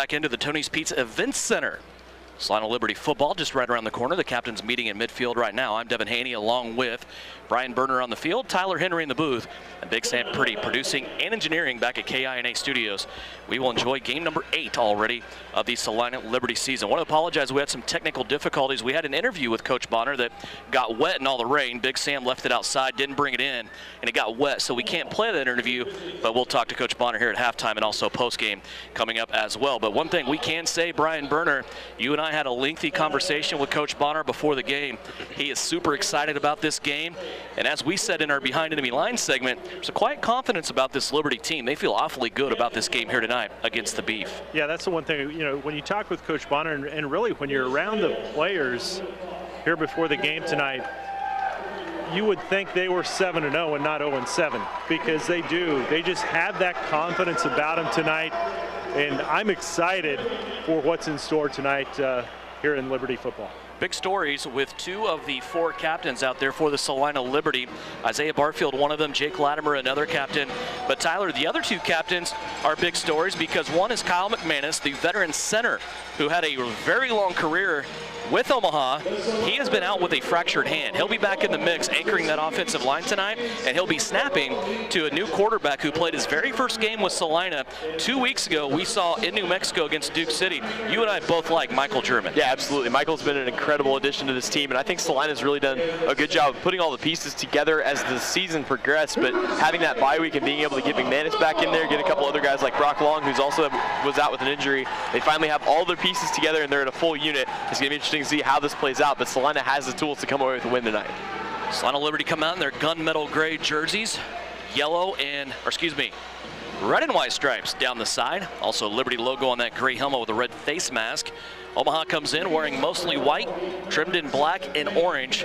back into the Tony's Pizza Events Center. Salina Liberty football just right around the corner. The captain's meeting in midfield right now. I'm Devin Haney along with Brian Berner on the field, Tyler Henry in the booth, and Big Sam Pretty producing and engineering back at KINA Studios. We will enjoy game number 8 already of the Salina Liberty season. I want to apologize, we had some technical difficulties. We had an interview with Coach Bonner that got wet in all the rain. Big Sam left it outside, didn't bring it in, and it got wet, so we can't play that interview, but we'll talk to Coach Bonner here at halftime and also post-game coming up as well. But one thing we can say, Brian Berner, you and I had a lengthy conversation with Coach Bonner before the game. He is super excited about this game, and as we said in our Behind Enemy Lines segment, there's a quiet confidence about this Liberty team. They feel awfully good about this game here tonight against the Beef. Yeah, that's the one thing, you know, when you talk with Coach Bonner and really when you're around the players here before the game tonight, you would think they were 7-0 and not 0-7 because they do. They just have that confidence about them tonight, and I'm excited for what's in store tonight here in Liberty football. Big stories with 2 of the 4 captains out there for the Salina Liberty. Isaiah Barfield, one of them, Jake Latimer, another captain. But Tyler, the other 2 captains are big stories because one is Kyle McManus, the veteran center who had a very long career with Omaha. He has been out with a fractured hand. He'll be back in the mix anchoring that offensive line tonight, and he'll be snapping to a new quarterback who played his very first game with Salina 2 weeks ago. We saw in New Mexico against Duke City. You and I both like Michael German. Yeah, absolutely. Michael's been an incredible addition to this team, and I think Salina's really done a good job of putting all the pieces together as the season progressed, but having that bye week and being able to get McManus back in there, get a couple other guys like Brock Long, who's also was out with an injury. They finally have all their pieces together, and they're in a full unit. It's going to be interesting to see how this plays out, but Salina has the tools to come away with a win tonight. Salina Liberty come out in their gunmetal gray jerseys, yellow and, or excuse me, red and white stripes down the side. Also Liberty logo on that gray helmet with a red face mask. Omaha comes in wearing mostly white, trimmed in black and orange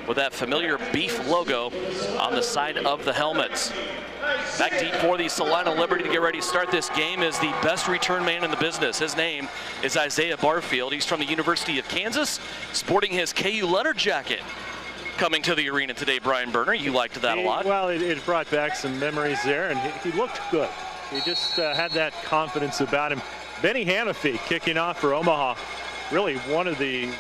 with that familiar Beef logo on the side of the helmets. Back deep for the Salina Liberty to get ready to start this game is the best return man in the business. His name is Isaiah Barfield. He's from the University of Kansas, sporting his KU letter jacket. Coming to the arena today, Brian Berner, you liked that a lot. Well, it brought back some memories there, and he looked good. He just had that confidence about him. Benny Hanafy kicking off for Omaha, really one of the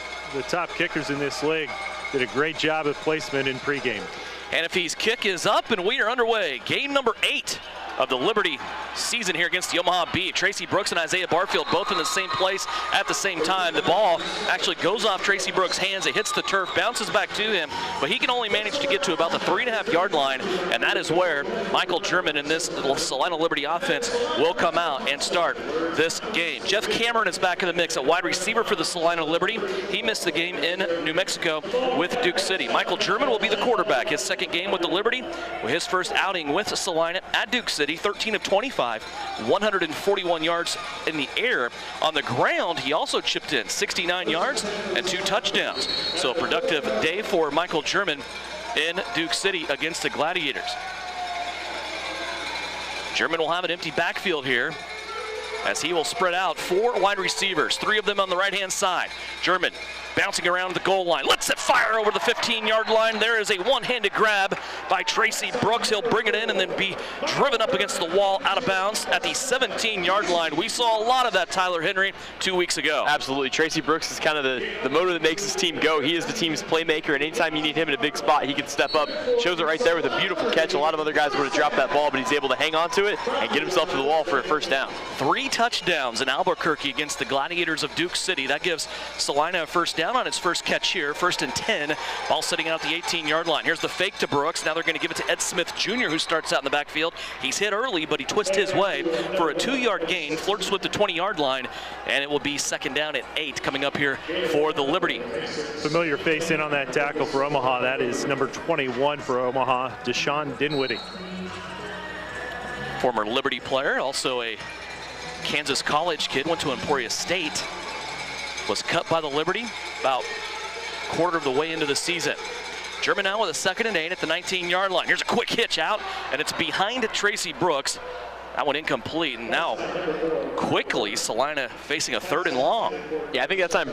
top kickers in this league. Did a great job of placement in pregame. Hanafy's kick is up, and we are underway. Game number 8 of the Liberty season here against the Omaha Beef. Tracy Brooks and Isaiah Barfield both in the same place at the same time. The ball actually goes off Tracy Brooks' hands. It hits the turf, bounces back to him, but he can only manage to get to about the 3.5-yard line, and that is where Michael German in this Salina Liberty offense will come out and start this game. Jeff Cameron is back in the mix at wide receiver for the Salina Liberty. He missed the game in New Mexico with Duke City. Michael German will be the quarterback. His second game with the Liberty, with his first outing with Salina at Duke City. 13 of 25, 141 yards in the air. On the ground, he also chipped in 69 yards and 2 touchdowns. So a productive day for Michael German in Duke City against the Gladiators. German will have an empty backfield here as he will spread out 4 wide receivers, 3 of them on the right-hand side. German bouncing around the goal line, lets it fire over the 15-yard line. There is a one-handed grab by Tracy Brooks. He'll bring it in and then be driven up against the wall out of bounds at the 17-yard line. We saw a lot of that, Tyler Henry, 2 weeks ago. Absolutely. Tracy Brooks is kind of the motor that makes this team go. He is the team's playmaker, and anytime you need him in a big spot, he can step up. Shows it right there with a beautiful catch. A lot of other guys would have dropped that ball, but he's able to hang on to it and get himself to the wall for a first down. 3 touchdowns in Albuquerque against the Gladiators of Duke City. That gives Salina a first down on its first catch here, 1st and 10. Ball sitting out the 18-yard line. Here's the fake to Brooks. Now they're going to give it to Ed Smith Jr., who starts out in the backfield. He's hit early, but he twists his way for a 2-yard gain, flirts with the 20-yard line, and it will be 2nd down at 8 coming up here for the Liberty. Familiar face in on that tackle for Omaha. That is number 21 for Omaha, Deshaun Dinwiddie. Former Liberty player, also a Kansas College kid, went to Emporia State. Was cut by the Liberty about quarter of the way into the season. German now with a 2nd and 8 at the 19-yard line. Here's a quick hitch out, and it's behind Tracy Brooks. That one incomplete, and now quickly Salina facing a 3rd and long. Yeah, I think that time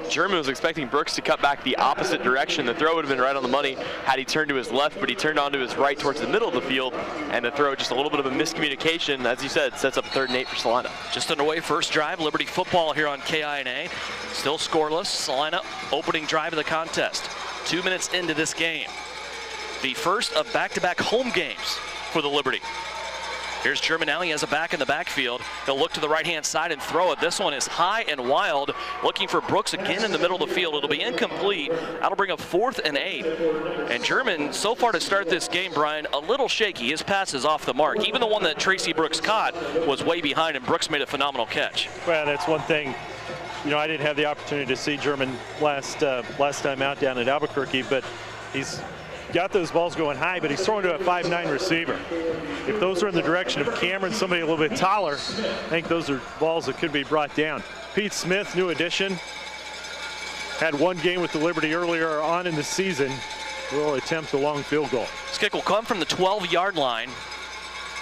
German was expecting Brooks to cut back the opposite direction. The throw would have been right on the money had he turned to his left, but he turned onto his right towards the middle of the field, and the throw, just a little bit of a miscommunication, as you said, sets up 3rd and 8 for Salina. Just underway, first drive, Liberty football here on KINA. Still scoreless, Salina opening drive of the contest. 2 minutes into this game. The first of back-to-back home games for the Liberty. Here's German now, he has a back in the backfield. He'll look to the right-hand side and throw it. This one is high and wild, looking for Brooks again in the middle of the field. It'll be incomplete. That'll bring up 4th and 8. And German, so far to start this game, Brian, a little shaky. His pass is off the mark. Even the one that Tracy Brooks caught was way behind, and Brooks made a phenomenal catch. Well, that's one thing. You know, I didn't have the opportunity to see German last time out down at Albuquerque, but he's got those balls going high, but he's throwing to a 5'9" receiver. If those are in the direction of Cameron, somebody a little bit taller, I think those are balls that could be brought down. Pete Smith, new addition, had one game with the Liberty earlier on in the season. Will attempt a long field goal. This kick will come from the 12-yard line.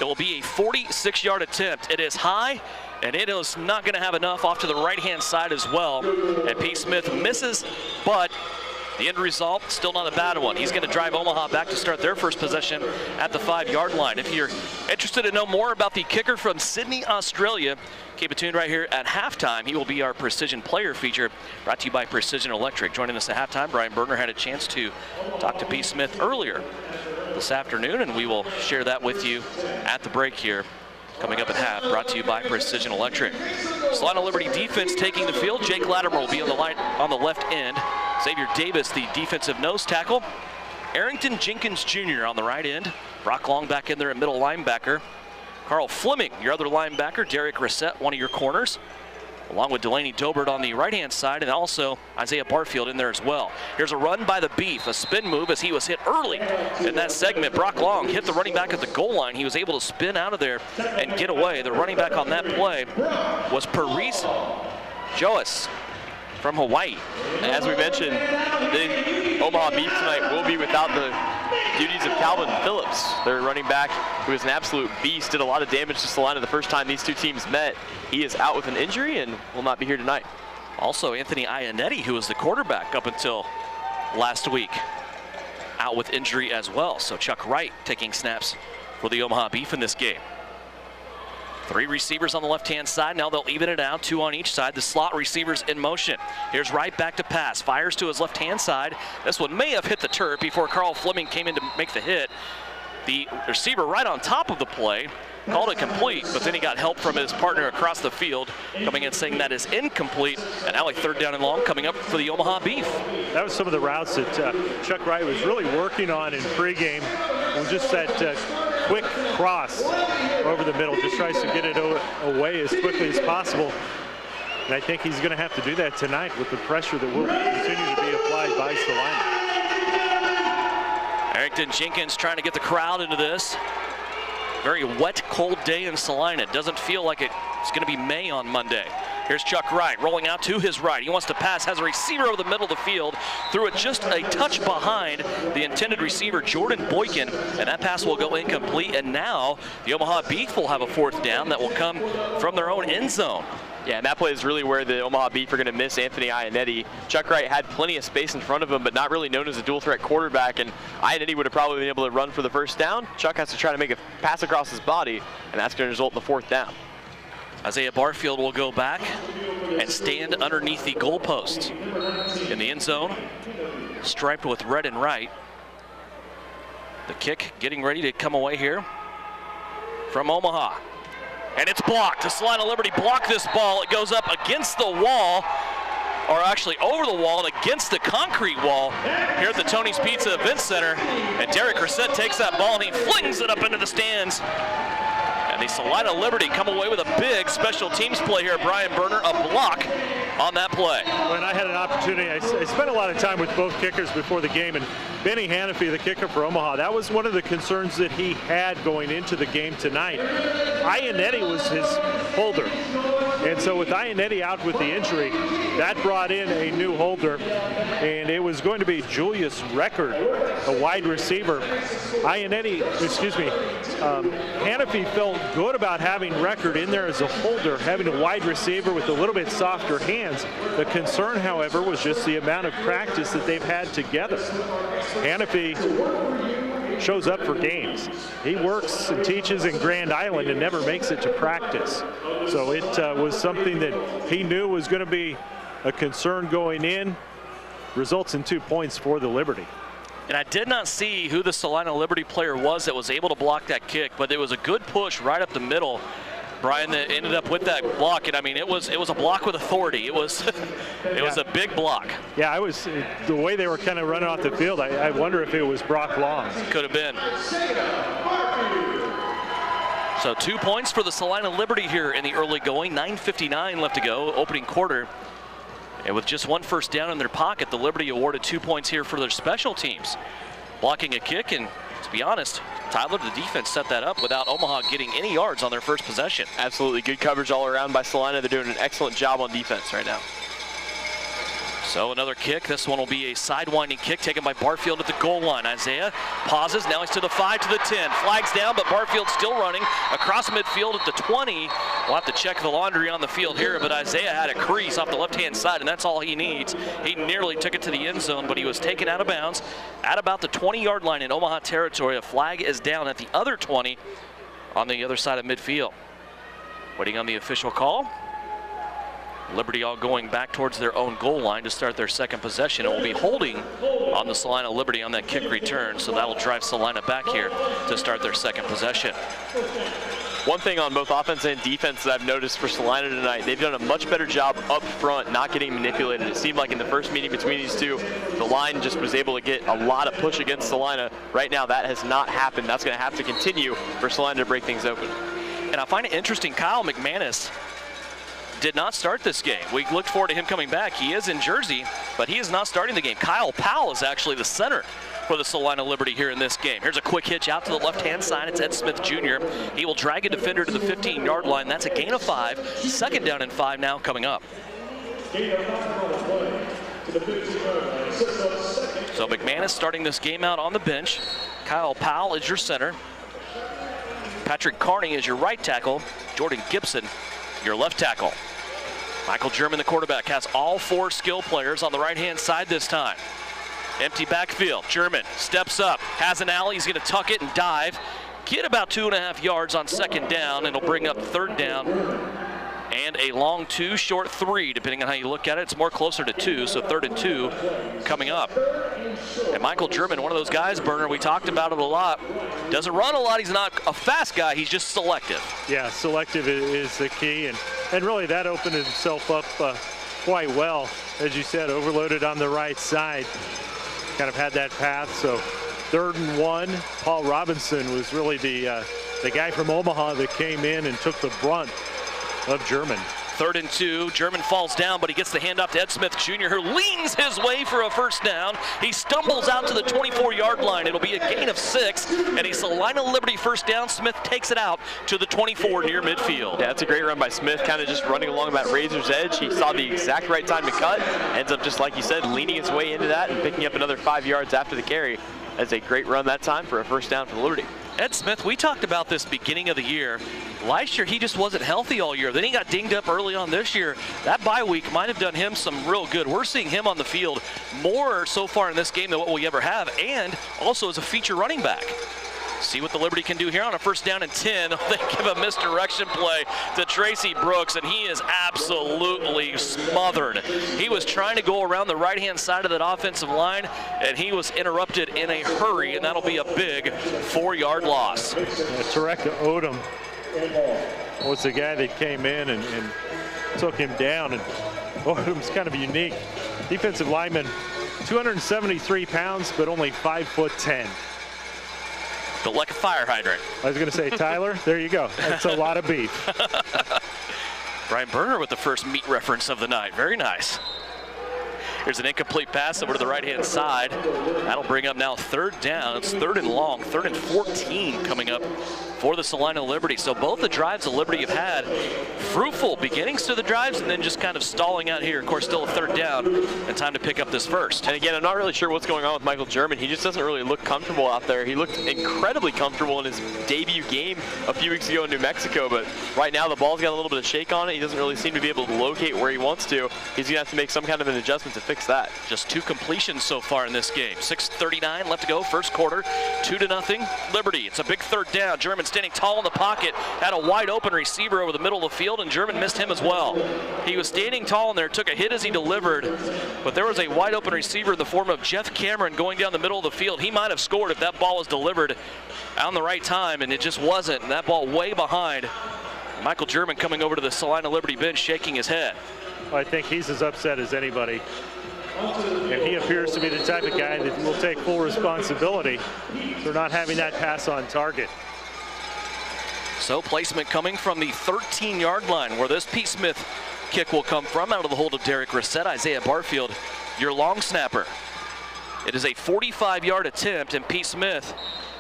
It will be a 46-yard attempt. It is high, and it is not going to have enough off to the right-hand side as well. And Pete Smith misses, but the end result, still not a bad one. He's going to drive Omaha back to start their first possession at the 5-yard line. If you're interested to know more about the kicker from Sydney, Australia, keep it tuned right here at halftime. He will be our Precision Player feature, brought to you by Precision Electric. Joining us at halftime, Brian Berner had a chance to talk to P. Smith earlier this afternoon, and we will share that with you at the break here. Coming up at half, brought to you by Precision Electric. Salina Liberty defense taking the field. Jake Latimer will be on the left end. Xavier Davis, the defensive nose tackle. Arrington Jenkins Jr. on the right end. Brock Long back in there at middle linebacker. Carl Fleming, your other linebacker. Derek Reset, one of your corners, along with Delaney Dobert on the right-hand side, and also Isaiah Barfield in there as well. Here's a run by the Beef, a spin move as he was hit early in that segment. Brock Long hit the running back at the goal line. He was able to spin out of there and get away. The running back on that play was Paris Joas from Hawaii. And as we mentioned, the Omaha Beef tonight will be without the duties of Calvin Phillips, their running back, who is an absolute beast, did a lot of damage to Salina the first time these two teams met. He is out with an injury and will not be here tonight. Also, Anthony Ianetti, who was the quarterback up until last week, out with injury as well. So Chuck Wright taking snaps for the Omaha Beef in this game. 3 receivers on the left-hand side. Now they'll even it out, 2 on each side. The slot receivers in motion. Here's Wright back to pass. Fires to his left-hand side. This one may have hit the turf before Carl Fleming came in to make the hit. The receiver right on top of the play called it complete, but then he got help from his partner across the field, coming in saying that is incomplete. And now a 3rd down and long coming up for the Omaha Beef. That was some of the routes that Chuck Wright was really working on in pregame. Just that quick cross over the middle, just tries to get it away as quickly as possible. And I think he's going to have to do that tonight with the pressure that will continue to be applied by Salina. Arrington Jenkins trying to get the crowd into this. Very wet, cold day in Salina. It doesn't feel like it's going to be May on Monday. Here's Chuck Wright rolling out to his right. He wants to pass, has a receiver over the middle of the field, threw it just a touch behind the intended receiver, Jordan Boykin, and that pass will go incomplete. And now the Omaha Beef will have a 4th down that will come from their own end zone. Yeah, and that play is really where the Omaha Beef are going to miss Anthony Ianetti. Chuck Wright had plenty of space in front of him, but not really known as a dual-threat quarterback, and Ianetti would have probably been able to run for the 1st down. Chuck has to try to make a pass across his body, and that's going to result in the 4th down. Isaiah Barfield will go back and stand underneath the goalpost in the end zone, striped with red and white. The kick getting ready to come away here from Omaha. And it's blocked. The Salina Liberty block this ball. It goes up against the wall, or actually over the wall and against the concrete wall here at the Tony's Pizza Event Center. And Derek Reset takes that ball and he flings it up into the stands. And the Salina Liberty come away with a big special teams play here. Brian Berner, a block on that play. When I had an opportunity, I spent a lot of time with both kickers before the game, and Benny Hanafy, the kicker for Omaha, that was one of the concerns that he had going into the game tonight. Ionetti was his holder. And so with Ionetti out with the injury, that brought in a new holder. And it was going to be Julius Record, a wide receiver. Hanafy felt good about having Record in there as a holder, having a wide receiver with a little bit softer hands. The concern, however, was just the amount of practice that they've had together. Hanafy shows up for games. He works and teaches in Grand Island and never makes it to practice. So it was something that he knew was going to be a concern going in. Results in 2 points for the Liberty. And I did not see who the Salina Liberty player was that was able to block that kick, but it was a good push right up the middle, Brian, that ended up with that block. And I mean, it was a block with authority. It was was a big block. Yeah, the way they were kind of running off the field, I wonder if it was Brock Long. Could have been. So 2 points for the Salina Liberty here in the early going. 9:59 left to go, opening quarter. And with just one first down in their pocket, the Liberty awarded 2 points here for their special teams. Blocking a kick, and to be honest, Tyler, the defense set that up without Omaha getting any yards on their first possession. Absolutely good coverage all around by Salina. They're doing an excellent job on defense right now. So another kick. This one will be a sidewinding kick taken by Barfield at the goal line. Isaiah pauses. Now he's to the 5, to the 10. Flags down, but Barfield's still running across midfield at the 20. We'll have to check the laundry on the field here, but Isaiah had a crease off the left-hand side, and that's all he needs. He nearly took it to the end zone, but he was taken out of bounds at about the 20-yard line in Omaha territory. A flag is down at the other 20 on the other side of midfield. Waiting on the official call. Liberty all going back towards their own goal line to start their second possession. It will be holding on the Salina Liberty on that kick return, so that will drive Salina back here to start their second possession. One thing on both offense and defense that I've noticed for Salina tonight, they've done a much better job up front, not getting manipulated. It seemed like in the first meeting between these two, the line just was able to get a lot of push against Salina. Right now, that has not happened. That's going to have to continue for Salina to break things open. And I find it interesting, Kyle McManus did not start this game. We looked forward to him coming back. He is in Jersey, but he is not starting the game. Kyle Powell is actually the center for the Salina Liberty here in this game. Here's a quick hitch out to the left-hand side. It's Ed Smith Jr. He will drag a defender to the 15-yard line. That's a gain of 5. Second down and 5 now coming up. So McManus starting this game out on the bench. Kyle Powell is your center. Patrick Carney is your right tackle. Jordan Gibson, your left tackle. Michael German, the quarterback, has all 4 skill players on the right-hand side this time. Empty backfield. German steps up, has an alley. He's going to tuck it and dive. Get about 2.5 yards on second down, and it'll bring up third down. And a long 2, short 3, depending on how you look at it. It's more closer to 2, so 3rd and 2 coming up. And Michael German, one of those guys, Burner, we talked about it a lot. Doesn't run a lot. He's not a fast guy. He's just selective. Yeah, selective is the key. And really that opened himself up quite well. As you said, overloaded on the right side. Kind of had that path. So 3rd and 1. Paul Robinson was really the guy from Omaha that came in and took the brunt of German. 3rd and 2. German falls down, but he gets the handoff to Ed Smith Jr., who leans his way for a first down. He stumbles out to the 24-yard line. It'll be a gain of 6, and a Salina Liberty first down. Smith takes it out to the 24 near midfield. Yeah, that's a great run by Smith, kind of just running along that razor's edge. He saw the exact right time to cut. Ends up, just like you said, leaning his way into that and picking up another 5 yards after the carry. That's a great run that time for a first down for the Liberty. Ed Smith, we talked about this beginning of the year. Last year, he just wasn't healthy all year. Then he got dinged up early on this year. That bye week might have done him some real good. We're seeing him on the field more so far in this game than what we ever have, and also as a feature running back. See what the Liberty can do here on a first down and 10. They give a misdirection play to Tracy Brooks, and he is absolutely smothered. He was trying to go around the right-hand side of that offensive line, and he was interrupted in a hurry, and that'll be a big 4-yard loss. Tarek Odom was the guy that came in and took him down, and Odom's kind of unique. Defensive lineman, 273 pounds, but only 5'10". Built like a fire hydrant. I was going to say, Tyler, there you go. That's a lot of beef. Brian Burner with the first meat reference of the night. Very nice. Here's an incomplete pass over to the right-hand side. That'll bring up now 3rd down. It's 3rd and long, 3rd and 14 coming up for the Salina Liberty. So both the drives the Liberty have had fruitful beginnings to the drives and then just kind of stalling out here. Of course, still a 3rd down and time to pick up this first. And again, I'm not really sure what's going on with Michael German. He just doesn't really look comfortable out there. He looked incredibly comfortable in his debut game a few weeks ago in New Mexico, but right now the ball's got a little bit of shake on it. He doesn't really seem to be able to locate where he wants to. He's going to have to make some kind of an adjustment to fix that. Just 2 completions so far in this game. 6:39 left to go, first quarter, 2-0 Liberty. It's a big 3rd down. German standing tall in the pocket, had a wide open receiver over the middle of the field, and German missed him as well. He was standing tall in there, took a hit as he delivered, but there was a wide open receiver in the form of Jeff Cameron going down the middle of the field. He might have scored if that ball was delivered on the right time, and it just wasn't. And that ball way behind. Michael German coming over to the Salina Liberty bench, shaking his head. I think he's as upset as anybody. And he appears to be the type of guy that will take full responsibility for not having that pass on target. So placement coming from the 13-yard line where this Pete Smith kick will come from, out of the hold of Derek Reset. Isaiah Barfield, your long snapper. It is a 45-yard attempt, and Pete Smith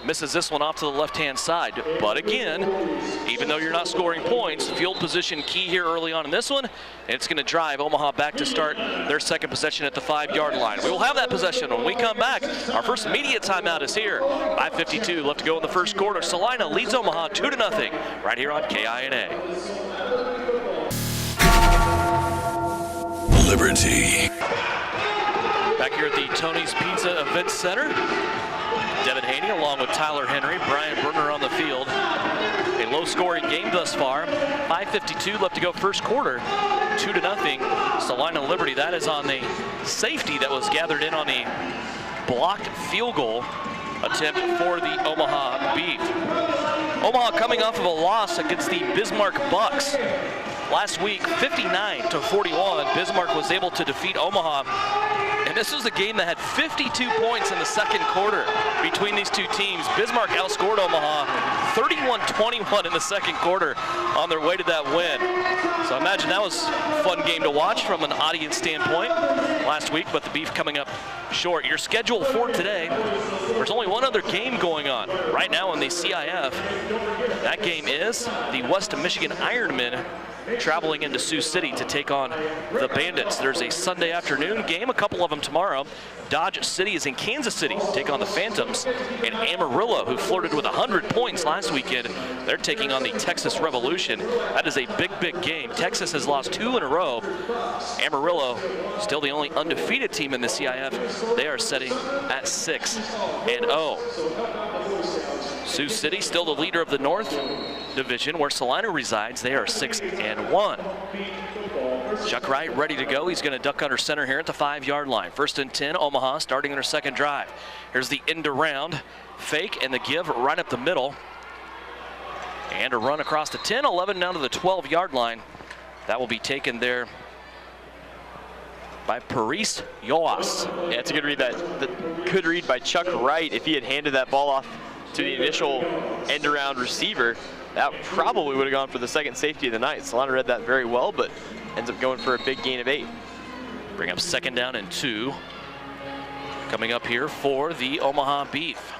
misses this one off to the left-hand side. But again, even though you're not scoring points, field position key here early on in this one, and it's going to drive Omaha back to start their second possession at the 5-yard line. We will have that possession when we come back. Our first immediate timeout is here. 5:52 left to go in the first quarter. Salina leads Omaha 2-0 right here on KINA. Liberty. Back here at the Tony's Pizza Event Center. Devin Haney along with Tyler Henry, Brian Berger on the field. A low-scoring game thus far. 5:52 left to go first quarter. 2-0 Salina Liberty. That is on the safety that was gathered in on the blocked field goal attempt for the Omaha Beef. Omaha coming off of a loss against the Bismarck Bucks. Last week, 59-41, Bismarck was able to defeat Omaha. And this was a game that had 52 points in the second quarter between these two teams. Bismarck outscored Omaha 31-21 in the second quarter on their way to that win. So I imagine that was a fun game to watch from an audience standpoint last week, but the Beef coming up short. Your schedule for today, there's only one other game going on right now in the CIF. That game is the West Michigan Ironmen traveling into Sioux City to take on the Bandits. There's a Sunday afternoon game, a couple of them tomorrow. Dodge City is in Kansas City to take on the Phantoms. And Amarillo, who flirted with 100 points last weekend, they're taking on the Texas Revolution. That is a big, big game. Texas has lost 2 in a row. Amarillo, still the only undefeated team in the CIF. They are sitting at 6-0. Sioux City, still the leader of the North Division, where Salina resides. They are 6-1. Chuck Wright ready to go. He's going to duck under center here at the 5-yard line. 1st and 10, Omaha starting their second drive. Here's the end around fake and the give right up the middle. And a run across the 10, 11 down to the 12-yard line. That will be taken there by Paris Yoas. Yeah, it's a good read. That good read by Chuck Wright. If he had handed that ball off to the initial end-around receiver, that probably would have gone for the second safety of the night. Salina read that very well, but ends up going for a big gain of 8. Bring up 2nd down and 2. Coming up here for the Omaha Beef.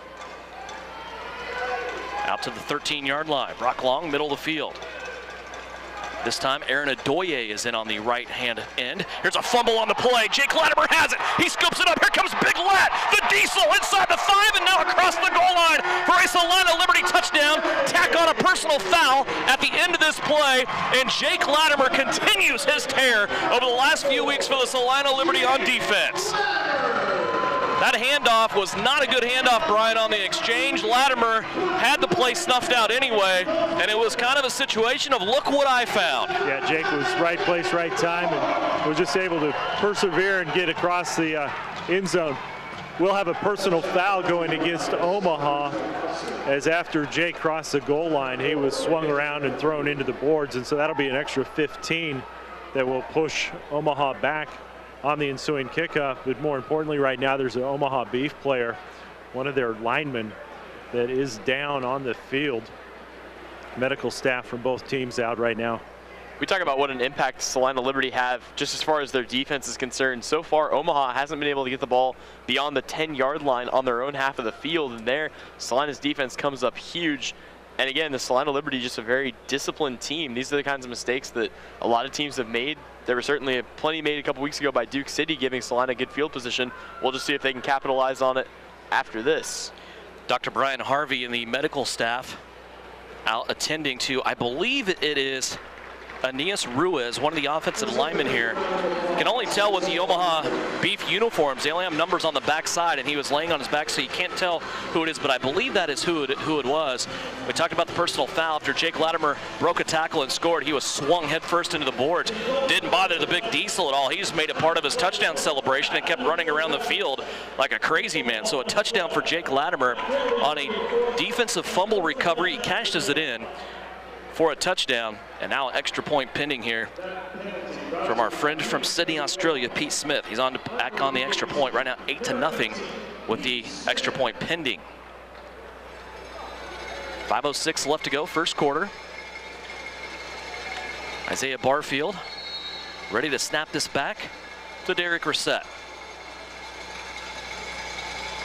Out to the 13-yard line. Brock Long, middle of the field. This time, Aaron Adoye is in on the right-hand end. Here's a fumble on the play. Jake Latimer has it. He scoops it up. Here comes Big Lat, the Diesel, inside the 5, and now across the goal line for a Salina Liberty touchdown. Tack on a personal foul at the end of this play, and Jake Latimer continues his tear over the last few weeks for the Salina Liberty on defense. That handoff was not a good handoff, Brian, on the exchange. Latimer had the play snuffed out anyway, and it was kind of a situation of look what I found. Yeah, Jake was right place, right time, and was just able to persevere and get across the end zone. We'll have a personal foul going against Omaha, as after Jake crossed the goal line, he was swung around and thrown into the boards, and so that'll be an extra 15 that will push Omaha back on the ensuing kickoff. But more importantly, right now there's an Omaha Beef player, one of their linemen, that is down on the field. Medical staff from both teams out right now. We talk about what an impact Salina Liberty have just as far as their defense is concerned. So far, Omaha hasn't been able to get the ball beyond the 10-yard line on their own half of the field, and there, Salina's defense comes up huge. And again, the Salina Liberty just a very disciplined team. These are the kinds of mistakes that a lot of teams have made. There were certainly plenty made a couple weeks ago by Duke City, giving Salina good field position. We'll just see if they can capitalize on it after this. Dr. Brian Harvey and the medical staff out attending to, I believe it is Aeneas Ruiz, one of the offensive linemen here. Can only tell with the Omaha Beef uniforms. They only have numbers on the back side, and he was laying on his back, so you can't tell who it is, but I believe that is who it was. We talked about the personal foul. After Jake Latimer broke a tackle and scored, he was swung headfirst into the boards. Didn't bother the big diesel at all. He just made it part of his touchdown celebration and kept running around the field like a crazy man. So a touchdown for Jake Latimer on a defensive fumble recovery. He cashes it in for a touchdown, and now an extra point pending here from our friend from Sydney, Australia, Pete Smith. He's back on the extra point right now, 8-0 with the extra point pending. 5:06 left to go, first quarter. Isaiah Barfield ready to snap this back to Derek Reset.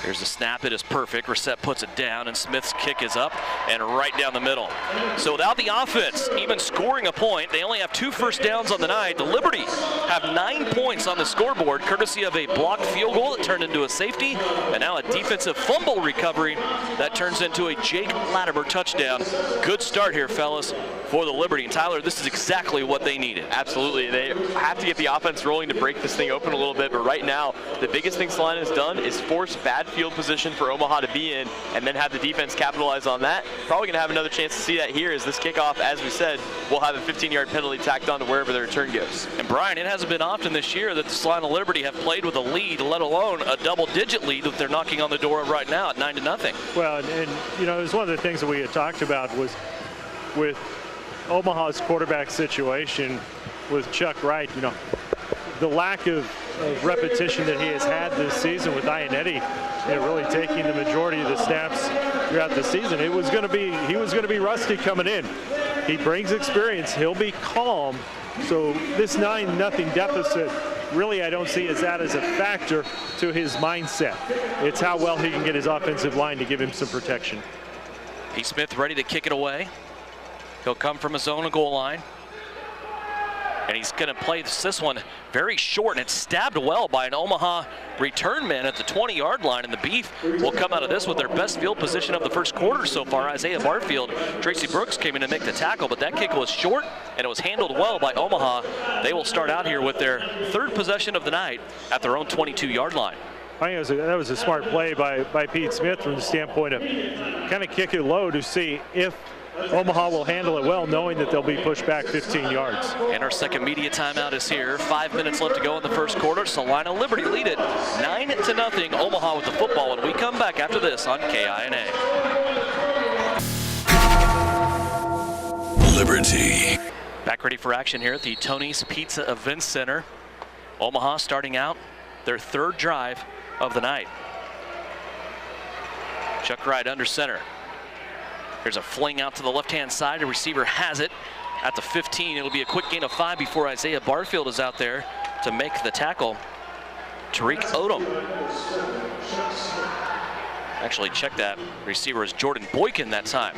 Here's the snap, it is perfect. Reset puts it down, and Smith's kick is up and right down the middle. So without the offense even scoring a point, they only have 2 first downs on the night. The Liberty have 9 points on the scoreboard, courtesy of a blocked field goal that turned into a safety, and now a defensive fumble recovery that turns into a Jake Latimer touchdown. Good start here, fellas, for the Liberty. And Tyler, this is exactly what they needed. Absolutely. They have to get the offense rolling to break this thing open a little bit, but right now, the biggest thing Salina has done is force bad field position for Omaha to be in, and then have the defense capitalize on that. Probably going to have another chance to see that here as this kickoff, as we said, will have a 15-yard penalty tacked on to wherever the return goes. And Brian, it hasn't been often this year that the Salina Liberty have played with a lead, let alone a double-digit lead that they're knocking on the door of right now at 9-0. Well, and you know, it was one of the things that we had talked about was with Omaha's quarterback situation with Chuck Wright, you know, the lack of repetition that he has had this season with Ionetti, you know, really taking the majority of the snaps throughout the season. He was going to be rusty coming in. He brings experience. He'll be calm. So this 9-0 deficit, really, I don't see that as a factor to his mindset. It's how well he can get his offensive line to give him some protection. Pete Smith ready to kick it away. He'll come from his own goal line. And he's going to play this one very short, and it's stabbed well by an Omaha return man at the 20-yard line. And the Beef will come out of this with their best field position of the first quarter so far. Isaiah Barfield, Tracy Brooks came in to make the tackle, but that kick was short, and it was handled well by Omaha. They will start out here with their 3rd possession of the night at their own 22-yard line. I think that was a smart play by Pete Smith from the standpoint of kind of kick it low to see if Omaha will handle it well, knowing that they'll be pushed back 15 yards. And our second media timeout is here. 5 minutes left to go in the first quarter. Salina Liberty lead it 9-0. Omaha with the football when we come back after this on KINA. Liberty. Back ready for action here at the Tony's Pizza Event Center. Omaha starting out their 3rd drive of the night. Chuck Wright under center. There's a fling out to the left-hand side. The receiver has it at the 15. It'll be a quick gain of 5 before Isaiah Barfield is out there to make the tackle. Tariq Odom. Actually, check that. Receiver is Jordan Boykin that time.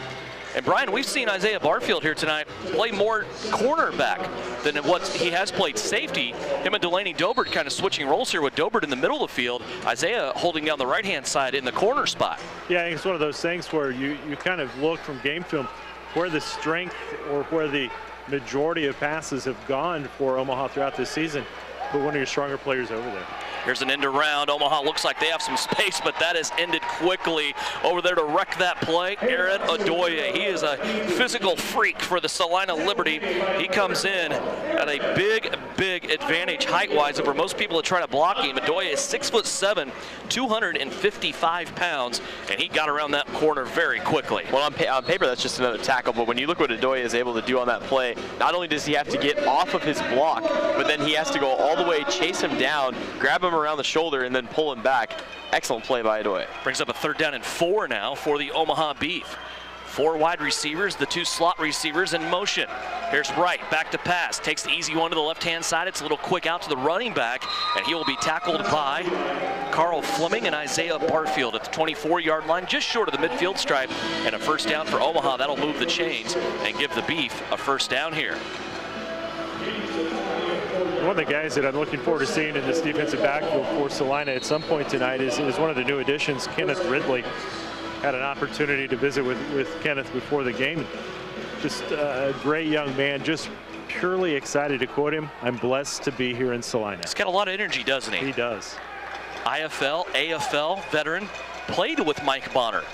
And Brian, we've seen Isaiah Barfield here tonight play more cornerback than what he has played safety. Him and Delaney Dobert kind of switching roles here with Dobert in the middle of the field. Isaiah holding down the right-hand side in the corner spot. Yeah, I think it's one of those things where you kind of look from game film where the strength or where the majority of passes have gone for Omaha throughout this season. But one of your stronger players over there. Here's an end around. Omaha looks like they have some space, but that has ended quickly. Over there to wreck that play, Aaron Odoye. He is a physical freak for the Salina Liberty. He comes in at a big advantage height-wise over most people that try to block him. Odoye is 6'7", 255 pounds, and he got around that corner very quickly. Well, on paper, that's just another tackle, but when you look what Odoye is able to do on that play, not only does he have to get off of his block, but then he has to go all the way, chase him down, grab him around the shoulder, and then pull him back. Excellent play by Odoye. Brings up a 3rd down and 4 now for the Omaha Beef. 4 wide receivers, the 2 slot receivers in motion. Here's Wright, back to pass, takes the easy one to the left-hand side. It's a little quick out to the running back, and he will be tackled by Carl Fleming and Isaiah Barfield at the 24-yard line, just short of the midfield stripe, and a first down for Omaha. That'll move the chains and give the Beef a first down here. One of the guys that I'm looking forward to seeing in this defensive backfield for Salina at some point tonight is one of the new additions, Kenneth Ridley. Had an opportunity to visit with Kenneth before the game. Just a great young man, just purely excited to quote him, "I'm blessed to be here in Salina." He's got a lot of energy, doesn't he? He does. IFL, AFL veteran, played with Mike Bonner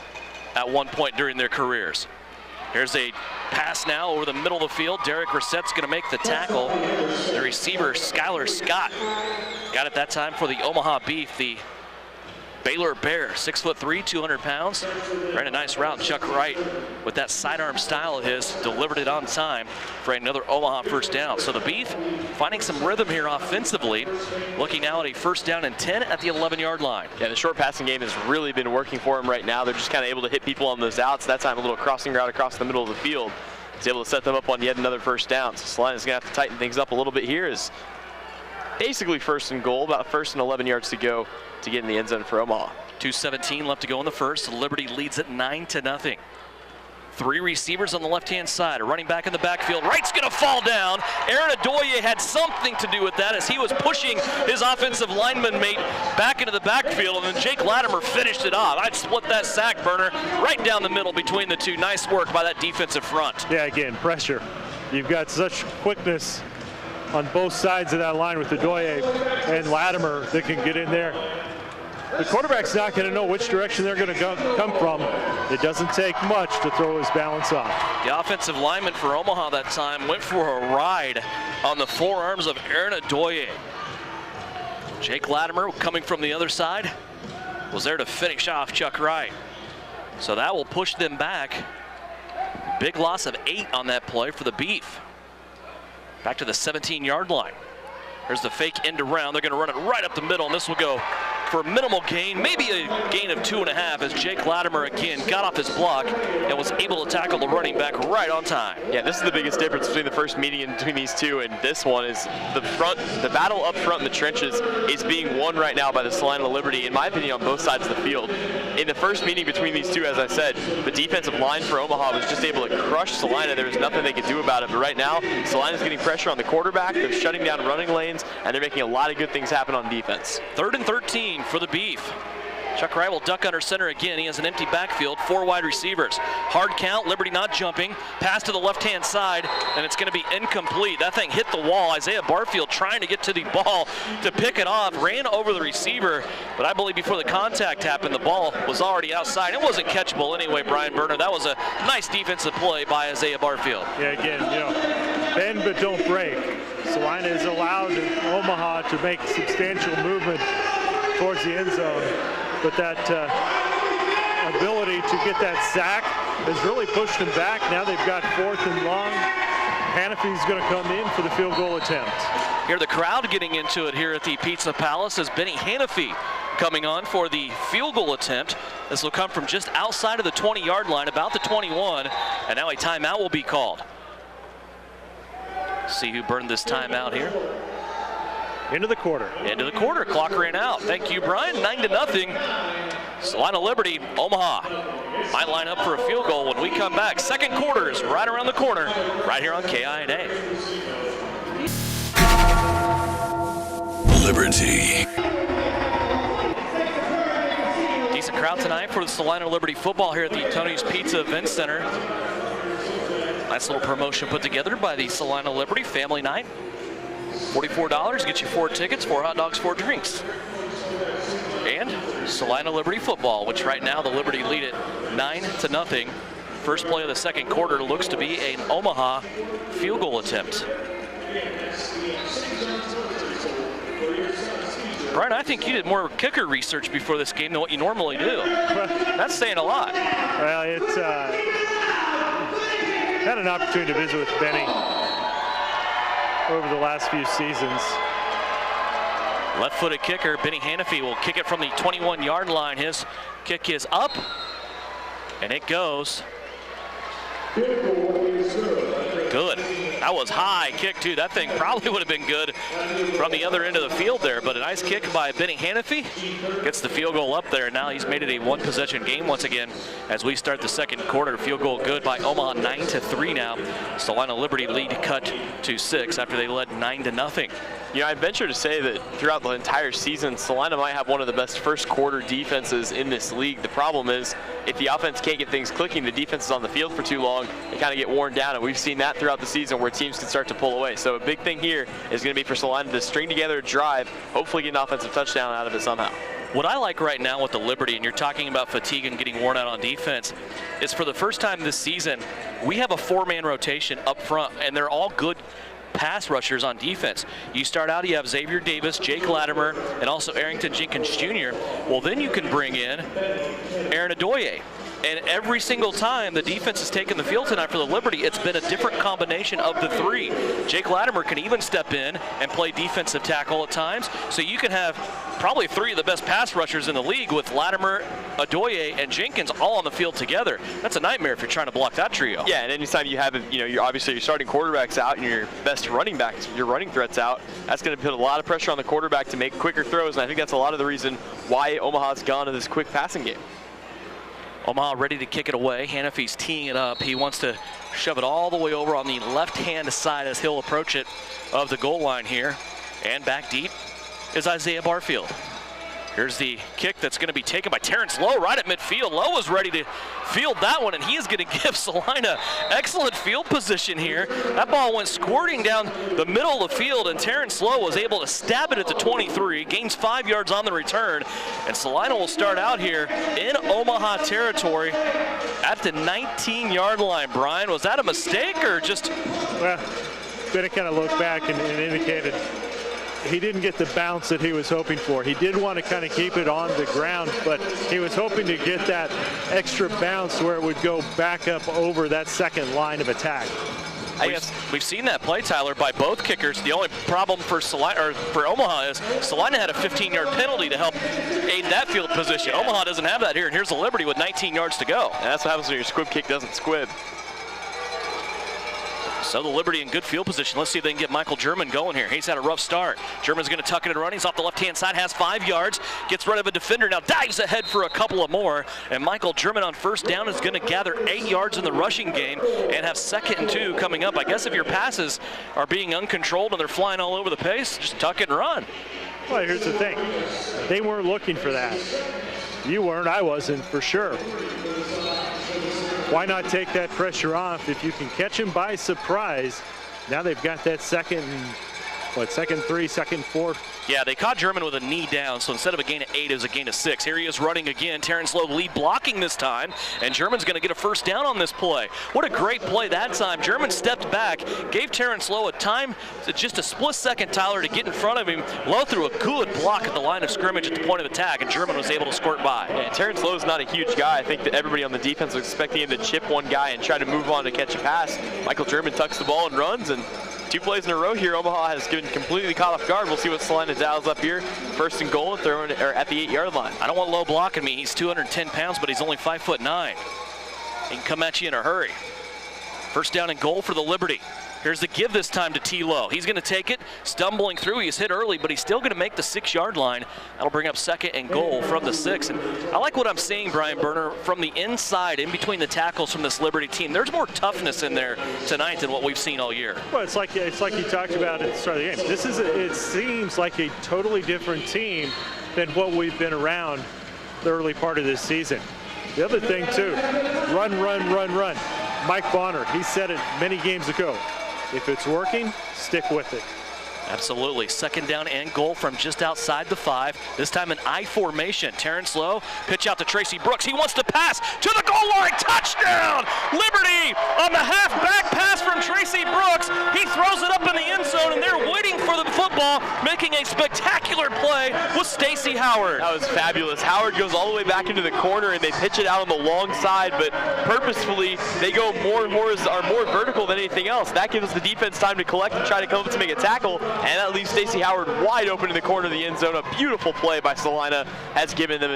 at one point during their careers. Here's a pass now over the middle of the field. Derek Rissett's going to make the tackle. The receiver, Skylar Scott, got it that time for the Omaha Beef. The Baylor Bear, 6'3", 200 pounds. Ran a nice route. Chuck Wright, with that sidearm style of his, delivered it on time for another Omaha first down. So the Beef finding some rhythm here offensively. Looking now at a first down and 10 at the 11-yard line. Yeah, the short passing game has really been working for him right now. They're just kind of able to hit people on those outs. That time a little crossing route across the middle of the field. He's able to set them up on yet another first down. So Salina's going to have to tighten things up a little bit here. Is basically first and goal, about first and 11 yards to go to get in the end zone for Omaha. 2:17 left to go in the first. Liberty leads it 9-0. 3 receivers on the left-hand side, a running back in the backfield. Wright's going to fall down. Aaron Adoye had something to do with that as he was pushing his offensive lineman mate back into the backfield, and then Jake Latimer finished it off. I'd split that sack burner right down the middle between the two. Nice work by that defensive front. Yeah, again, pressure. You've got such quickness on both sides of that line with Adoye and Latimer that can get in there. The quarterback's not going to know which direction they're going to come from. It doesn't take much to throw his balance off. The offensive lineman for Omaha that time went for a ride on the forearms of Aaron Adoye. Jake Latimer, coming from the other side, was there to finish off Chuck Wright. So that will push them back. Big loss of 8 on that play for the Beef. Back to the 17-yard line. Here's the fake end around. They're going to run it right up the middle, and this will go for a minimal gain, maybe a gain of 2.5, as Jake Latimer again got off his block and was able to tackle the running back right on time. Yeah, this is the biggest difference between the first meeting between these two and this one is the battle up front in the trenches is being won right now by the Salina Liberty, in my opinion, on both sides of the field. In the first meeting between these two, as I said, the defensive line for Omaha was just able to crush Salina. There was nothing they could do about it, but right now, Salina's getting pressure on the quarterback. They're shutting down running lanes, and they're making a lot of good things happen on defense. 3rd and 13 for the Beef. Chuck Wright will duck under center again. He has an empty backfield, 4 wide receivers. Hard count, Liberty not jumping. Pass to the left-hand side, and it's going to be incomplete. That thing hit the wall. Isaiah Barfield trying to get to the ball to pick it off. Ran over the receiver, but I believe before the contact happened, the ball was already outside. It wasn't catchable anyway, Brian Berner. That was a nice defensive play by Isaiah Barfield. Yeah, again, bend but don't break. Salina is allowed Omaha to make substantial movement towards the end zone, but that ability to get that sack has really pushed them back. Now they've got 4th and long. Hanafy's going to come in for the field goal attempt. Hear the crowd getting into it here at the Pizza Palace as Benny Hanafy coming on for the field goal attempt. This will come from just outside of the 20-yard line, about the 21, and now a timeout will be called. See who burned this timeout here. Into the quarter. Into the quarter. Clock ran out. Thank you, Brian. 9-0. Salina Liberty, Omaha might line up for a field goal when we come back. Second quarter is right around the corner, right here on KINA. Liberty. Decent crowd tonight for the Salina Liberty football here at the Tony's Pizza Event Center. Nice little promotion put together by the Salina Liberty Family Night. $44 gets you 4 tickets, 4 hot dogs, 4 drinks. And Salina Liberty football, which right now the Liberty lead it 9-0. First play of the second quarter looks to be an Omaha field goal attempt. Brian, I think you did more kicker research before this game than what you normally do. That's saying a lot. Well, it's had an opportunity to visit with Benny over the last few seasons. Left-footed kicker Benny Hanafy will kick it from the 21-yard line. His kick is up, and it goes Good. That was high kick, too. That thing probably would have been good from the other end of the field there, but a nice kick by Benny Hanafy. Gets the field goal up there, and now he's made it a one-possession game once again as we start the second quarter. Field goal good by Omaha, 9-3 now. Salina Liberty lead cut to 6 after they led 9-0. You know, I venture to say that throughout the entire season, Salina might have one of the best first quarter defenses in this league. The problem is, if the offense can't get things clicking, the defense is on the field for too long, they kind of get worn down, and we've seen that throughout the season where teams can start to pull away. So a big thing here is going to be for Salina to string together a drive, hopefully get an offensive touchdown out of it somehow. What I like right now with the Liberty, and you're talking about fatigue and getting worn out on defense, is for the first time this season, we have a 4-man rotation up front, and they're all good pass rushers on defense. You start out, you have Xavier Davis, Jake Latimer, and also Arrington Jenkins Jr. Well, then you can bring in Aaron Adoye. And every single time the defense has taken the field tonight for the Liberty, it's been a different combination of the 3. Jake Latimer can even step in and play defensive tackle at times. So you can have probably 3 of the best pass rushers in the league with Latimer, Adoye, and Jenkins all on the field together. That's a nightmare if you're trying to block that trio. Yeah, and anytime you have, you're obviously your starting quarterbacks out and your best running backs, your running threats out, that's going to put a lot of pressure on the quarterback to make quicker throws. And I think that's a lot of the reason why Omaha's gone to this quick passing game. Omaha ready to kick it away. Hanafy's teeing it up. He wants to shove it all the way over on the left-hand side as he'll approach it of the goal line here. And back deep is Isaiah Barfield. Here's the kick that's going to be taken by Terrence Lowe right at midfield. Lowe was ready to field that one, and he is going to give Salina excellent field position here. That ball went squirting down the middle of the field, and Terrence Lowe was able to stab it at the 23, gains 5 yards on the return, and Salina will start out here in Omaha territory at the 19-yard line. Brian, was that a mistake or just? Well, Benny kind of looked back and indicated he didn't get the bounce that he was hoping for. He did want to kind of keep it on the ground, but he was hoping to get that extra bounce where it would go back up over that second line of attack. We've seen that play, Tyler, by both kickers. The only problem for Omaha is Salina had a 15-yard penalty to help aid that field position. Omaha doesn't have that here, and here's the Liberty with 19 yards to go. And that's what happens when your squib kick doesn't squib. So the Liberty in good field position. Let's see if they can get Michael German going here. He's had a rough start. German's going to tuck it and run. He's off the left-hand side, has 5 yards, gets rid of a defender, now dives ahead for a couple of more. And Michael German on first down is going to gather 8 yards in the rushing game and have 2nd and 2 coming up. I guess if your passes are being uncontrolled and they're flying all over the pace, just tuck it and run. Well, here's the thing. They weren't looking for that. You weren't, I wasn't, for sure. Why not take that pressure off if you can catch him by surprise? Now they've got that second 3, 2nd 4. Yeah, they caught German with a knee down, so instead of a gain of 8, it was a gain of 6. Here he is running again. Terrence Lowe lead blocking this time, and German's going to get a first down on this play. What a great play that time. German stepped back, gave Terrence Lowe a time, just a split second, Tyler, to get in front of him. Lowe threw a good block at the line of scrimmage at the point of attack, and German was able to squirt by. Yeah, Terrence Lowe's not a huge guy. I think that everybody on the defense was expecting him to chip one guy and try to move on to catch a pass. Michael German tucks the ball and runs, and 2 plays in a row here. Omaha has been completely caught off guard. We'll see what Salina dials up here. 1st and goal, throwing at the 8-yard line. I don't want Lowe blocking me. He's 210 pounds, but he's only 5'9". He can come at you in a hurry. 1st down and goal for the Liberty. Here's the give this time to T. Lowe. He's going to take it, stumbling through. He's hit early, but he's still going to make the 6-yard line. That'll bring up 2nd and goal from the 6. And I like what I'm seeing, Brian Berner, from the inside, in between the tackles from this Liberty team. There's more toughness in there tonight than what we've seen all year. Well, it's like you talked about at the start of the game. It seems like a totally different team than what we've been around the early part of this season. The other thing, too, run. Mike Bonner, he said it many games ago. If it's working, stick with it. Absolutely. 2nd down and goal from just outside the 5. This time an I formation. Terrence Lowe, pitch out to Tracy Brooks. He wants to pass to the goal line. Touchdown! Liberty on the halfback pass from Tracy Brooks. He throws it up in the end zone, and they're waiting for the football football, making a spectacular play with Stacy Howard. That was fabulous. Howard goes all the way back into the corner, and they pitch it out on the long side, but purposefully they go more vertical than anything else. That gives the defense time to collect and try to come up to make a tackle, and that leaves Stacy Howard wide open in the corner of the end zone. A beautiful play by Salina has given them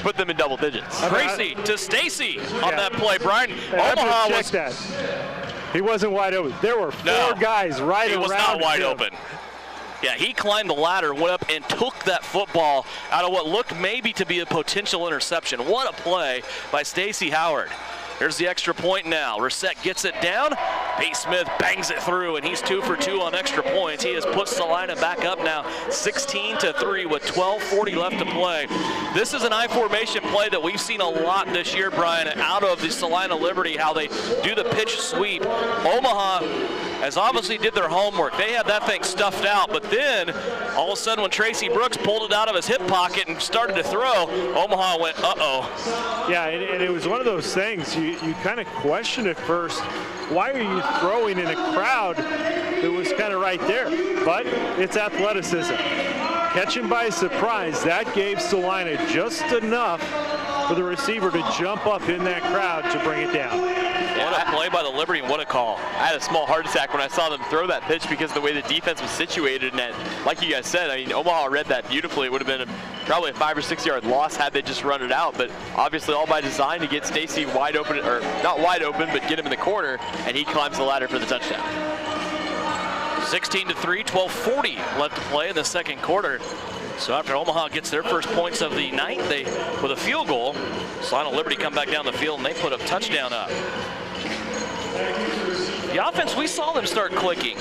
put them in double digits. Tracy to Stacy on that play, Brian. Omaha was that. He wasn't wide open. There were four guys right around him. He was not wide open. Yeah, he climbed the ladder, went up and took that football out of what looked maybe to be a potential interception. What a play by Stacy Howard. Here's the extra point now. Reset gets it down. Pete Smith bangs it through, and he's 2 for 2 on extra points. He has put Salina back up now 16-3 with 12:40 left to play. This is an I formation play that we've seen a lot this year, Brian, out of the Salina Liberty, how they do the pitch sweep. Omaha has obviously did their homework. They had that thing stuffed out, but then all of a sudden when Tracy Brooks pulled it out of his hip pocket and started to throw, Omaha went, uh-oh. Yeah, and it was one of those things you kind of question at first, why are you throwing in a crowd that was kind of right there? But it's athleticism. Catching by surprise, that gave Salina just enough for the receiver to jump up in that crowd to bring it down. What a play by the Liberty, and what a call. I had a small heart attack when I saw them throw that pitch because of the way the defense was situated. And like you guys said, I mean, Omaha read that beautifully. It would have been probably a 5 or 6 yard loss had they just run it out. But obviously all by design to get Stacy wide open, or not wide open, but get him in the corner, and he climbs the ladder for the touchdown. 16-3, 12:40 left to play in the second quarter. So after Omaha gets their first points of the night, they, with a field goal, Salina Liberty come back down the field and they put a touchdown up. The offense, we saw them start clicking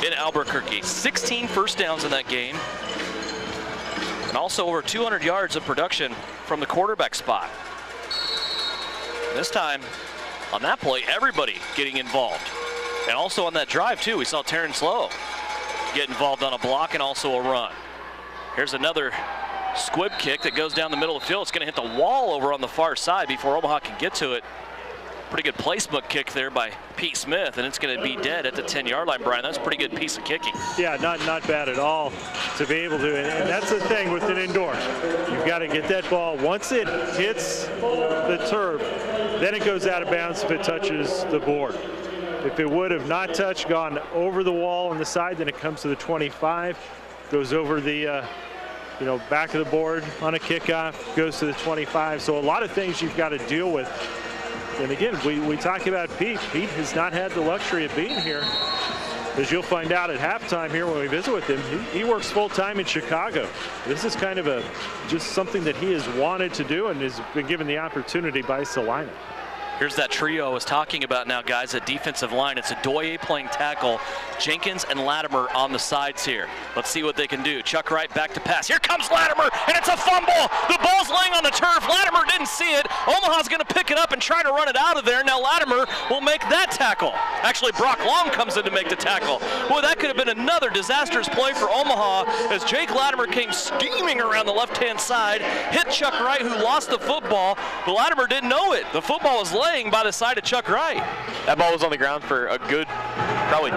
in Albuquerque. 16 first downs in that game, and also over 200 yards of production from the quarterback spot. This time, on that play, everybody getting involved. And also on that drive, too, we saw Terrence Lowe get involved on a block and also a run. Here's another squib kick that goes down the middle of the field. It's going to hit the wall over on the far side before Omaha can get to it. Pretty good placement kick there by Pete Smith, and it's going to be dead at the 10-yard line, Brian. That's a pretty good piece of kicking. Yeah, not bad at all to be able to, and that's the thing with an indoor. You've got to get that ball. Once it hits the turf, then it goes out of bounds if it touches the board. If it would have not touched, gone over the wall on the side, then it comes to the 25, goes over the back of the board on a kickoff, goes to the 25. So a lot of things you've got to deal with. And again, we talk about Pete. Pete has not had the luxury of being here. As you'll find out at halftime here when we visit with him, he works full-time in Chicago. This is kind of just something that he has wanted to do and has been given the opportunity by Salina. Here's that trio I was talking about now, guys, at defensive line. It's Adoye playing tackle, Jenkins and Latimer on the sides here. Let's see what they can do. Chuck Wright back to pass. Here comes Latimer, and it's a fumble. The ball's laying on the turf. Latimer didn't see it. Omaha's going to pick it up and try to run it out of there. Now Latimer will make that tackle. Actually, Brock Long comes in to make the tackle. Boy, that could have been another disastrous play for Omaha as Jake Latimer came steaming around the left-hand side, hit Chuck Wright, who lost the football, but Latimer didn't know it. The football was laying by the side of Chuck Wright. That ball was on the ground for a good, probably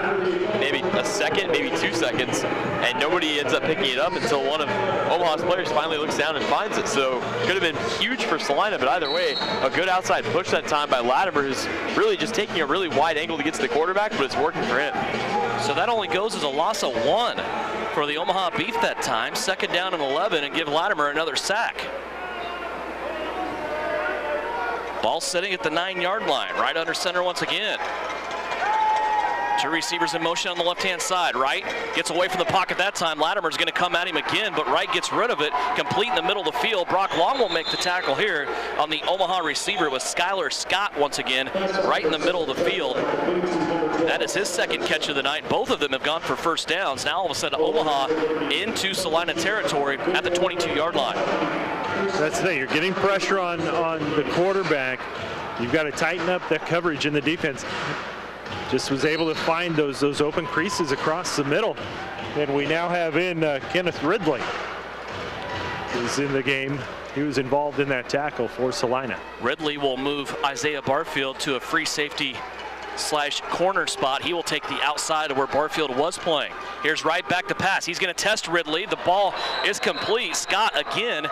maybe a second, maybe 2 seconds, and nobody ends up picking it up until one of Omaha's players finally looks down and finds it. So could have been huge for Salina, but either way, a good outside push that time by Latimer, who's really just taking a really wide angle to get to the quarterback, but it's working for him. So that only goes as a loss of 1 for the Omaha Beef that time. 2nd down and 11, and give Latimer another sack. Ball sitting at the 9-yard line, right under center once again. 2 receivers in motion on the left-hand side. Wright gets away from the pocket that time. Latimer's going to come at him again, but Wright gets rid of it, complete in the middle of the field. Brock Long will make the tackle here on the Omaha receiver with Skylar Scott once again, right in the middle of the field. That is his 2nd catch of the night. Both of them have gone for first downs. Now all of a sudden Omaha into Salina territory at the 22-yard line. That's the thing. You're getting pressure on the quarterback. You've got to tighten up that coverage in the defense. Just was able to find those open creases across the middle. And we now have in Kenneth Ridley, who's in the game. He was involved in that tackle for Salina. Ridley will move Isaiah Barfield to a free safety / corner spot. He will take the outside of where Barfield was playing. Here's right back to pass. He's going to test Ridley. The ball is complete. Scott again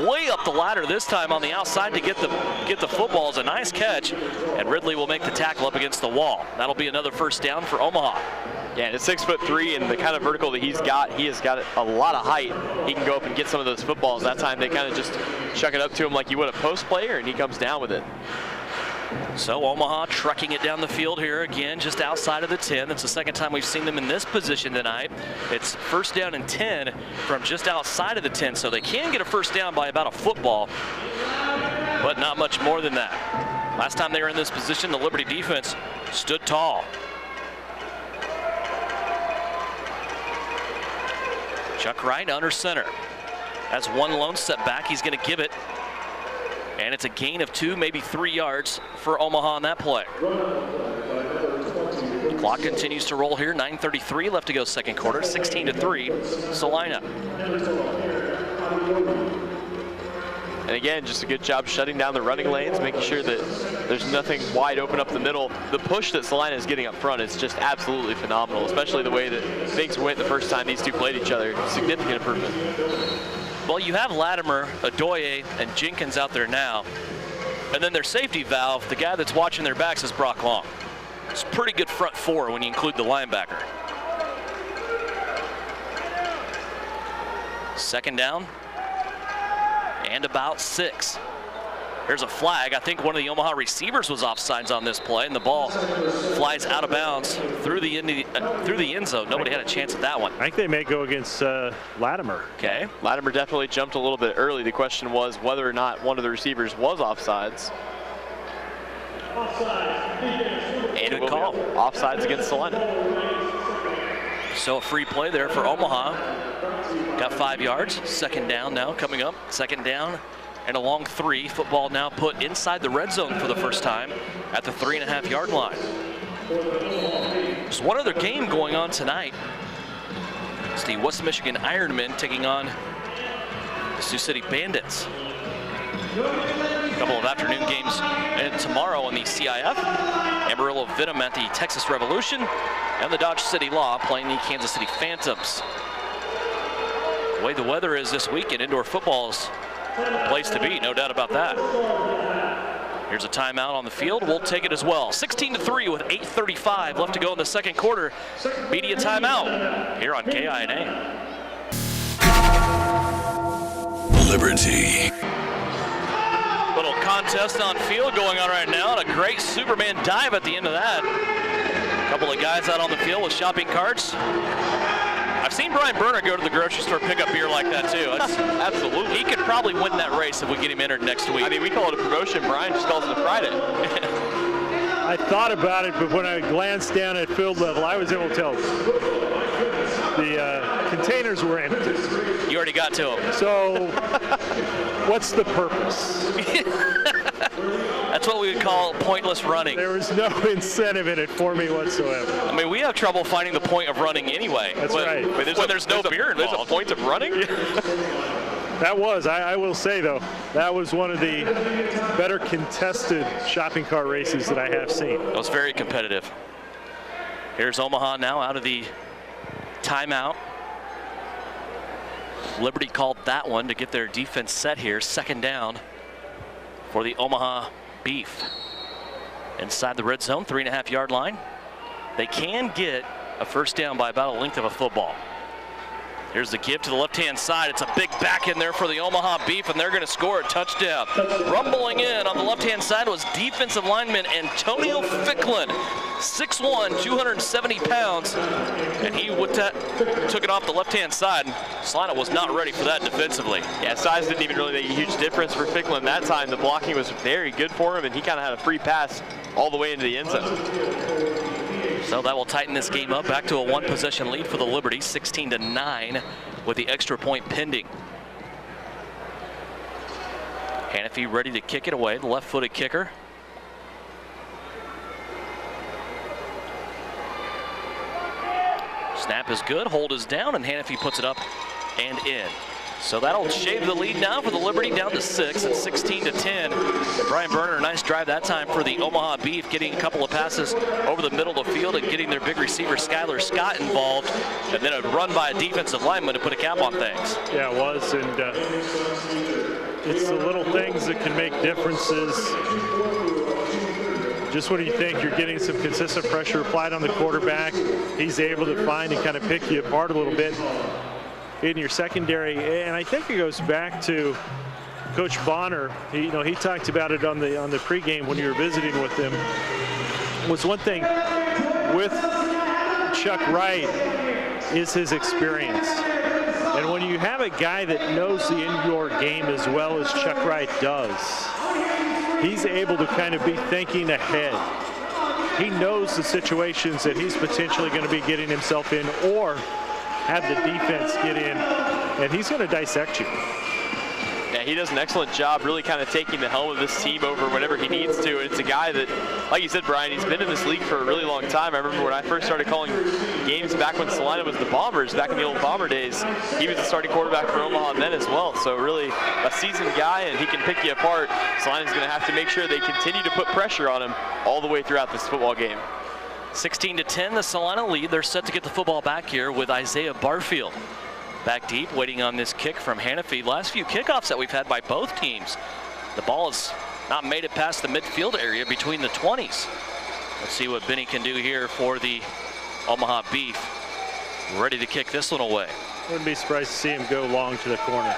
way up the ladder this time on the outside to get the football. It's a nice catch, and Ridley will make the tackle up against the wall. That'll be another first down for Omaha. Yeah, and at 6'3", and the kind of vertical that he has got a lot of height. He can go up and get some of those footballs. That time they kind of just chuck it up to him like you would a post player, and he comes down with it. So Omaha trucking it down the field here again, just outside of the 10. That's the second time we've seen them in this position tonight. It's first down and 10 from just outside of the 10, so they can get a first down by about a football, but not much more than that. Last time they were in this position, the Liberty defense stood tall. Chuck Wright under center. Has one lone step back. He's going to give it. And it's a gain of 2, maybe 3 yards for Omaha on that play. The clock continues to roll here. 9:33 left to go second quarter. 16-3, Salina. And again, just a good job shutting down the running lanes, making sure that there's nothing wide open up the middle. The push that Salina is getting up front is just absolutely phenomenal, especially the way that things went the first time these two played each other. Significant improvement. Well, you have Latimer, Adoye, and Jenkins out there now. And then their safety valve, the guy that's watching their backs, is Brock Long. It's a pretty good front four when you include the linebacker. Second down and about 6. There's a flag. I think one of the Omaha receivers was offsides on this play, and the ball flies out of bounds through the end zone. Nobody had a chance at that one. I think they may go against Latimer. Okay. Latimer definitely jumped a little bit early. The question was whether or not one of the receivers was offsides. And good call. Offsides against Salina. So a free play there for Omaha. Got 5 yards. Second down now coming up. Second down and a long 3. Football now put inside the red zone for the first time at the 3.5-yard line. There's one other game going on tonight. It's the West Michigan Ironmen taking on the Sioux City Bandits. A couple of afternoon games and tomorrow on the CIF. Amarillo Venom at the Texas Revolution, and the Dodge City Law playing the Kansas City Phantoms. The way the weather is this weekend, indoor football is a place to be, no doubt about that. Here's a timeout on the field. We'll take it as well. 16-3 with 8:35 left to go in the second quarter. Media timeout here on KINA. Liberty. Little contest on field going on right now, and a great Superman dive at the end of that. A couple of guys out on the field with shopping carts. I've seen Brian Berner go to the grocery store pick up beer like that too. Absolutely. He could probably win that race if we get him entered next week. I mean, we call it a promotion. Brian just calls it a Friday. I thought about it, but when I glanced down at field level, I was able to tell the containers were empty. You already got to him. So what's the purpose? That's what we would call pointless running. There was no incentive in it for me whatsoever. I mean, we have trouble finding the point of running anyway. That's right. When there's no beer involved. There's a point of running? That was, I will say though, that was one of the better contested shopping cart races that I have seen. It was very competitive. Here's Omaha now out of the timeout. Liberty called that one to get their defense set here. Second down for the Omaha Beef. Inside the red zone, 3.5-yard line. They can get a first down by about a length of a football. Here's the give to the left-hand side. It's a big back in there for the Omaha Beef, and they're going to score a touchdown. Rumbling in on the left-hand side was defensive lineman Antonio Ficklin, 6'1", 270 pounds, and he took it off the left-hand side. Salina was not ready for that defensively. Yeah, size didn't even really make a huge difference for Ficklin that time. The blocking was very good for him, and he kind of had a free pass all the way into the end zone. So that will tighten this game up. Back to a one-possession lead for the Liberty, 16-9 with the extra point pending. Hannafy ready to kick it away, the left-footed kicker. Snap is good, hold is down, and Hannafy puts it up and in. So that'll shave the lead now for the Liberty down to 6 at 16-10. And Brian Berner, a nice drive that time for the Omaha Beef, getting a couple of passes over the middle of the field and getting their big receiver Skylar Scott involved, and then a run by a defensive lineman to put a cap on things. Yeah, it was, and it's the little things that can make differences. Just when you think you're getting some consistent pressure applied on the quarterback, he's able to find and kind of pick you apart a little bit in your secondary. And I think it goes back to Coach Bonner. He talked about it on the pregame when you were visiting with him. Was one thing with Chuck Wright is his experience. And when you have a guy that knows the indoor game as well as Chuck Wright does, he's able to kind of be thinking ahead. He knows the situations that he's potentially going to be getting himself in or have the defense get in, and he's going to dissect you. Yeah, he does an excellent job really kind of taking the helm of this team over whenever he needs to. And it's a guy that, like you said, Brian, he's been in this league for a really long time. I remember when I first started calling games back when Salina was the Bombers, back in the old Bomber days, he was the starting quarterback for Omaha then as well. So really a seasoned guy, and he can pick you apart. Salina's going to have to make sure they continue to put pressure on him all the way throughout this football game. 16-10, the Salina lead. They're set to get the football back here with Isaiah Barfield. Back deep, waiting on this kick from Hannafy. Last few kickoffs that we've had by both teams, the ball has not made it past the midfield area between the 20s. Let's see what Benny can do here for the Omaha Beef. Ready to kick this one away. Wouldn't be surprised to see him go long to the corner.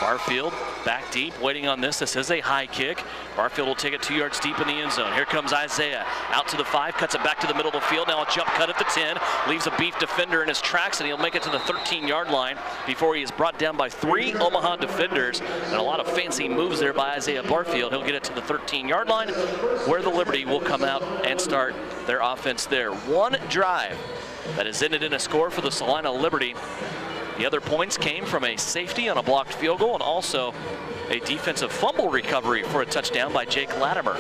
Barfield back deep, waiting on this. This is a high kick. Barfield will take it 2 yards deep in the end zone. Here comes Isaiah out to the 5, cuts it back to the middle of the field. Now a jump cut at the 10, leaves a Beef defender in his tracks, and he'll make it to the 13-yard line before he is brought down by 3 Omaha defenders. And a lot of fancy moves there by Isaiah Barfield. He'll get it to the 13-yard line, where the Liberty will come out and start their offense there. One drive that has ended in a score for the Salina Liberty. The other points came from a safety on a blocked field goal and also a defensive fumble recovery for a touchdown by Jake Latimer.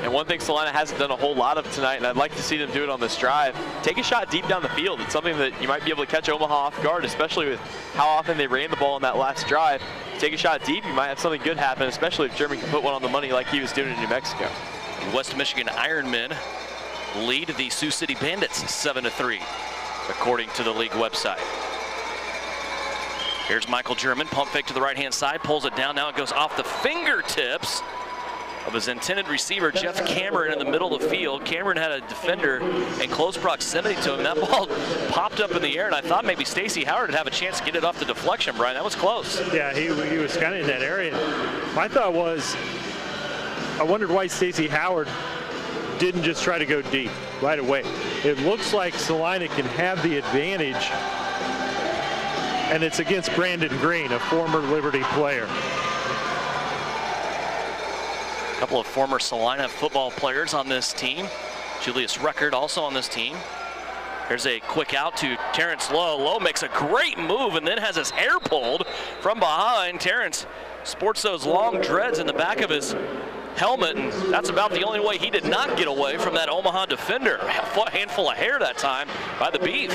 And one thing Salina hasn't done a whole lot of tonight, and I'd like to see them do it on this drive, take a shot deep down the field. It's something that you might be able to catch Omaha off guard, especially with how often they ran the ball in that last drive. Take a shot deep, you might have something good happen, especially if German can put one on the money like he was doing in New Mexico. West Michigan Ironmen lead the Sioux City Bandits 7-3, according to the league website. Here's Michael German, pump fake to the right-hand side, pulls it down. Now it goes off the fingertips of his intended receiver, Jeff Cameron, in the middle of the field. Cameron had a defender in close proximity to him. That ball popped up in the air, and I thought maybe Stacey Howard would have a chance to get it off the deflection, Brian. That was close. Yeah, he was kind of in that area. My thought was, I wondered why Stacey Howard didn't just try to go deep right away. It looks like Salina can have the advantage, and it's against Brandon Green, a former Liberty player. A couple of former Salina football players on this team. Julius Record also on this team. Here's a quick out to Terrence Lowe. Lowe makes a great move and then has his hair pulled from behind. Terrence sports those long dreads in the back of his helmet, and that's about the only way he did not get away from that Omaha defender. A handful of hair that time by the Beef.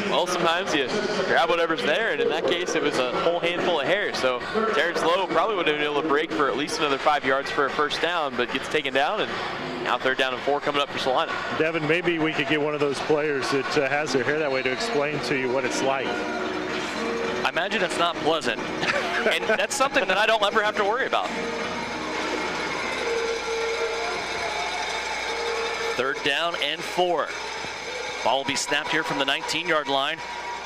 Well, sometimes you grab whatever's there, and in that case it was a whole handful of hair. So Terrence Lowe probably would have been able to break for at least another 5 yards for a first down, but gets taken down, and now 3rd down and 4 coming up for Salina. Devin, maybe we could get one of those players that has their hair that way to explain to you what it's like. I imagine it's not pleasant, and that's something that I don't ever have to worry about. 3rd down and 4. Ball will be snapped here from the 19-yard line.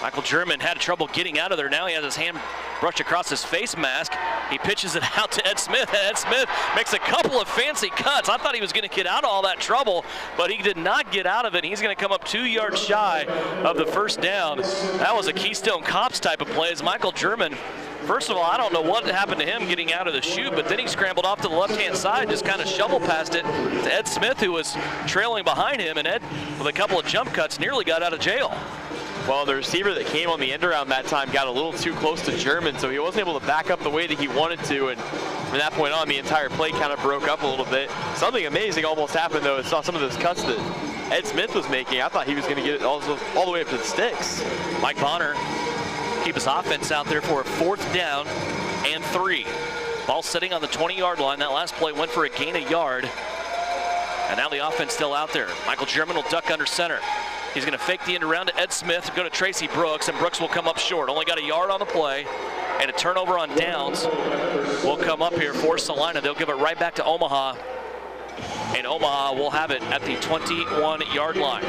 Michael German had trouble getting out of there. Now he has his hand brushed across his face mask. He pitches it out to Ed Smith. Ed Smith makes a couple of fancy cuts. I thought he was going to get out of all that trouble, but he did not get out of it. He's going to come up 2 yards shy of the 1st down. That was a Keystone Cops type of play as Michael German, first of all, I don't know what happened to him getting out of the chute, but then he scrambled off to the left-hand side, just kind of shovel past it to Ed Smith, who was trailing behind him, and Ed, with a couple of jump cuts, nearly got out of jail. Well, the receiver that came on the end around that time got a little too close to German, so he wasn't able to back up the way that he wanted to, and from that point on, the entire play kind of broke up a little bit. Something amazing almost happened, though. I saw some of those cuts that Ed Smith was making. I thought he was going to get it all the way up to the sticks. Mike Bonner keep his offense out there for a 4th down and 3. Ball sitting on the 20-yard line. That last play went for a gain of yard. And now the offense still out there. Michael German will duck under center. He's going to fake the end around to Ed Smith, go to Tracy Brooks, and Brooks will come up short. Only got a yard on the play, and a turnover on downs will come up here for Salina. They'll give it right back to Omaha, and Omaha will have it at the 21-yard line.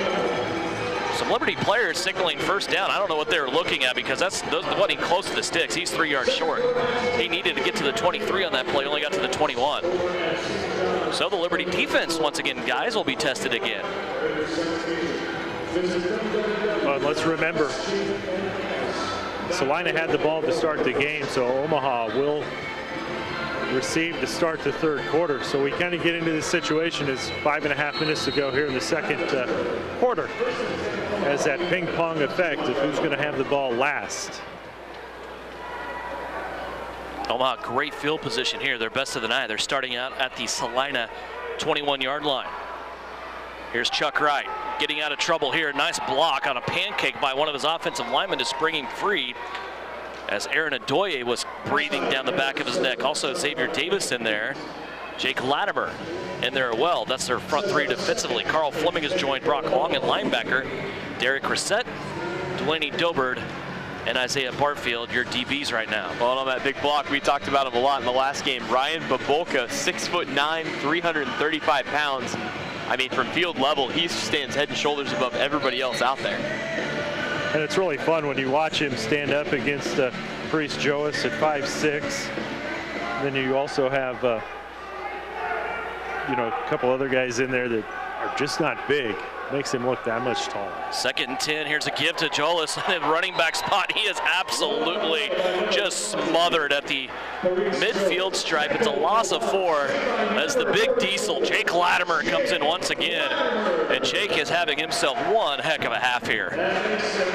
Some Liberty players signaling 1st down. I don't know what they were looking at because those wasn't close to the sticks. He's 3 yards short. He needed to get to the 23 on that play, only got to the 21. So the Liberty defense, once again, guys, will be tested again. Well, let's remember, Salina had the ball to start the game, so Omaha will receive to start the 3rd quarter. So we kind of get into this situation as 5.5 minutes to go here in the 2nd quarter, as that ping pong effect of who's going to have the ball last. Omaha, great field position here. They're best of the night. They're starting out at the Salina 21-yard line. Here's Chuck Wright getting out of trouble here. Nice block on a pancake by one of his offensive linemen to spring him free as Aaron Adoye was breathing down the back of his neck. Also Xavier Davis in there. Jake Latimer in there as well. That's their front 3 defensively. Carl Fleming has joined Brock Long at linebacker. Derek Reset, Delaney Dobert, and Isaiah Barfield, your DBs right now. Well, on that big block, we talked about him a lot in the last game. Ryan Babolka, 6'9", 335 pounds. I mean, from field level, he stands head and shoulders above everybody else out there. And it's really fun when you watch him stand up against Priest Joas at 5'6". Then you also have, a couple other guys in there that are just not big. Makes him look that much taller. 2nd and 10. Here's a give to Jolis in the running back spot. He is absolutely just smothered at the midfield stripe. It's a loss of 4 as the big diesel, Jake Latimer, comes in once again. And Jake is having himself one heck of a half here.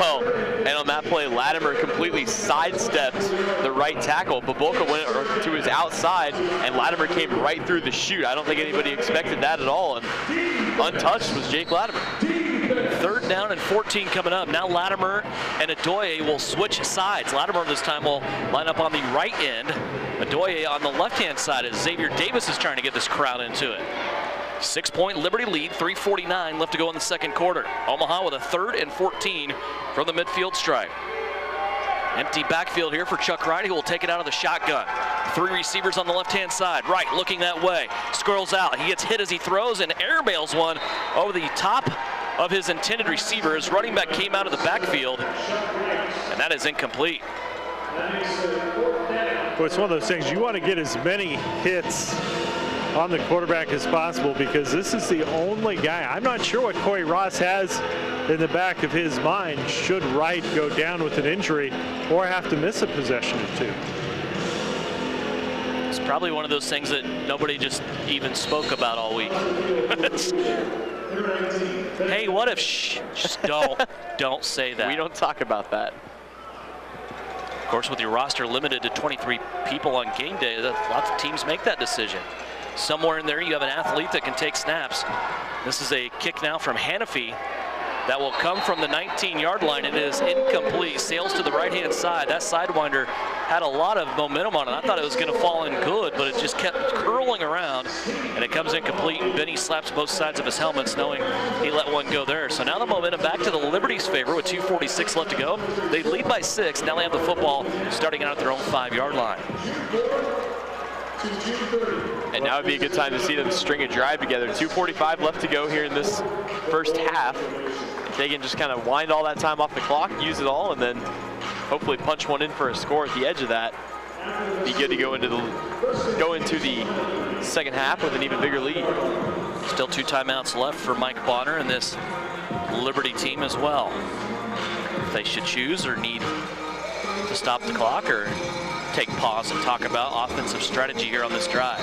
Oh, and on that play, Latimer completely sidestepped the right tackle. Babolka went to his outside, and Latimer came right through the chute. I don't think anybody expected that at all. And untouched was Jake Latimer. 3rd down and 14 coming up. Now Latimer and Adoye will switch sides. Latimer this time will line up on the right end. Adoye on the left-hand side as Xavier Davis is trying to get this crowd into it. 6-point Liberty lead, 3:49 left to go in the 2nd quarter. Omaha with a 3rd and 14 from the midfield stripe. Empty backfield here for Chuck Wright, who will take it out of the shotgun. 3 receivers on the left-hand side. Wright looking that way. Squirrels out. He gets hit as he throws and airmails one over the top of his intended receiver. His running back came out of the backfield, and that is incomplete. Well, it's one of those things. You want to get as many hits on the quarterback as possible because this is the only guy. I'm not sure what Corey Ross has in the back of his mind should Wright go down with an injury or have to miss a possession or 2. It's probably one of those things that nobody just even spoke about all week. Hey, what if? Just don't say that. We don't talk about that. Of course, with your roster limited to 23 people on game day, lots of teams make that decision. Somewhere in there, you have an athlete that can take snaps. This is a kick now from Hannafy that will come from the 19-yard line. It is incomplete. Sails to the right-hand side. That sidewinder had a lot of momentum on it. I thought it was going to fall in good, but it just kept curling around, and it comes incomplete. And Benny slaps both sides of his helmets, knowing he let one go there. So now the momentum back to the Liberty's favor with 2:46 left to go. They lead by 6. Now they have the football starting out at their own 5-yard line. And now would be a good time to see them string a drive together. 2:45 left to go here in this first half. If they can just kind of wind all that time off the clock, use it all, and then hopefully punch one in for a score at the edge of that, be good to go into the second half with an even bigger lead. Still 2 timeouts left for Mike Bonner and this Liberty team as well. If they should choose or need to stop the clock or take pause and talk about offensive strategy here on this drive.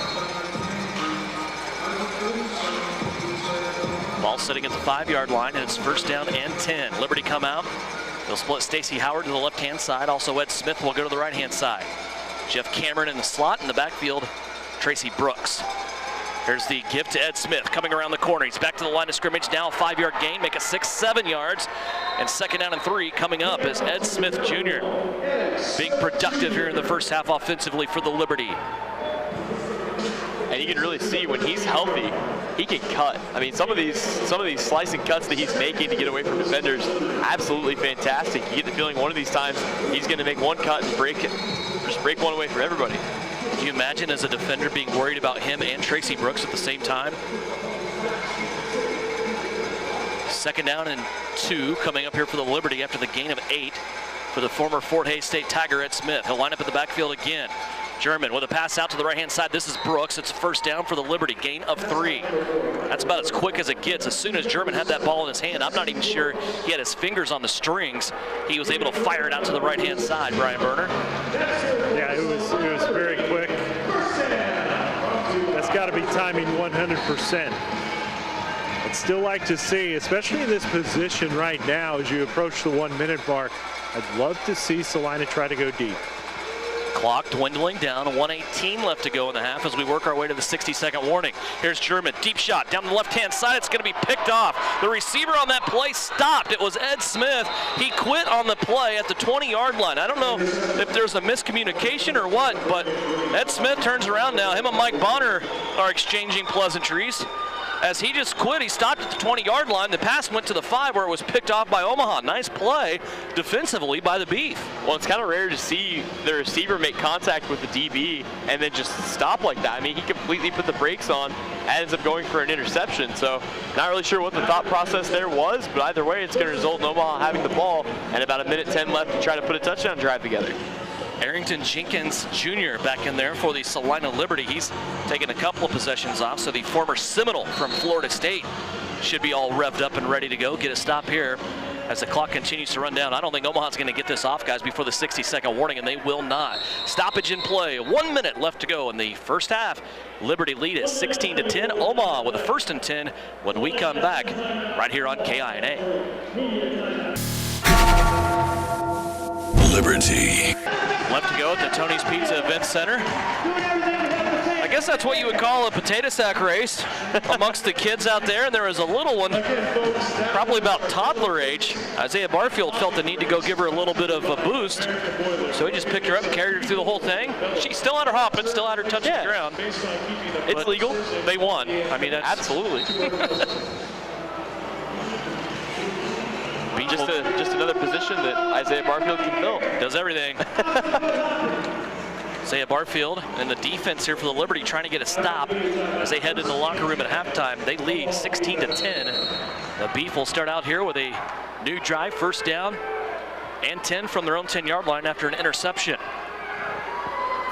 Ball sitting at the 5-yard line, and it's 1st down and 10. Liberty come out. They'll split Stacy Howard to the left-hand side. Also, Ed Smith will go to the right-hand side. Jeff Cameron in the slot. In the backfield, Tracy Brooks. Here's the gift to Ed Smith coming around the corner. He's back to the line of scrimmage now, 5-yard gain, make a 6-7 yards. And 2nd down and 3 coming up as Ed Smith Jr. being productive here in the first half offensively for the Liberty. And you can really see when he's healthy, he can cut. I mean, some of these slicing cuts that he's making to get away from defenders, absolutely fantastic. You get the feeling one of these times he's going to make one cut and just break one away for everybody. Can you imagine as a defender being worried about him and Tracy Brooks at the same time? 2nd down and 2 coming up here for the Liberty after the gain of 8 for the former Fort Hays State Tiger Ed Smith. He'll line up in the backfield again. German with a pass out to the right-hand side. This is Brooks. It's 1st down for the Liberty. Gain of 3. That's about as quick as it gets. As soon as German had that ball in his hand, I'm not even sure he had his fingers on the strings. He was able to fire it out to the right-hand side, Brian Berner. Yeah, it was very quick. That's got to be timing 100%. I'd still like to see, especially in this position right now, as you approach the 1-minute mark, I'd love to see Salina try to go deep. Clock dwindling down, 1:18 left to go in the half as we work our way to the 60-second warning. Here's German, deep shot down the left-hand side. It's going to be picked off. The receiver on that play stopped. It was Ed Smith. He quit on the play at the 20-yard line. I don't know if there's a miscommunication or what, but Ed Smith turns around now. Him and Mike Bonner are exchanging pleasantries. As he just quit, he stopped at the 20-yard line. The pass went to the 5 where it was picked off by Omaha. Nice play defensively by the Beef. Well, it's kind of rare to see the receiver make contact with the DB and then just stop like that. I mean, he completely put the brakes on and ends up going for an interception. So not really sure what the thought process there was, but either way, it's going to result in Omaha having the ball and about 1:10 left to try to put a touchdown drive together. Arrington Jenkins Jr. back in there for the Salina Liberty. He's taken a couple of possessions off, so the former Seminole from Florida State should be all revved up and ready to go. Get a stop here as the clock continues to run down. I don't think Omaha's going to get this off, guys, before the 60-second warning, and they will not. Stoppage in play. 1 minute left to go in the first half. Liberty lead at 16-10. Omaha with a 1st and 10 when we come back right here on KINA. Liberty. Left to go at the Tony's Pizza Event Center. I guess that's what you would call a potato sack race amongst the kids out there. And there was a little one, probably about toddler age. Isaiah Barfield felt the need to go give her a little bit of a boost. So he just picked her up and carried her through the whole thing. She still had her hopping, still had her touching the ground. It's legal. They won. I mean, that's absolutely. Just another position that Isaiah Barfield can fill. Does everything. Isaiah Barfield and the defense here for the Liberty trying to get a stop as they head into the locker room at halftime. They lead 16-10. The Beef will start out here with a new drive, 1st down and 10 from their own 10-yard line after an interception.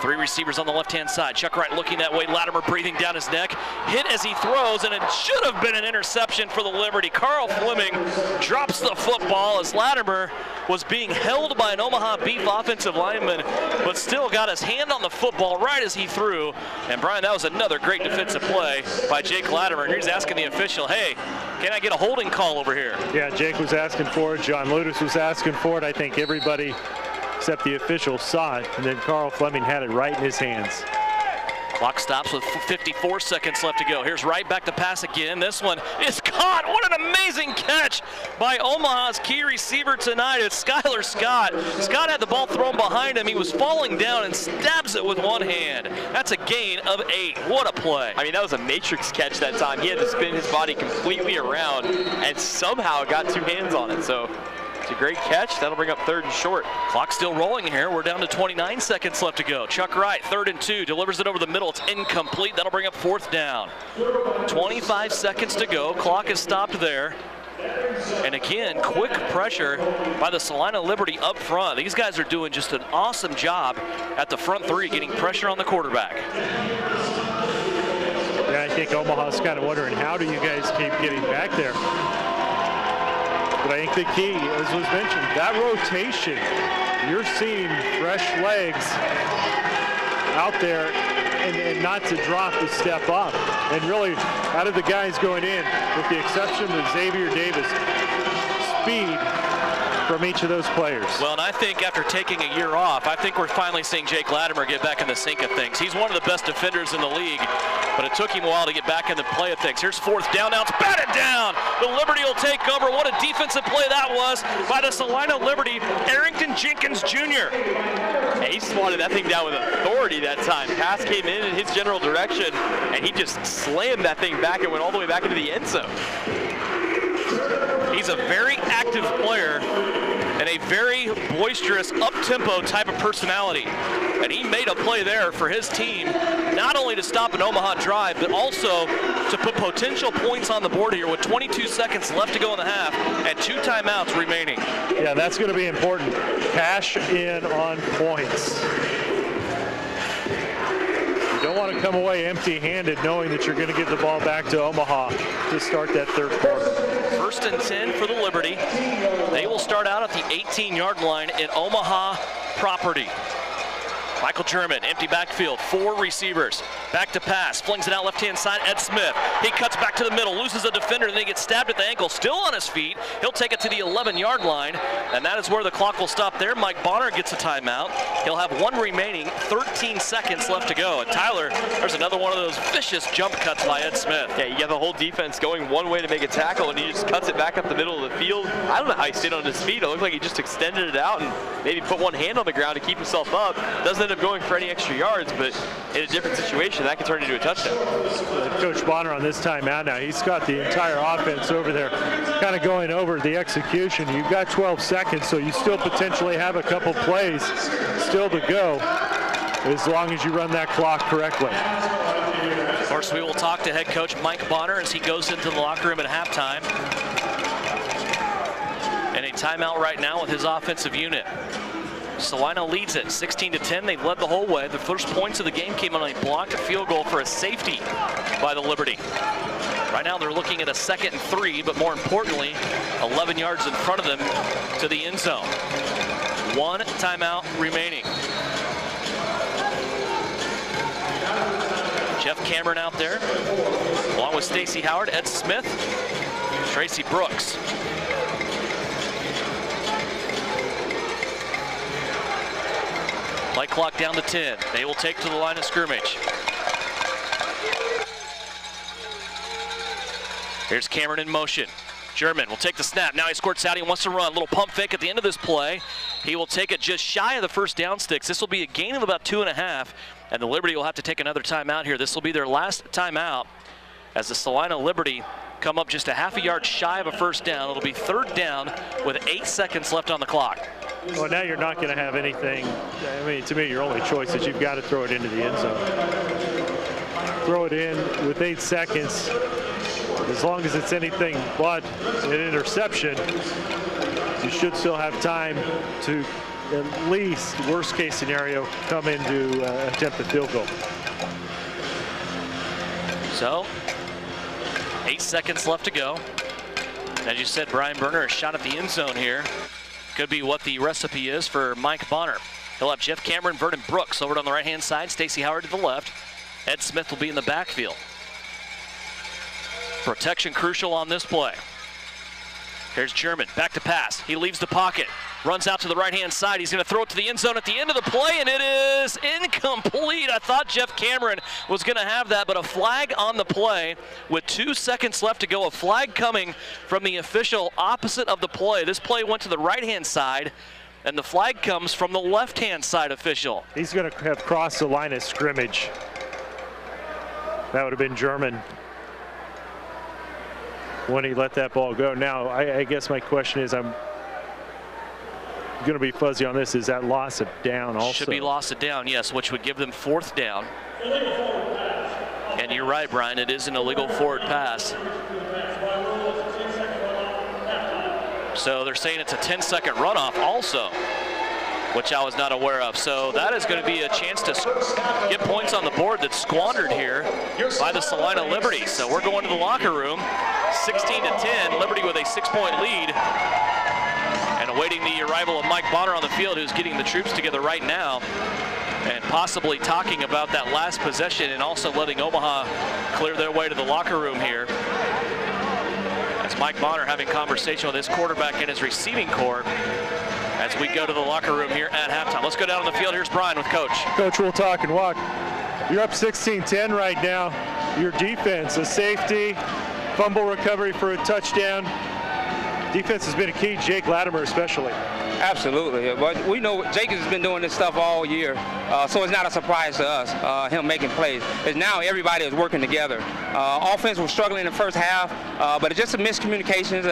3 receivers on the left-hand side. Chuck Wright looking that way. Latimer breathing down his neck. Hit as he throws, and it should have been an interception for the Liberty. Carl Fleming drops the football as Latimer was being held by an Omaha Beef offensive lineman, but still got his hand on the football right as he threw. And Brian, that was another great defensive play by Jake Latimer. And he's asking the official, hey, can I get a holding call over here? Yeah, Jake was asking for it. John Ludus was asking for it. I think everybody except the official saw it, and then Carl Fleming had it right in his hands. Clock stops with 54 seconds left to go. Here's Wright back to pass again. This one is caught. What an amazing catch by Omaha's key receiver tonight. It's Skylar Scott. Scott had the ball thrown behind him. He was falling down and stabs it with one hand. That's a gain of 8. What a play. I mean, that was a matrix catch that time. He had to spin his body completely around and somehow got 2 hands on it. So it's a great catch. That'll bring up 3rd and short. Clock still rolling here. We're down to 29 seconds left to go. Chuck Wright, 3rd and 2, delivers it over the middle. It's incomplete. That'll bring up 4th down. 25 seconds to go. Clock is stopped there. And again, quick pressure by the Salina Liberty up front. These guys are doing just an awesome job at the front 3, getting pressure on the quarterback. Yeah, I think Omaha's kind of wondering, how do you guys keep getting back there? But I think the key, as was mentioned, that rotation, you're seeing fresh legs out there and not to drop the step up. And really, out of the guys going in, with the exception of Xavier Davis, speed from each of those players. Well, and I think after taking a year off, I think we're finally seeing Jake Latimer get back in the sync of things. He's one of the best defenders in the league, but it took him a while to get back in the play of things. Here's fourth down. Now it's batted down. The Liberty will take over. What a defensive play that was by the Salina Liberty, Arrington Jenkins Jr. Yeah, he swatted that thing down with authority that time. Pass came in his general direction, and he just slammed that thing back and went all the way back into the end zone. He's a very active player and a very boisterous, up-tempo type of personality. And he made a play there for his team, not only to stop an Omaha drive, but also to put potential points on the board here with 22 seconds left to go in the half and 2 timeouts remaining. Yeah, that's going to be important. Cash in on points. You don't want to come away empty-handed knowing that you're going to give the ball back to Omaha to start that third quarter. 1st and 10 for the Liberty. They will start out at the 18-yard line in Omaha property. Michael German, empty backfield, 4 receivers. Back to pass, flings it out left-hand side, Ed Smith. He cuts back to the middle, loses a defender, and then he gets stabbed at the ankle. Still on his feet. He'll take it to the 11-yard line, and that is where the clock will stop there. Mike Bonner gets a timeout. He'll have 1 remaining, 13 seconds left to go. And Tyler, there's another one of those vicious jump cuts by Ed Smith. Yeah, you got the whole defense going one way to make a tackle, and he just cuts it back up the middle of the field. I don't know how he stayed on his feet. It looked like he just extended it out and maybe put one hand on the ground to keep himself up. Doesn't end up going for any extra yards, but in a different situation, that could turn into a touchdown. Coach Bonner on this timeout now, he's got the entire offense over there kind of going over the execution. You've got 12 seconds, so you still potentially have a couple plays still to go as long as you run that clock correctly. Of course, we will talk to head coach Mike Bonner as he goes into the locker room at halftime. And a timeout right now with his offensive unit. Salina leads it 16-10. They've led the whole way. The first points of the game came on a blocked field goal for a safety by the Liberty. Right now they're looking at a 2nd and 3, but more importantly, 11 yards in front of them to the end zone. 1 timeout remaining. Jeff Cameron out there, along with Stacy Howard, Ed Smith, Tracy Brooks. Play clock down to 10. They will take to the line of scrimmage. Here's Cameron in motion. German will take the snap. Now he squirts out. He wants to run. Little pump fake at the end of this play. He will take it just shy of the first down sticks. This will be a gain of about 2.5, and the Liberty will have to take another timeout here. This will be their last timeout as the Salina Liberty come up just a half a yard shy of a first down. It'll be 3rd down with 8 seconds left on the clock. Well, now you're not going to have anything. I mean, to me, your only choice is you've got to throw it into the end zone. Throw it in with 8 seconds. As long as it's anything but an interception, you should still have time to, at least, worst case scenario, come in to attempt a field goal. So, 8 seconds left to go. As you said, Brian Berner, a shot at the end zone here. Could be what the recipe is for Mike Bonner. He'll have Jeff Cameron, Vernon Brooks over on the right-hand side, Stacy Howard to the left. Ed Smith will be in the backfield. Protection crucial on this play. Here's German, back to pass. He leaves the pocket, runs out to the right-hand side. He's going to throw it to the end zone at the end of the play, and it is incomplete. I thought Jeff Cameron was going to have that, but a flag on the play with 2 seconds left to go. A flag coming from the official opposite of the play. This play went to the right-hand side, and the flag comes from the left-hand side official. He's going to have crossed the line of scrimmage. That would have been German when he let that ball go. Now, I guess my question is, I'm going to be fuzzy on this. Is that loss of down also? Should be loss of down, yes, which would give them 4th down. And you're right, Brian, it is an illegal forward pass. So they're saying it's a 10-second runoff also, which I was not aware of. So that is going to be a chance to get points on the board that's squandered here by the Salina Liberty. So we're going to the locker room, 16-10, Liberty with a 6-point lead. And awaiting the arrival of Mike Bonner on the field, who's getting the troops together right now and possibly talking about that last possession and also letting Omaha clear their way to the locker room here. As As Mike Bonner having conversation with his quarterback and his receiving corps as we go to the locker room here at halftime. Let's go down on the field. Here's Brian with Coach. Coach, we'll talk and walk. You're up 16-10 right now. Your defense, a safety, fumble recovery for a touchdown. Defense has been a key, Jake Latimer especially. Absolutely, but we know Jake has been doing this stuff all year, so it's not a surprise to us, him making plays. It's now everybody is working together. Offense was struggling in the first half, but it's just some miscommunications,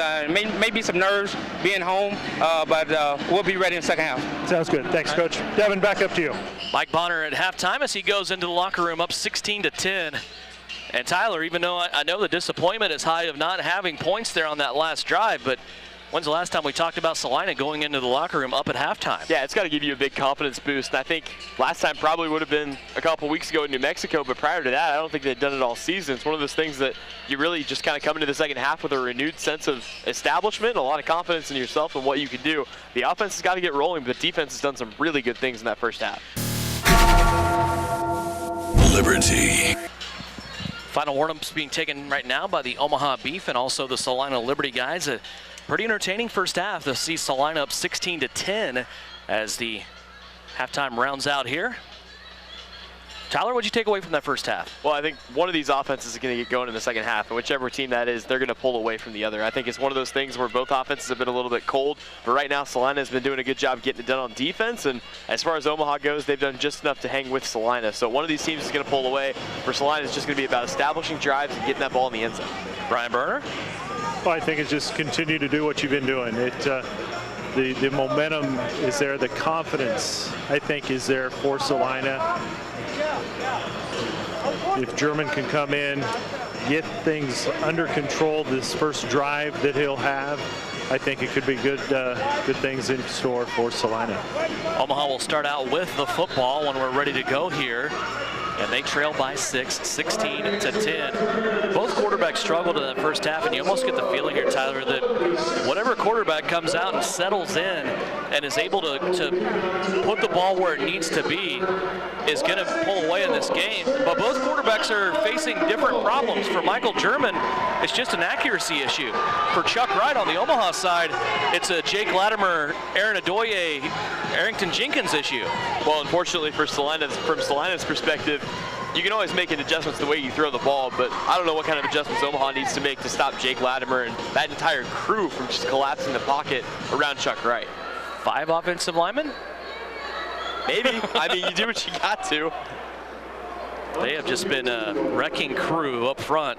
maybe some nerves being home, but we'll be ready in the second half. Sounds good. Thanks, Coach. Devin, back up to you. Mike Bonner at halftime as he goes into the locker room up 16-10. And Tyler, even though I know the disappointment is high of not having points there on that last drive, but when's the last time we talked about Salina going into the locker room up at halftime? Yeah, it's got to give you a big confidence boost. And I think last time probably would have been a couple weeks ago in New Mexico, but prior to that, I don't think they'd done it all season. It's one of those things that you really just kind of come into the second half with a renewed sense of establishment, a lot of confidence in yourself and what you can do. The offense has got to get rolling, but the defense has done some really good things in that first half. Liberty. Final warm-ups being taken right now by the Omaha Beef and also the Salina Liberty guys. A pretty entertaining first half to see Salina up 16-10 as the halftime rounds out here. Tyler, what'd you take away from that first half? Well, I think one of these offenses is going to get going in the second half, and whichever team that is, they're going to pull away from the other. I think it's one of those things where both offenses have been a little bit cold, but right now Salina has been doing a good job getting it done on defense, and as far as Omaha goes, they've done just enough to hang with Salina. So one of these teams is going to pull away. For Salina, it's just going to be about establishing drives and getting that ball in the end zone. Brian Berner? Well, I think it's just continue to do what you've been doing. The momentum is there. The confidence, I think, is there for Salina. If German can come in, get things under control this first drive that he'll have, I think it could be good things in store for Salina. Omaha will start out with the football when we're ready to go here. And they trail by 6, 16-10. Both quarterbacks struggled in that first half, and you almost get the feeling here, Tyler, that whatever quarterback comes out and settles in and is able to put the ball where it needs to be is going to pull away in this game. But both quarterbacks are facing different problems. For Michael German, it's just an accuracy issue. For Chuck Wright on the Omaha side, it's a Jake Latimer, Aaron Adoye, Arrington Jenkins issue. Well, unfortunately for Salina's, from Salina's perspective, you can always make an adjustments the way you throw the ball, but I don't know what kind of adjustments Omaha needs to make to stop Jake Latimer and that entire crew from just collapsing the pocket around Chuck Wright. 5 offensive linemen? Maybe. I mean, you do what you got to. They have just been a wrecking crew up front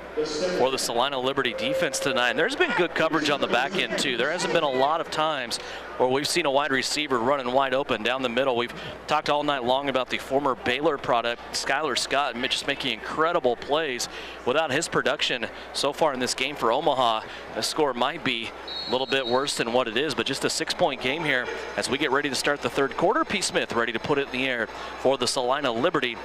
for the Salina Liberty defense tonight. And there's been good coverage on the back end, too. There hasn't been a lot of times where we've seen a wide receiver running wide open down the middle. We've talked all night long about the former Baylor product, Skylar Scott, just making incredible plays. Without his production so far in this game for Omaha, the score might be a little bit worse than what it is, but just a 6-point game here as we get ready to start the third quarter. P. Smith ready to put it in the air for the Salina Liberty.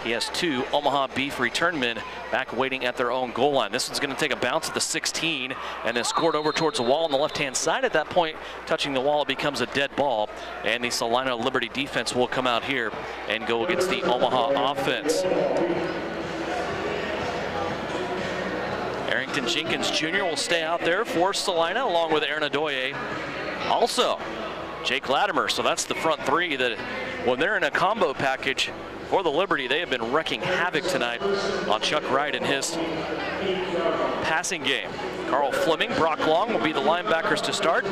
He has 2 Omaha Beef return men back waiting at their own goal line. This one's going to take a bounce at the 16 and then scored over towards the wall on the left-hand side. At that point, touching the wall, it becomes a dead ball, and the Salina Liberty defense will come out here and go against the Omaha offense. Arrington Jenkins Jr. will stay out there for Salina along with Aaron Adoye. Also, Jake Latimer. So that's the front 3 that when they're in a combo package for the Liberty, they have been wrecking havoc tonight on Chuck Wright in his passing game. Carl Fleming, Brock Long will be the linebackers to start.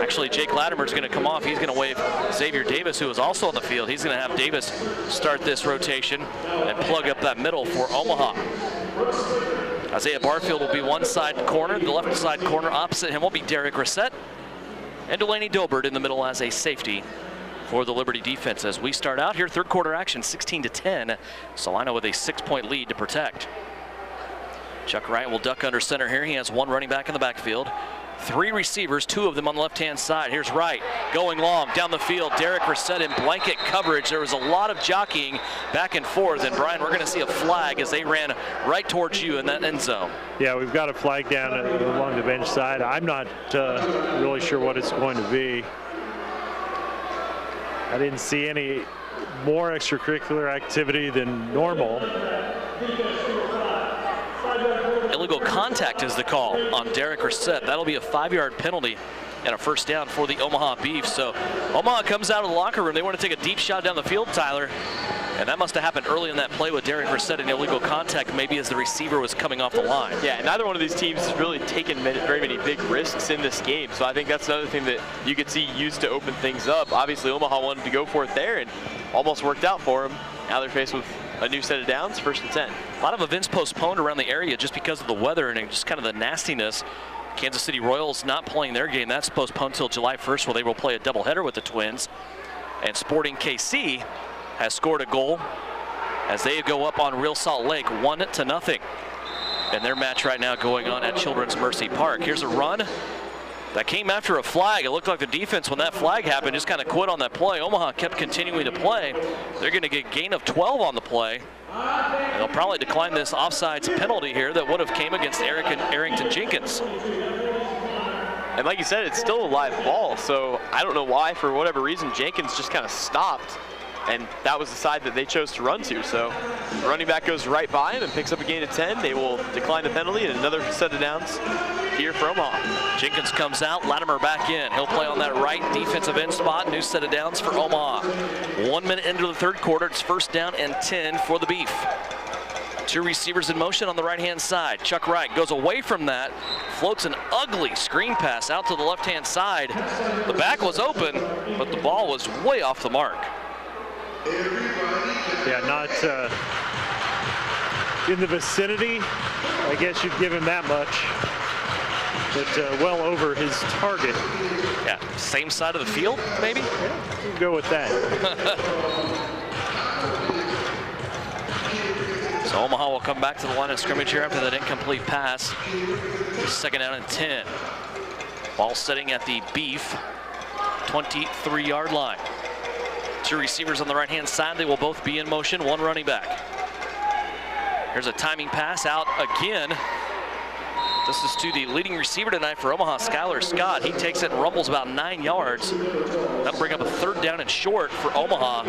Actually, Jake Latimer is going to come off. He's going to wave Xavier Davis, who is also on the field. He's going to have Davis start this rotation and plug up that middle for Omaha. Isaiah Barfield will be one side corner. The left side corner opposite him will be Derek Reset. And Delaney Dobert in the middle as a safety for the Liberty defense as we start out here. Third quarter action, 16-10. Salina with a 6-point lead to protect. Chuck Wright will duck under center here. He has 1 running back in the backfield. 3 receivers, 2 of them on the left-hand side. Here's Wright going long down the field. Derek Reset in blanket coverage. There was a lot of jockeying back and forth. And Brian, we're going to see a flag as they ran right towards you in that end zone. Yeah, we've got a flag down along the bench side. I'm not really sure what it's going to be. I didn't see any more extracurricular activity than normal. Illegal contact is the call on Derek Reset. That'll be a 5-yard penalty and a first down for the Omaha Beef. So Omaha comes out of the locker room. They want to take a deep shot down the field, Tyler. And that must have happened early in that play with Derek Reset and illegal contact, maybe as the receiver was coming off the line. Yeah, neither one of these teams has really taken very many big risks in this game. So I think that's another thing that you could see used to open things up. Obviously, Omaha wanted to go for it there and almost worked out for them. Now they're faced with a new set of downs, 1st and 10. A lot of events postponed around the area just because of the weather and just kind of the nastiness. Kansas City Royals not playing their game. That's postponed till July 1st, where they will play a doubleheader with the Twins. And Sporting KC has scored a goal as they go up on Real Salt Lake 1-0. And their match right now going on at Children's Mercy Park. Here's a run that came after a flag. It looked like the defense, when that flag happened, just kind of quit on that play. Omaha kept continuing to play. They're going to get a gain of 12 on the play. And they'll probably decline this offsides penalty here that would have came against Arrington Jenkins. And like you said, it's still a live ball, so I don't know why, for whatever reason, Jenkins just kind of stopped. And that was the side that they chose to run to. So the running back goes right by him and picks up a gain of 10. They will decline the penalty and another set of downs here for Omaha. Jenkins comes out, Latimer back in. He'll play on that right defensive end spot. New set of downs for Omaha. 1 minute into the 3rd quarter. It's 1st down and 10 for the Beef. 2 receivers in motion on the right-hand side. Chuck Wright goes away from that, floats an ugly screen pass out to the left-hand side. The back was open, but the ball was way off the mark. Yeah, not in the vicinity. I guess you'd give him that much, but well over his target. Yeah, same side of the field, maybe? Yeah, we'll go with that. So Omaha will come back to the line of scrimmage here after that incomplete pass. 2nd down and 10. Ball sitting at the Beef 23-yard line. 2 receivers on the right-hand side. They will both be in motion. 1 running back. Here's a timing pass out again. This is to the leading receiver tonight for Omaha, Skylar Scott. He takes it and rumbles about 9 yards. That'll bring up a 3rd down and short for Omaha,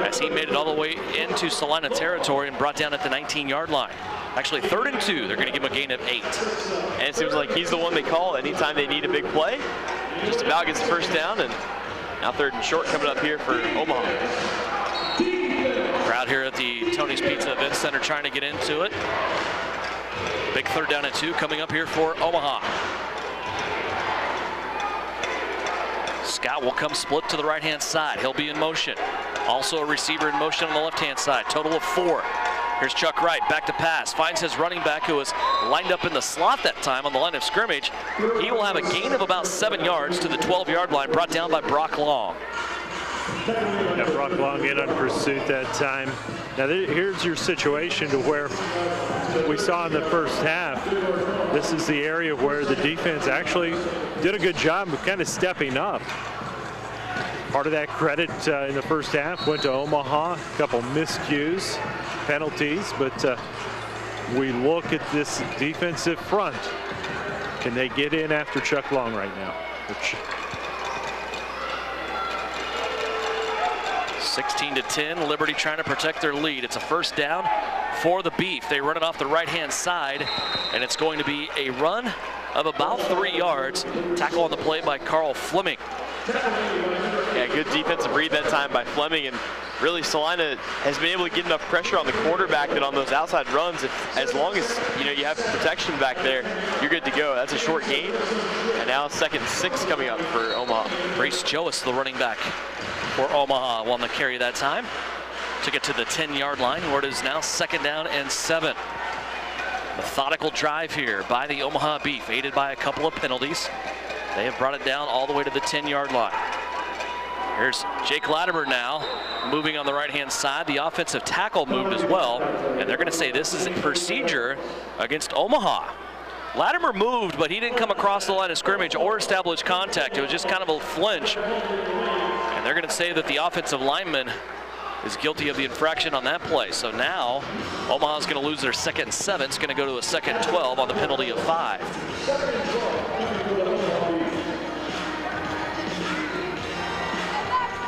as he made it all the way into Salina territory and brought down at the 19-yard line. Actually, 3rd and 2. They're going to give him a gain of 8. And it seems like he's the one they call anytime they need a big play. Just about gets the 1st down, and now 3rd and short coming up here for Omaha. Crowd here at the Tony's Pizza Event Center trying to get into it. Big 3rd down and 2 coming up here for Omaha. Scott will come split to the right-hand side. He'll be in motion. Also a receiver in motion on the left-hand side. Total of 4. Here's Chuck Wright, back to pass. Finds his running back, who was lined up in the slot that time on the line of scrimmage. He will have a gain of about 7 yards to the 12-yard line, brought down by Brock Long. Yeah, Brock Long in on pursuit that time. Now here's your situation to where we saw in the first half. This is the area where the defense actually did a good job of kind of stepping up. Part of that credit in the first half went to Omaha. A couple miscues, penalties, but we look at this defensive front. Can they get in after Chuck Long right now? 16-10, Liberty trying to protect their lead. It's a 1st down for the Beef. They run it off the right-hand side, and it's going to be a run of about 3 yards. Tackle on the play by Carl Fleming. Yeah, good defensive read that time by Fleming, and really Salina has been able to get enough pressure on the quarterback that on those outside runs, as long as you have protection back there, you're good to go. That's a short gain, and now 2nd and 6 coming up for Omaha. Brace Joas, the running back for Omaha, won the carry that time. Took it to the 10-yard line, where it is now 2nd down and 7. Methodical drive here by the Omaha Beef, aided by a couple of penalties. They have brought it down all the way to the 10-yard line. Here's Jake Latimer now, moving on the right-hand side. The offensive tackle moved as well, and they're going to say this is a procedure against Omaha. Latimer moved, but he didn't come across the line of scrimmage or establish contact. It was just kind of a flinch. And they're going to say that the offensive lineman is guilty of the infraction on that play. So now Omaha's going to lose their 2nd and 7. It's going to go to a 2nd and 12 on the penalty of 5.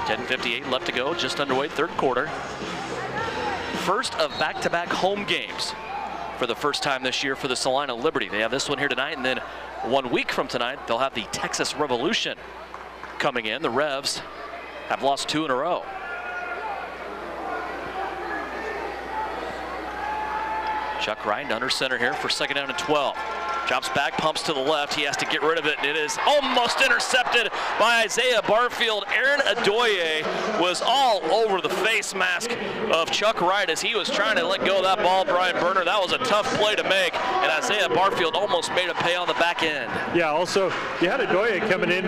10:58 left to go, just underway, 3rd quarter. First of back-to-back home games for for the first time this year for the Salina Liberty. They have this one here tonight, and then 1 week from tonight, they'll have the Texas Revolution coming in. The Revs have lost 2 in a row. Chuck Wright under center here for 2nd down and 12. Drops back, pumps to the left. He has to get rid of it, and it is almost intercepted by Isaiah Barfield. Aaron Adoye was all over the face mask of Chuck Wright as he was trying to let go of that ball. Brian Berner, that was a tough play to make, and Isaiah Barfield almost made a pay on the back end. Yeah, also, you had Adoye coming in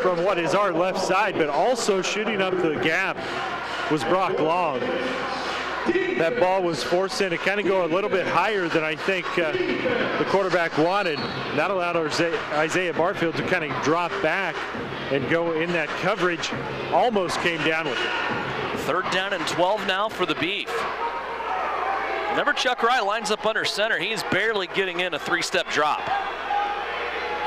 from what is our left side, but also shooting up the gap was Brock Long. That ball was forced in to kind of go a little bit higher than I think the quarterback wanted. That allowed Isaiah Barfield to kind of drop back and go in that coverage. Almost came down with it. 3rd down and 12 now for the Beef. Whenever Chuck Wright lines up under center, he's barely getting in a 3-step drop.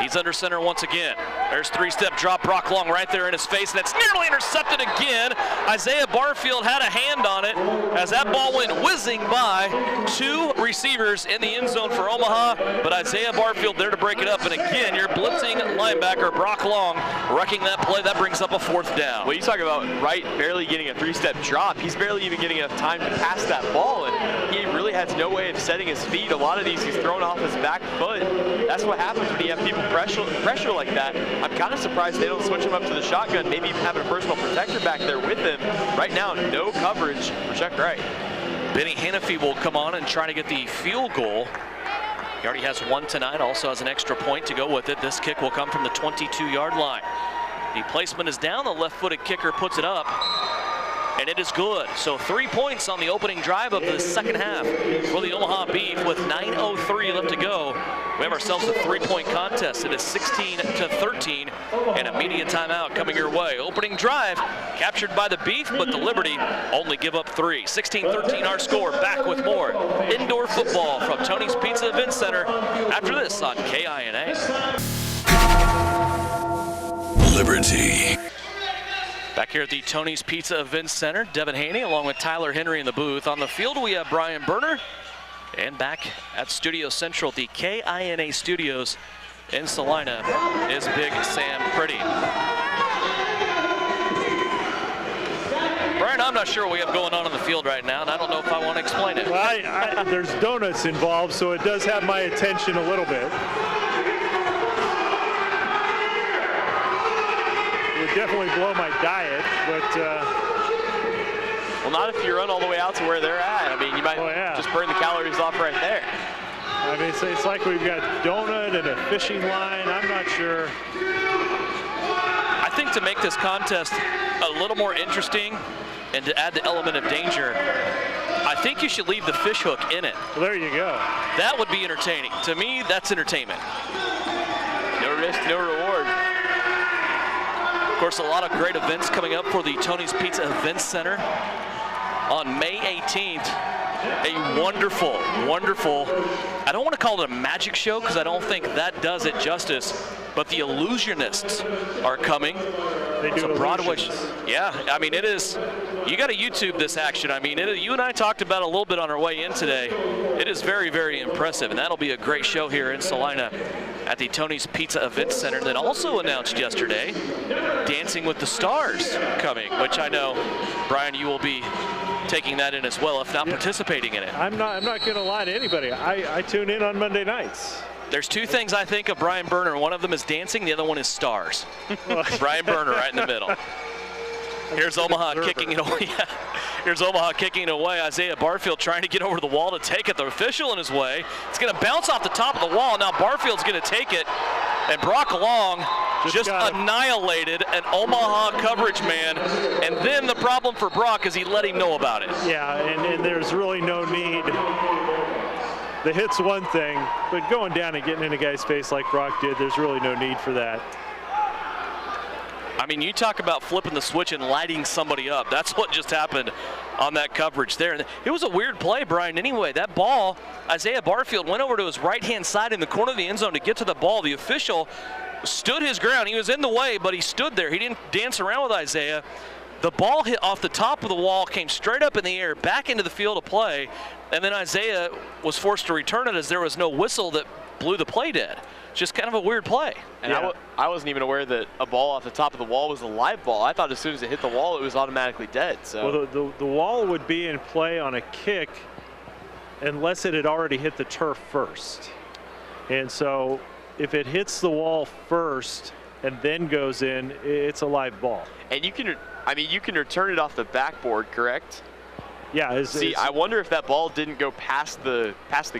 He's under center once again. There's 3-step drop, Brock Long right there in his face. That's nearly intercepted again. Isaiah Barfield had a hand on it as that ball went whizzing by 2 receivers in the end zone for Omaha, but Isaiah Barfield there to break it up. And again, your blitzing linebacker, Brock Long, wrecking that play. That brings up a 4th down. Well, you talk about Wright barely getting a 3-step drop. He's barely even getting enough time to pass that ball, and he really has no way of setting his feet. A lot of these he's thrown off his back foot. That's what happens when you have people pressure like that. I'm kind of surprised they don't switch him up to the shotgun, maybe even having a personal protector back there with him. Right now, no coverage for Chuck Wright. Benny Hannafy will come on and try to get the field goal. He already has 1 tonight, also has an extra point to go with it. This kick will come from the 22-yard line. The placement is down, the left-footed kicker puts it up, and it is good. So 3 points on the opening drive of the second half for the Omaha Beef with 9:03 left to go. We have ourselves a 3-point contest. It is 16-13 and a media timeout coming your way. Opening drive captured by the Beef, but the Liberty only give up 3. 16-13 our score. Back with more indoor football from Tony's Pizza Event Center after this on KINA. Liberty. Back here at the Tony's Pizza Event Center, Devin Haney along with Tyler Henry in the booth. On the field, we have Brian Berner. And back at Studio Central, the KINA studios in Salina, is Big Sam Pretty. Brian, I'm not sure what we have going on the field right now, and I don't know if I want to explain it. Well, there's donuts involved, so it does have my attention a little bit. Definitely blow my diet, but well, not if you run all the way out to where they're at. I mean, you might just burn the calories off right there. I mean, it's like we've got donut and a fishing line. I'm not sure. I think to make this contest a little more interesting and to add the element of danger, I think you should leave the fish hook in it. Well, there you go. That would be entertaining. To me, that's entertainment. No risk, no reward. Of course, a lot of great events coming up for the Tony's Pizza Event Center on May 18th. A wonderful, wonderful, I don't want to call it a magic show because I don't think that does it justice, but the Illusionists are coming. They do Broadway. Yeah, I mean, it is, you got to YouTube this action. I mean, you and I talked about it a little bit on our way in today. It is very, very impressive, and that'll be a great show here in Salina at the Tony's Pizza Event Center. And then also announced yesterday, Dancing with the Stars coming, which I know, Brian, you will be taking that in as well, if not participating in it. I'm not going to lie to anybody. I tune in on Monday nights. There's 2 things I think of Brian Berner. One of them is dancing, the other one is stars. Brian Berner right in the middle. Here's Omaha kicking it away. Here's Omaha kicking it away. Isaiah Barfield trying to get over the wall to take it. The official in his way. It's going to bounce off the top of the wall. Now Barfield's going to take it. And Brock Long just annihilated an Omaha coverage man. And then the problem for Brock is he let him know about it. Yeah, and there's really no need. The hit's one thing, but going down and getting in a guy's face like Brock did, there's really no need for that. I mean, you talk about flipping the switch and lighting somebody up. That's what just happened on that coverage there. And it was a weird play, Brian, anyway. That ball, Isaiah Barfield went over to his right-hand side in the corner of the end zone to get to the ball. The official stood his ground. He was in the way, but he stood there. He didn't dance around with Isaiah. The ball hit off the top of the wall, came straight up in the air, back into the field of play, and then Isaiah was forced to return it as there was no whistle that blew the play dead. Just kind of a weird play. And I wasn't even aware that a ball off the top of the wall was a live ball. I thought as soon as it hit the wall, it was automatically dead. So. Well, the wall would be in play on a kick unless it had already hit the turf first. And so if it hits the wall first and then goes in, it's a live ball. And you can return it off the backboard, correct? Yeah. I wonder if that ball didn't go past the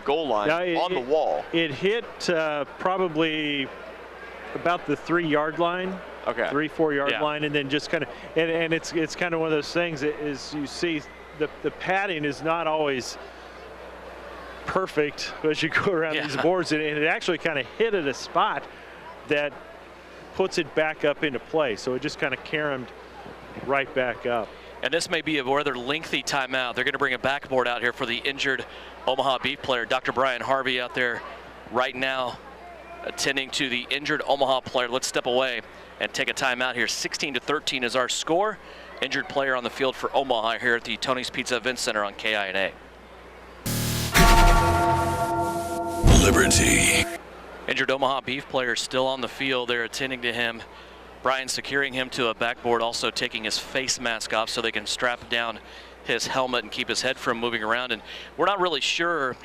goal line on the wall. It hit probably about the 3-yard line. Okay. 3-4 yard line, and then just kind of, and it's kind of one of those things is you see the padding is not always perfect as you go around these boards, and it actually kind of hit at a spot that puts it back up into play. So it just kind of caromed right back up. And this may be a rather lengthy timeout. They're going to bring a backboard out here for the injured Omaha Beef player. Dr. Brian Harvey out there right now attending to the injured Omaha player. Let's step away and take a timeout here. 16-13 is our score. Injured player on the field for Omaha here at the Tony's Pizza Event Center on KINA. Liberty. Injured Omaha Beef player still on the field. They're attending to him. Brian securing him to a backboard, also taking his face mask off so they can strap down his helmet and keep his head from moving around. And we're not really sure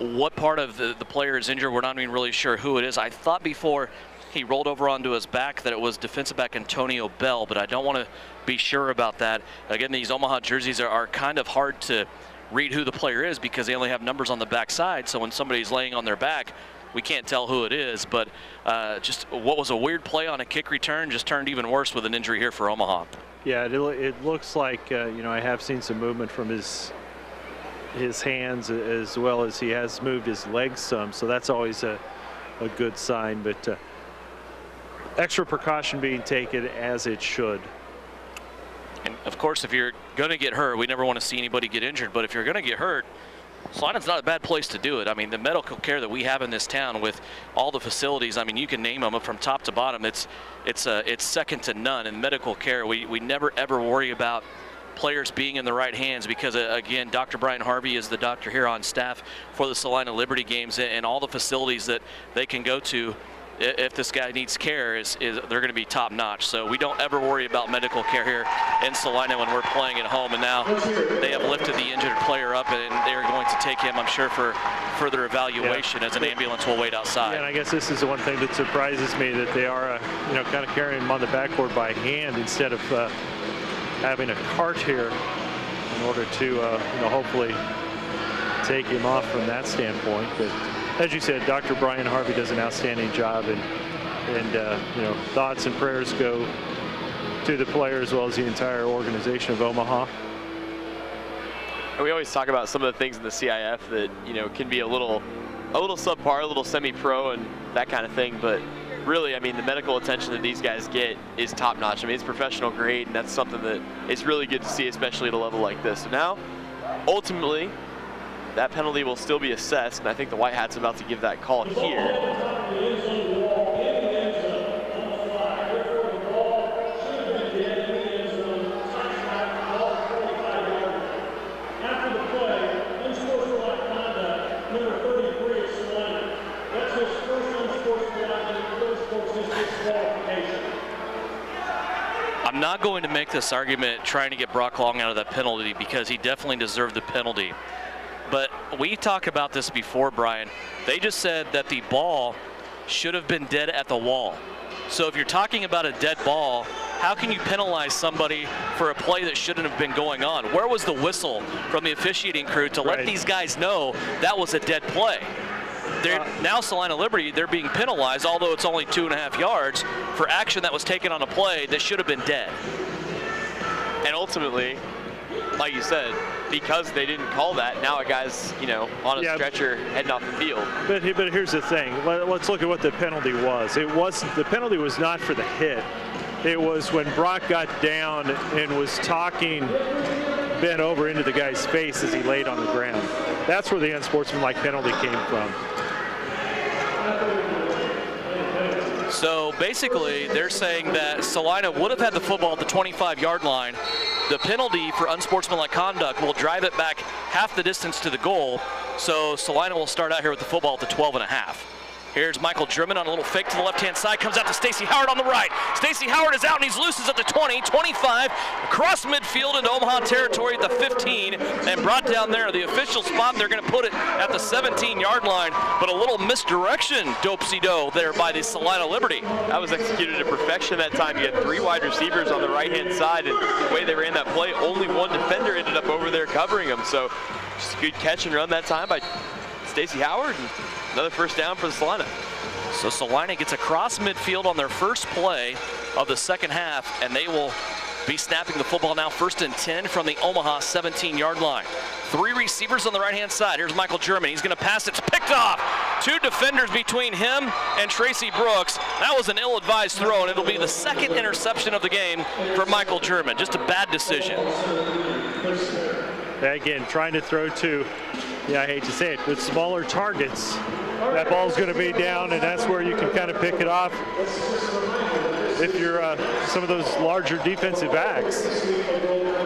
what part of the player is injured. We're not even really sure who it is. I thought before he rolled over onto his back that it was defensive back Antonio Bell, but I don't want to be sure about that. Again, these Omaha jerseys are kind of hard to read who the player is because they only have numbers on the back side. So when somebody's laying on their back, we can't tell who it is. But just what was a weird play on a kick return just turned even worse with an injury here for Omaha. Yeah, it looks like, I have seen some movement from his hands as well as he has moved his legs some. So that's always a good sign. But extra precaution being taken as it should. And of course, if you're going to get hurt, we never want to see anybody get injured. But if you're going to get hurt, Salina's not a bad place to do it. I mean, the medical care that we have in this town with all the facilities, I mean, you can name them from top to bottom. It's second to none in medical care. We never ever worry about players being in the right hands because, again, Dr. Brian Harvey is the doctor here on staff for the Salina Liberty games, and all the facilities that they can go to if this guy needs care they're going to be top notch. So we don't ever worry about medical care here in Salina when we're playing at home. And now they have lifted the injured player up, and they're going to take him, I'm sure, for further evaluation as an ambulance will wait outside. Yeah, and I guess this is the one thing that surprises me, that they are kind of carrying him on the backboard by hand instead of having a cart here in order to hopefully take him off from that standpoint. But as you said, Dr. Brian Harvey does an outstanding job, and thoughts and prayers go to the player as well as the entire organization of Omaha. And we always talk about some of the things in the CIF that can be a little subpar, a little semi-pro, and that kind of thing. But really, I mean, the medical attention that these guys get is top-notch. I mean, it's professional grade, and that's something that is really good to see, especially at a level like this. So now, ultimately, that penalty will still be assessed, and I think the White Hats are about to give that call here. I'm not going to make this argument trying to get Brock Long out of that penalty because he definitely deserved the penalty. But we talked about this before, Brian. They just said that the ball should have been dead at the wall. So if you're talking about a dead ball, how can you penalize somebody for a play that shouldn't have been going on? Where was the whistle from the officiating crew to let these guys know that was a dead play? Now Salina Liberty, they're being penalized, although it's only 2.5 yards, for action that was taken on a play that should have been dead. And ultimately, like you said, because they didn't call that, now a guy's, on a stretcher heading off the field. But here's the thing. Let's look at what the penalty was. The penalty was not for the hit. It was when Brock got down and was talking bent over into the guy's face as he laid on the ground. That's where the unsportsmanlike penalty came from. So basically, they're saying that Salina would have had the football at the 25-yard line. The penalty for unsportsmanlike conduct will drive it back half the distance to the goal. So Salina will start out here with the football at the 12.5. Here's Michael German on a little fake to the left-hand side, comes out to Stacey Howard on the right. Stacey Howard is out and he's loose at the 20, 25, across midfield into Omaha territory at the 15, and brought down there. The official spot, they're going to put it at the 17-yard line, but a little misdirection, dope-si-do, there by the Salina Liberty. That was executed to perfection that time. You had 3 wide receivers on the right-hand side, and the way they ran that play, only 1 defender ended up over there covering them. So just a good catch and run that time by Stacey Howard. And another first down for the Salina. So Salina gets across midfield on their first play of the second half, and they will be snapping the football now 1st and 10 from the Omaha 17-yard line. 3 receivers on the right-hand side. Here's Michael German. He's going to pass. It's picked off. 2 defenders between him and Tracy Brooks. That was an ill-advised throw, and it'll be the second interception of the game for Michael German. Just a bad decision. Again, trying to throw to, I hate to say it, but smaller targets. That ball's going to be down, and that's where you can kind of pick it off if you're some of those larger defensive backs.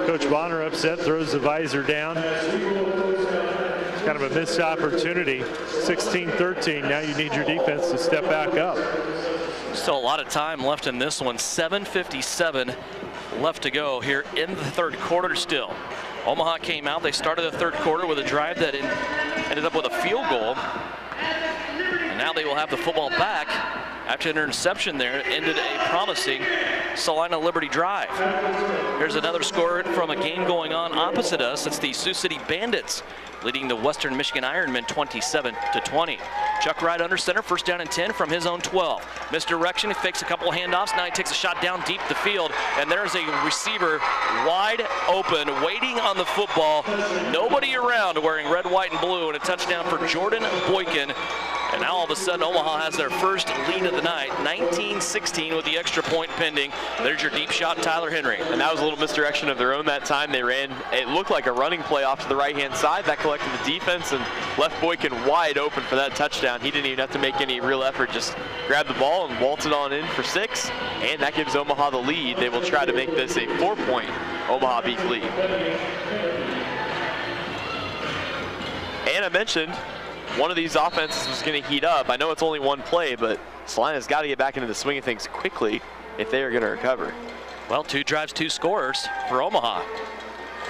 Coach Bonner upset, throws the visor down. It's kind of a missed opportunity. 16-13, now you need your defense to step back up. Still a lot of time left in this one. 7:57 left to go here in the third quarter still. Omaha came out. They started the third quarter with a drive that ended up with a field goal. And now they will have the football back after an interception there. It ended a promising Salina Liberty drive. Here's another score from a game going on opposite us. It's the Sioux City Bandits leading the Western Michigan Ironmen 27-20. Chuck Wright under center, 1st down and 10 from his own 12. Misdirection, he fakes a couple handoffs. Now he takes a shot down deep the field, and there's a receiver wide open, waiting on the football. Nobody around, wearing red, white, and blue, and a touchdown for Jordan Boykin. And now all of a sudden Omaha has their first lead of the night, 19-16 with the extra point pending. There's your deep shot, Tyler Henry. And that was a little misdirection of their own that time. They ran, it looked like a running play off to the right-hand side. That collected the defense and left Boykin wide open for that touchdown. He didn't even have to make any real effort, just grab the ball and waltz it on in for 6. And that gives Omaha the lead. They will try to make this a 4-point Omaha Beef lead. And I mentioned one of these offenses was going to heat up. I know it's only one play, but Salina's got to get back into the swing of things quickly if they are going to recover. Well, 2 drives, 2 scores for Omaha.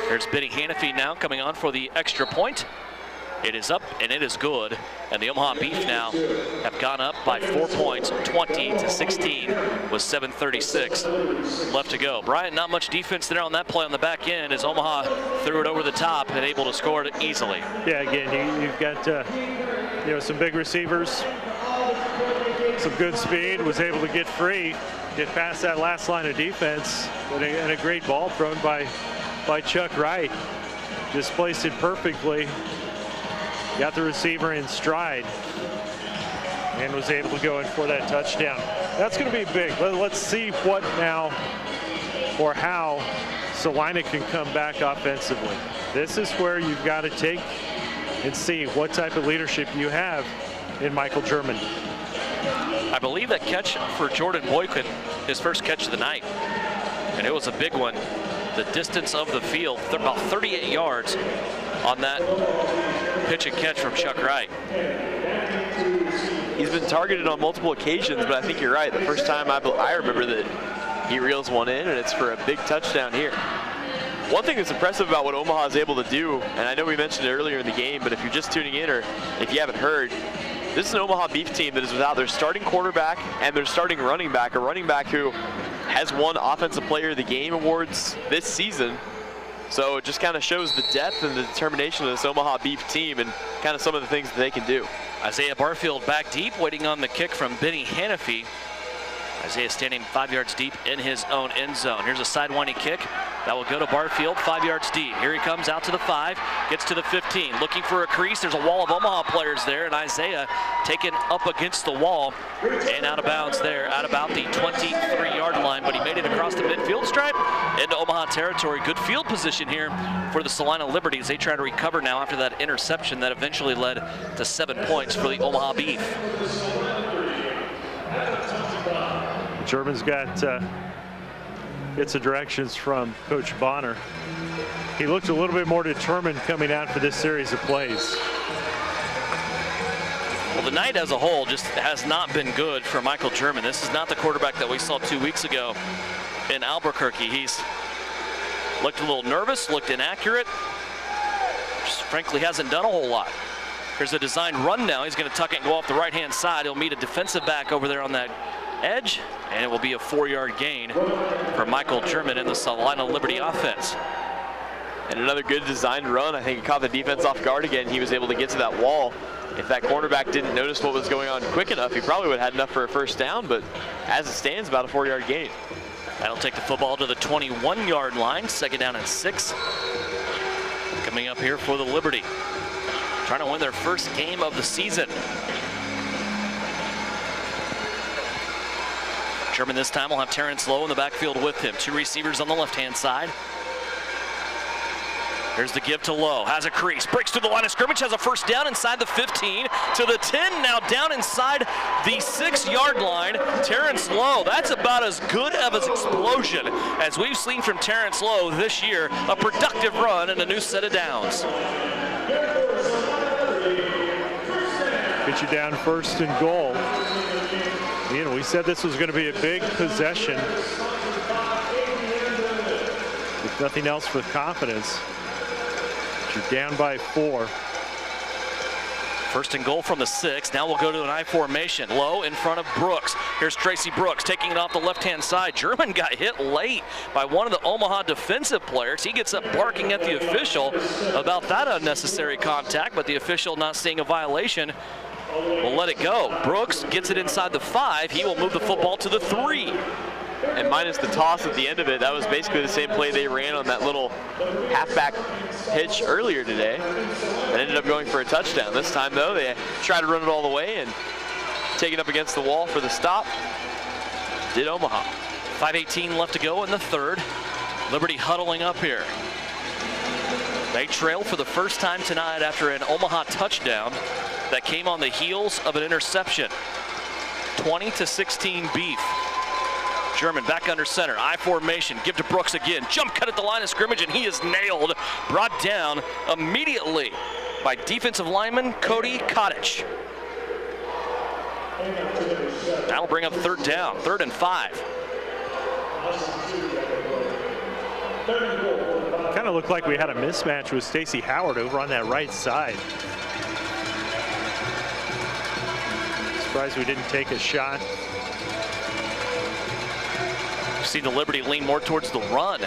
There's Benny Hanafy now coming on for the extra point. It is up and it is good. And the Omaha Beef now have gone up by 4 points, 20-16 with 7:36 left to go. Brian, not much defense there on that play on the back end as Omaha threw it over the top and able to score it easily. Yeah, again, you've got some big receivers, some good speed, was able to get free, get past that last line of defense, and a great ball thrown by Chuck Wright. Just placed it perfectly. Got the receiver in stride and was able to go in for that touchdown. That's going to be big. Let's see what now or how Salina can come back offensively. This is where you've got to take and see what type of leadership you have in Michael German. I believe that catch for Jordan Boykin, his first catch of the night, and it was a big one. The distance of the field, about 38 yards on that pitch and catch from Chuck Wright. He's been targeted on multiple occasions, but I think you're right. The first time I remember that he reels one in, and it's for a big touchdown here. One thing that's impressive about what Omaha is able to do, and I know we mentioned it earlier in the game, but if you're just tuning in or if you haven't heard, this is an Omaha Beef team that is without their starting quarterback and their starting running back, a running back who has won Offensive Player of the Game awards this season. So it just kind of shows the depth and the determination of this Omaha Beef team and kind of some of the things that they can do. Isaiah Barfield back deep, waiting on the kick from Benny Hanafy. Isaiah standing 5 yards deep in his own end zone. Here's a sidewinding kick that will go to Barfield, 5 yards deep. Here he comes out to the 5, gets to the 15, looking for a crease. There's a wall of Omaha players there, and Isaiah taken up against the wall and out of bounds there at about the 23-yard line, but he made it across the midfield stripe into Omaha territory. Good field position here for the Salina Liberty as they try to recover now after that interception that eventually led to 7 points for the Omaha Beef. German's got gets the directions from Coach Bonner. He looked a little bit more determined coming out for this series of plays. Well, the night as a whole just has not been good for Michael German. This is not the quarterback that we saw 2 weeks ago in Albuquerque. He's looked a little nervous, looked inaccurate. Just frankly hasn't done a whole lot. Here's a designed run now. He's going to tuck it and go off the right-hand side. He'll meet a defensive back over there on that edge, and it will be a 4-yard gain for Michael German in the Salina Liberty offense. And another good designed run. I think it caught the defense off guard again. He was able to get to that wall. If that cornerback didn't notice what was going on quick enough, he probably would have had enough for a first down, but as it stands, about a 4-yard gain. That'll take the football to the 21-yard line. 2nd down and 6. Coming up here for the Liberty. Trying to win their first game of the season. German this time will have Terrence Lowe in the backfield with him. 2 receivers on the left-hand side. Here's the give to Lowe, has a crease, breaks through the line of scrimmage, has a first down inside the 15 to the 10, now down inside the 6-yard line. Terrence Lowe, that's about as good of an explosion as we've seen from Terrence Lowe this year. A productive run and a new set of downs. Get you down 1st and goal. You know, we said this was going to be a big possession. If nothing else, with confidence. You're down by 4. 1st and goal from the 6. Now we'll go to an I formation. Low in front of Brooks. Here's Tracy Brooks taking it off the left-hand side. German got hit late by one of the Omaha defensive players. He gets up barking at the official about that unnecessary contact, but the official, not seeing a violation, will let it go. Brooks gets it inside the 5. He will move the football to the 3. And minus the toss at the end of it, that was basically the same play they ran on that little halfback hitch earlier today. That ended up going for a touchdown. This time, though, they tried to run it all the way and take it up against the wall for the stop. Did Omaha. 5:18 left to go in the 3rd. Liberty huddling up here. They trail for the first time tonight after an Omaha touchdown that came on the heels of an interception. 20-16 Beef. German back under center, I formation, give to Brooks again. Jump cut at the line of scrimmage, and he is nailed, brought down immediately by defensive lineman Cody Kottich. That'll bring up 3rd down, 3rd and 5. Kind of looked like we had a mismatch with Stacey Howard over on that right side. Surprised we didn't take a shot. See the Liberty lean more towards the run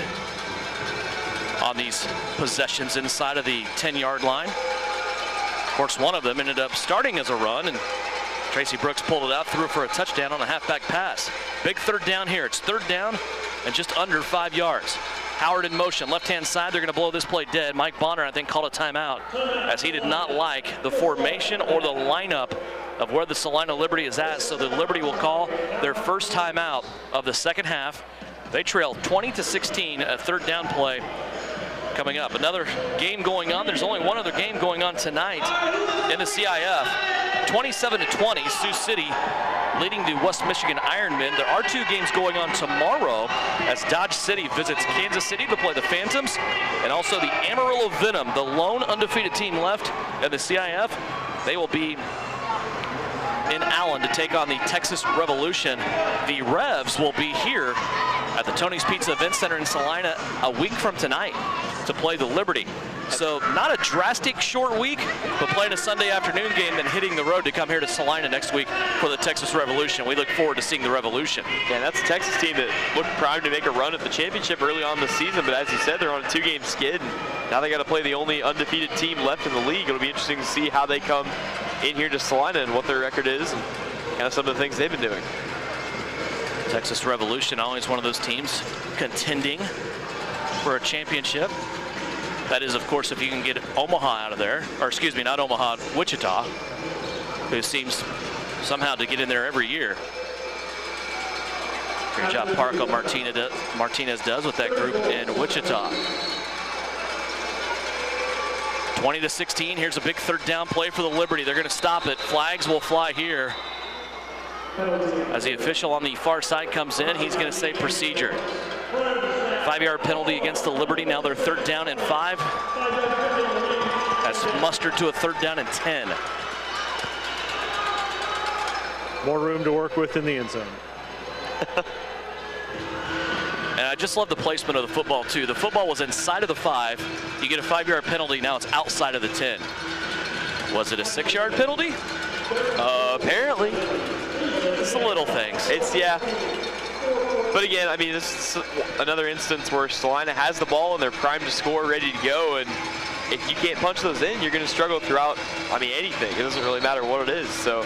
on these possessions inside of the 10-yard line. Of course, one of them ended up starting as a run, and Tracy Brooks pulled it out, threw it for a touchdown on a halfback pass. Big 3rd down here. It's 3rd down and just under 5 yards. Howard in motion, left-hand side. They're going to blow this play dead. Mike Bonner, I think, called a timeout as he did not like the formation or the lineup of where the Salina Liberty is at, so the Liberty will call their first timeout of the 2nd half. They trail 20-16, a 3rd down play coming up. Another game going on. There's only one other game going on tonight in the CIF. 27-20, Sioux City leading to West Michigan Ironmen. There are 2 games going on tomorrow as Dodge City visits Kansas City to play the Phantoms, and also the Amarillo Venom, the lone undefeated team left in the CIF. They will be in Allen to take on the Texas Revolution. The Revs will be here at the Tony's Pizza Event Center in Salina a week from tonight to play the Liberty. So not a drastic short week, but playing a Sunday afternoon game, then hitting the road to come here to Salina next week for the Texas Revolution. We look forward to seeing the Revolution. Yeah, that's a Texas team that looked primed to make a run at the championship early on in the season, but as you said, they're on a 2-game skid. Now they got to play the only undefeated team left in the league. It'll be interesting to see how they come in here to Salina and what their record is and kind of some of the things they've been doing. Texas Revolution, always one of those teams contending for a championship. That is, of course, if you can get Omaha out of there, or excuse me, not Omaha, Wichita, who seems somehow to get in there every year. Great job Parco Martinez does with that group in Wichita. 20-16, here's a big 3rd down play for the Liberty. They're going to stop it. Flags will fly here. As the official on the far side comes in, he's going to say procedure. 5-yard penalty against the Liberty. Now they're 3rd down and 5. That's mustered to a 3rd down and 10. More room to work with in the end zone. And I just love the placement of the football, too. The football was inside of the 5. You get a 5-yard penalty. Now it's outside of the 10. Was it a 6-yard penalty? Apparently. It's the little things. Yeah. But again, I mean, this is another instance where Salina has the ball and they're primed to score, ready to go. And if you can't punch those in, you're going to struggle throughout, I mean, anything. It doesn't really matter what it is. So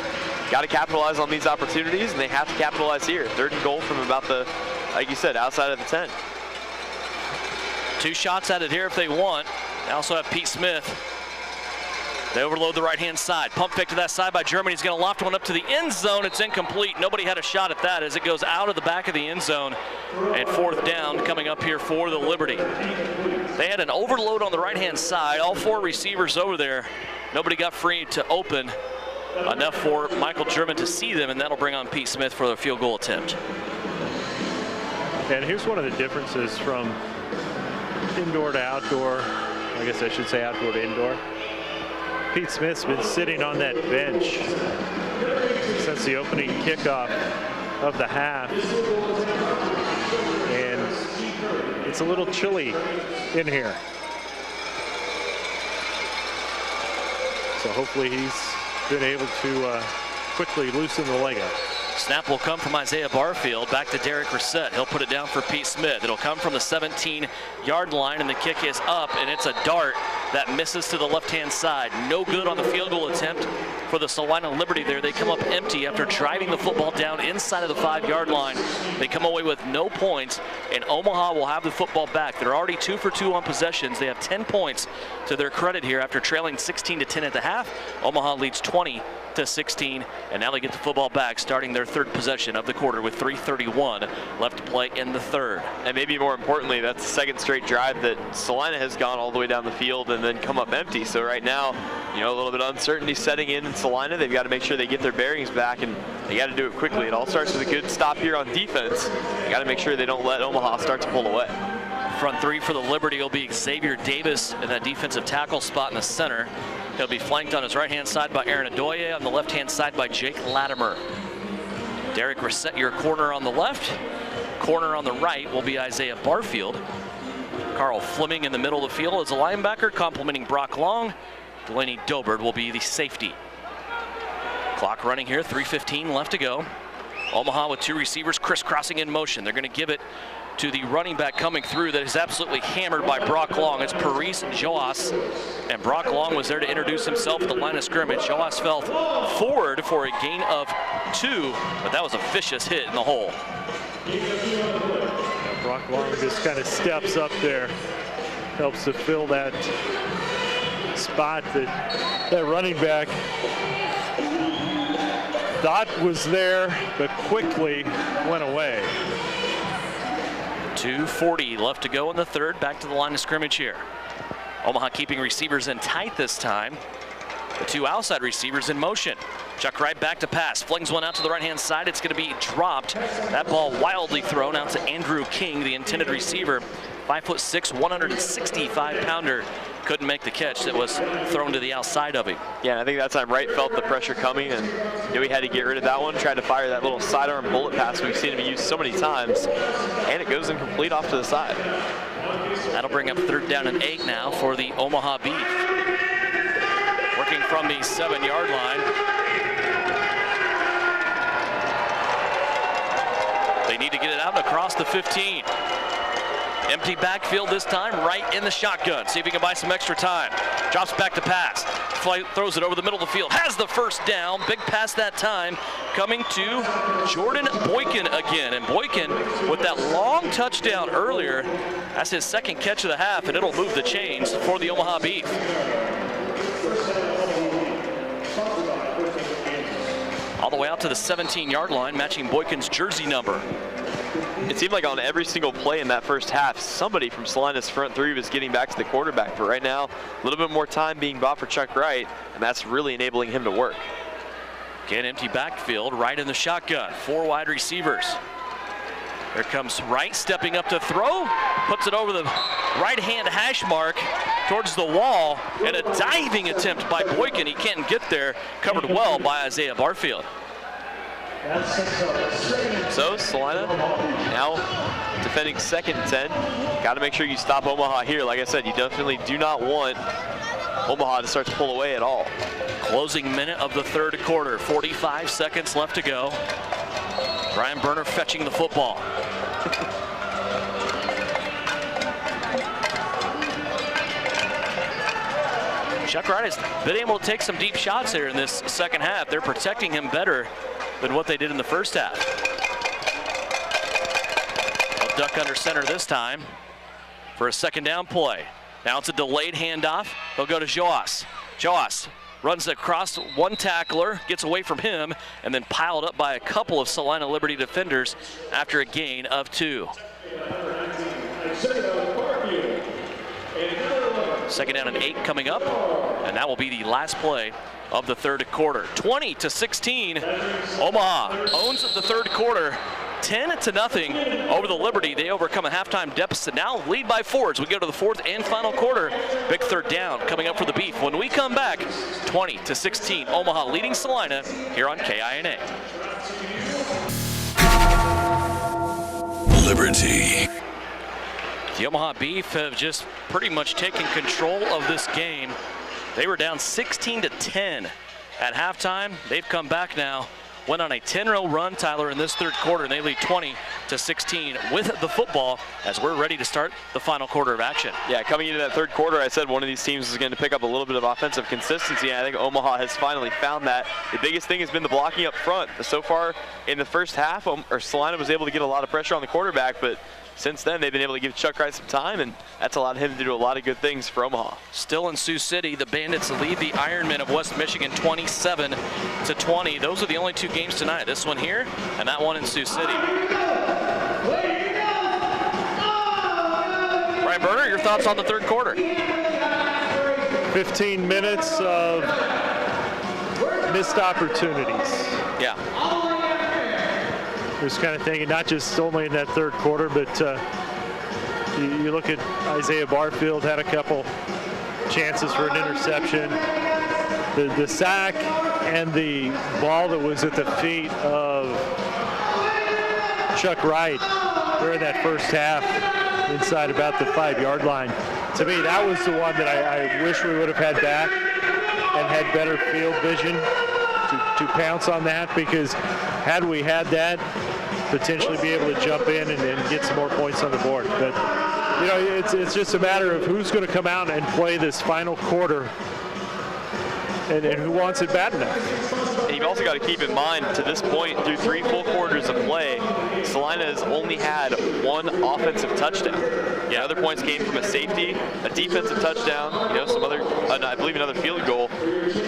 got to capitalize on these opportunities, and they have to capitalize here. 3rd and goal from about the, like you said, outside of the 10. 2 shots at it here if they want. They also have Pete Smith. They overload the right-hand side. Pump fake to that side by Germany. He's going to loft one up to the end zone. It's incomplete. Nobody had a shot at that as it goes out of the back of the end zone. And 4th down coming up here for the Liberty. They had an overload on the right-hand side. All 4 receivers over there. Nobody got free to open. Enough for Michael German to see them, and that'll bring on Pete Smith for the field goal attempt. And here's one of the differences from indoor to outdoor. I guess I should say outdoor to indoor. Pete Smith's been sitting on that bench since the opening kickoff of the half. And it's a little chilly in here. So hopefully he's been able to quickly loosen the leg up. Snap will come from Isaiah Barfield. Back to Derek Reset. He'll put it down for Pete Smith. It'll come from the 17-yard line, and the kick is up, and it's a dart that misses to the left-hand side. No good on the field goal attempt for the Salina Liberty there. They come up empty after driving the football down inside of the 5-yard line. They come away with no points, and Omaha will have the football back. They're already 2 for 2 on possessions. They have 10 points to their credit here after trailing 16-10 at the half. Omaha leads 20-16, and now they get the football back, starting their 3rd possession of the quarter with 3:31 left to play in the 3rd. And maybe more importantly, that's the 2nd straight drive that Salina has gone all the way down the field and then come up empty. So right now, you know, a little bit of uncertainty setting in Salina. They've got to make sure they get their bearings back, and they got to do it quickly. It all starts with a good stop here on defense. They got to make sure they don't let Omaha start to pull away. Front 3 for the Liberty will be Xavier Davis in that defensive tackle spot in the center. He'll be flanked on his right-hand side by Aaron Adoye, on the left-hand side by Jake Latimer. Derek Reset, your corner on the left. Corner on the right will be Isaiah Barfield. Carl Fleming in the middle of the field as a linebacker, complementing Brock Long. Delaney Dobert will be the safety. Clock running here, 3:15 left to go. Omaha with 2 receivers crisscrossing in motion. They're going to give it to the running back coming through that is absolutely hammered by Brock Long. It's Paris Joas, and Brock Long was there to introduce himself at the line of scrimmage. Joas fell forward for a gain of 2, but that was a vicious hit in the hole. Yeah, Brock Long just kind of steps up there, helps to fill that spot that running back thought was there, but quickly went away. 2:40 left to go in the 3rd. Back to the line of scrimmage here. Omaha keeping receivers in tight this time. The 2 outside receivers in motion. Chuck Wright back to pass. Flings one out to the right-hand side. It's going to be dropped. That ball wildly thrown out to Andrew King, the intended receiver. 5'6", 165-pounder. Couldn't make the catch that was thrown to the outside of him. Yeah, and I think that time Wright felt the pressure coming and knew he had to get rid of that one. Tried to fire that little sidearm bullet pass we've seen him use so many times, and it goes incomplete off to the side. That'll bring up 3rd down and 8 now for the Omaha Beef. Working from the 7-yard line. They need to get it out and across the 15. Empty backfield this time, right in the shotgun. See if he can buy some extra time. Drops back to pass. Throws it over the middle of the field. Has the 1st down. Big pass that time. Coming to Jordan Boykin again. And Boykin with that long touchdown earlier. That's his 2nd catch of the half, and it'll move the chains for the Omaha Beef. All the way out to the 17-yard line, matching Boykin's jersey number. It seemed like on every single play in that first half, somebody from Salina's front 3 was getting back to the quarterback. But right now, a little bit more time being bought for Chuck Wright, and that's really enabling him to work. Again, empty backfield, Wright in the shotgun. 4 wide receivers. Here comes Wright stepping up to throw. Puts it over the right-hand hash mark towards the wall. And a diving attempt by Boykin. He can't get there. Covered well by Isaiah Barfield. So Salina now defending 2nd and 10. Got to make sure you stop Omaha here. Like I said, you definitely do not want Omaha to start to pull away at all. Closing minute of the 3rd quarter. 45 seconds left to go. Brian Berner fetching the football. Chuck Wright has been able to take some deep shots here in this 2nd half. They're protecting him better than what they did in the 1st half. They'll duck under center this time for a 2nd down play. Now it's a delayed handoff. They'll go to Joas. Joas runs across one tackler, gets away from him, and then piled up by a couple of Salina Liberty defenders after a gain of 2. 2nd down and 8 coming up, and that will be the last play of the 3rd quarter. 20-16, Omaha owns the 3rd quarter. 10-0 over the Liberty. They overcome a halftime deficit. Now lead by 4 as we go to the 4th and final quarter. Big 3rd down coming up for the Beef. When we come back, 20-16, Omaha leading Salina here on KINA. Liberty. The Omaha Beef have just pretty much taken control of this game. They were down 16-10 at halftime. They've come back now. Went on a 10-0 run, Tyler, in this 3rd quarter, and they lead 20-16 with the football as we're ready to start the final quarter of action. Yeah, coming into that 3rd quarter, I said one of these teams is going to pick up a little bit of offensive consistency, and I think Omaha has finally found that. The biggest thing has been the blocking up front. So far in the 1st half, Salina was able to get a lot of pressure on the quarterback, but since then, they've been able to give Chuck Wright some time, and that's allowed him to do a lot of good things for Omaha. Still in Sioux City, the Bandits lead the Ironmen of West Michigan 27-20. Those are the only 2 games tonight. This one here and that one in Sioux City. Brian Berner, your thoughts on the 3rd quarter? 15 minutes of missed opportunities. Yeah. Just kind of thinking, not just only in that 3rd quarter, but you look at Isaiah Barfield, had a couple chances for an interception. The sack and the ball that was at the feet of Chuck Wright during that 1st half inside about the 5-yard line. To me, that was the one that I wish we would have had back and had better field vision to pounce on that, because had we had that, potentially be able to jump in and get some more points on the board. But, you know, it's just a matter of who's going to come out and play this final quarter and who wants it bad enough. And you've also got to keep in mind, to this point, through 3 full quarters of play, Salina has only had 1 offensive touchdown. Yeah, other points came from a safety, a defensive touchdown, some other, I believe another field goal.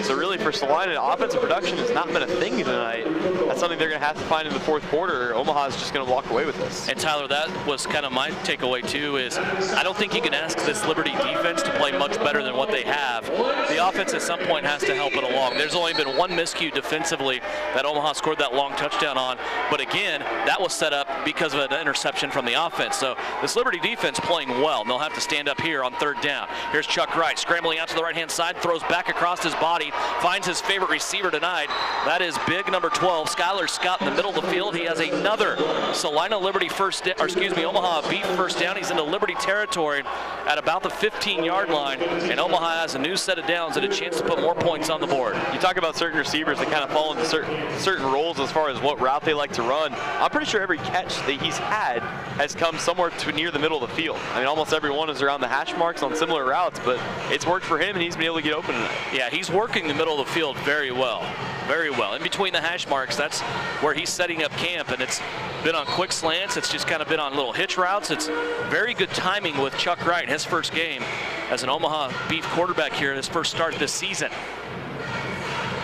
So really for Salina, offensive production has not been a thing tonight. That's something they're going to have to find in the 4th quarter. Omaha is just going to walk away with this. And Tyler, that was kind of my takeaway too, is I don't think you can ask this Liberty defense to play much better than what they have. The offense at some point has to help it along. There's only been 1 miscue defensively that Omaha scored that long touchdown on. But again, that was set up because of an interception from the offense. So this Liberty defense playing well, and they'll have to stand up here on 3rd down. Here's Chuck Wright scrambling out to the right-hand side, throws back across his body, finds his favorite receiver tonight. That is big number 12, Skylar Scott, in the middle of the field. He has another Salina Liberty Omaha Beef 1st down. He's into Liberty territory at about the 15-yard line, and Omaha has a new set of downs and a chance to put more points on the board. You talk about certain receivers that kind of fall into certain roles as far as what route they like to run. I'm pretty sure every catch that he's had has come somewhere to near the middle of the field. I mean, almost every one is around the hash marks on similar routes, but it's worked for him, and he's been able to get open tonight. Yeah, he's working the middle of the field very well. Very well. In between the hash marks, that's where he's setting up camp, and it's been on quick slants. It's just kind of been on little hitch routes. It's very good timing with Chuck Wright, his 1st game as an Omaha Beef quarterback here, his 1st start this season.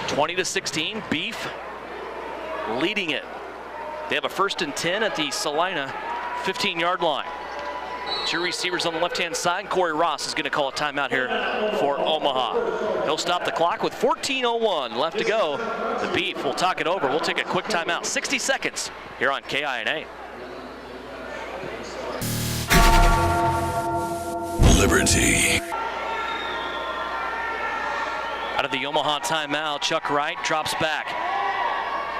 20-16, Beef leading it. They have a 1st and 10 at the Salina 15-yard line. Two receivers on the left-hand side. Corey Ross is going to call a timeout here for Omaha. He'll stop the clock with 14:01 left to go. The Beef will talk it over. We'll take a quick timeout. 60 seconds here on KINA. Liberty. Out of the Omaha timeout, Chuck Wright drops back.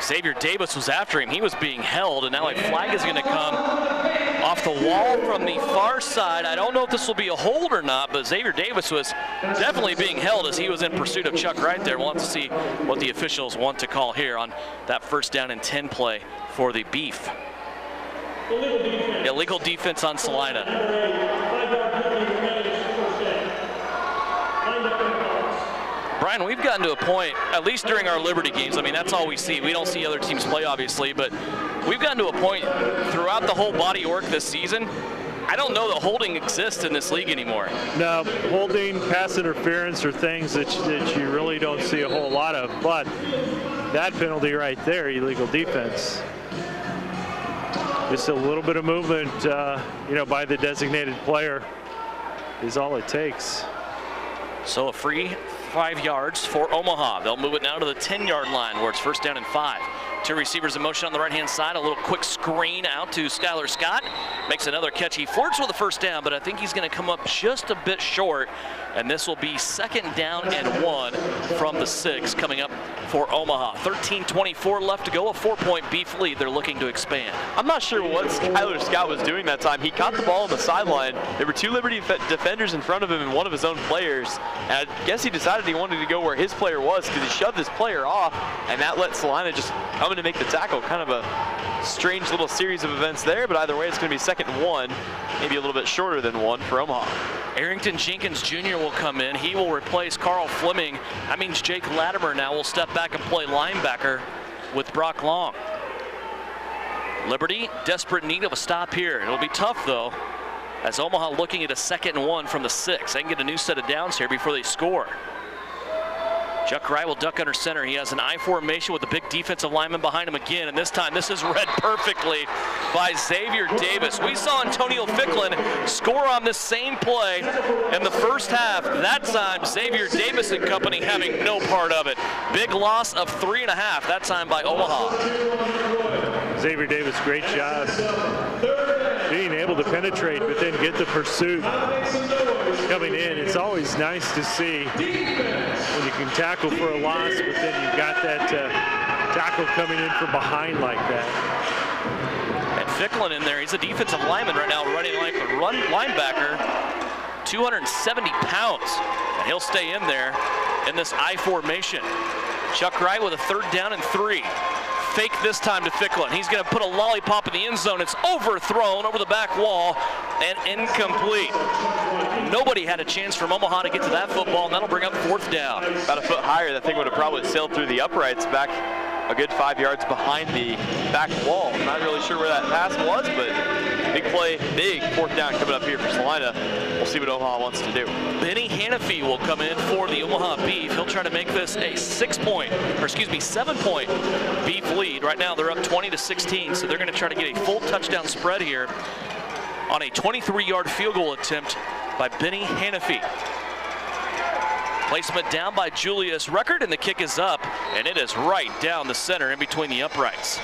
Xavier Davis was after him. He was being held, and now a flag is going to come off the wall from the far side. I don't know if this will be a hold or not, but Xavier Davis was definitely being held as he was in pursuit of Chuck Wright there. We'll have to see what the officials want to call here on that 1st down and 10 play for the Beef. Illegal defense on Salina. Brian, we've gotten to a point, at least during our Liberty games, I mean, that's all we see. We don't see other teams play, obviously, but we've gotten to a point throughout the whole body of work this season, I don't know that holding exists in this league anymore. No, holding, pass interference are things that you really don't see a whole lot of, but that penalty right there, illegal defense. Just a little bit of movement, by the designated player is all it takes. So a free 5 yards for Omaha. They'll move it now to the 10-yard line where it's 1st down and 5. Two receivers in motion on the right-hand side. A little quick screen out to Skylar Scott. Makes another catch. He flirts with the 1st down, but I think he's going to come up just a bit short. And this will be 2nd down and 1 from the 6 coming up for Omaha. 13:24 left to go. A 4-point Beef lead. They're looking to expand. I'm not sure what Skylar Scott was doing that time. He caught the ball on the sideline. There were 2 Liberty defenders in front of him and one of his own players. And I guess he decided he wanted to go where his player was because he shoved his player off, and that let Salina just come in to make the tackle. Kind of a strange little series of events there, but either way, it's going to be 2nd and 1, maybe a little bit shorter than 1 for Omaha. Arrington Jenkins Jr. will come in. He will replace Carl Fleming. That means Jake Latimer now will step back and play linebacker with Brock Long. Liberty, desperate need of a stop here. It'll be tough, though, as Omaha looking at a 2nd and 1 from the 6. They can get a new set of downs here before they score. Chuck Wright will duck under center. He has an I formation with a big defensive lineman behind him again, and this time this is read perfectly by Xavier Davis. We saw Antonio Ficklin score on this same play in the 1st half. That time, Xavier Davis and company having no part of it. Big loss of 3.5, that time by Omaha. Xavier Davis, great job being able to penetrate, but then get the pursuit coming in. It's always nice to see when you can tackle for a loss, but then you've got that tackle coming in from behind like that. And Ficklin in there, he's a defensive lineman right now, running like a run linebacker, 270 pounds, and he'll stay in there in this I formation. Chuck Wright with a 3rd down and 3. Fake this time to Ficklin. He's going to put a lollipop in the end zone. It's overthrown over the back wall and incomplete. Nobody had a chance from Omaha to get to that football, and that'll bring up 4th down. About a foot higher, that thing would have probably sailed through the uprights back a good 5 yards behind the back wall. Not really sure where that pass was, but big play, big 4th down coming up here for Salina. We'll see what Omaha wants to do. Benny Hanafy will come in for the Omaha Beef. He'll try to make this a 7-point Beef lead. Right now they're up 20-16, so they're going to try to get a full touchdown spread here on a 23-yard field goal attempt by Benny Hanafy. Placement down by Julius Record, and the kick is up, and it is right down the center in between the uprights.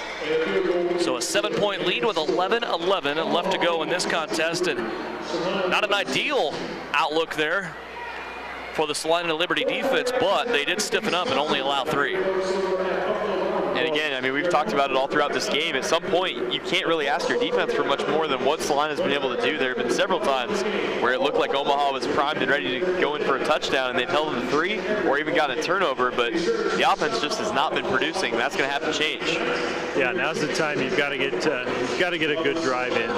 So a 7-point lead with 11-11 left to go in this contest, and not an ideal outlook there for the Salina Liberty defense, but they did stiffen up and only allow 3. And again, I mean, we've talked about it all throughout this game. At some point, you can't really ask your defense for much more than what Salina's been able to do. There have been several times where it looked like Omaha was primed and ready to go in for a touchdown, and they've held them to 3 or even got a turnover, but the offense just has not been producing. That's going to have to change. Yeah, now's the time you've got to get a good drive in.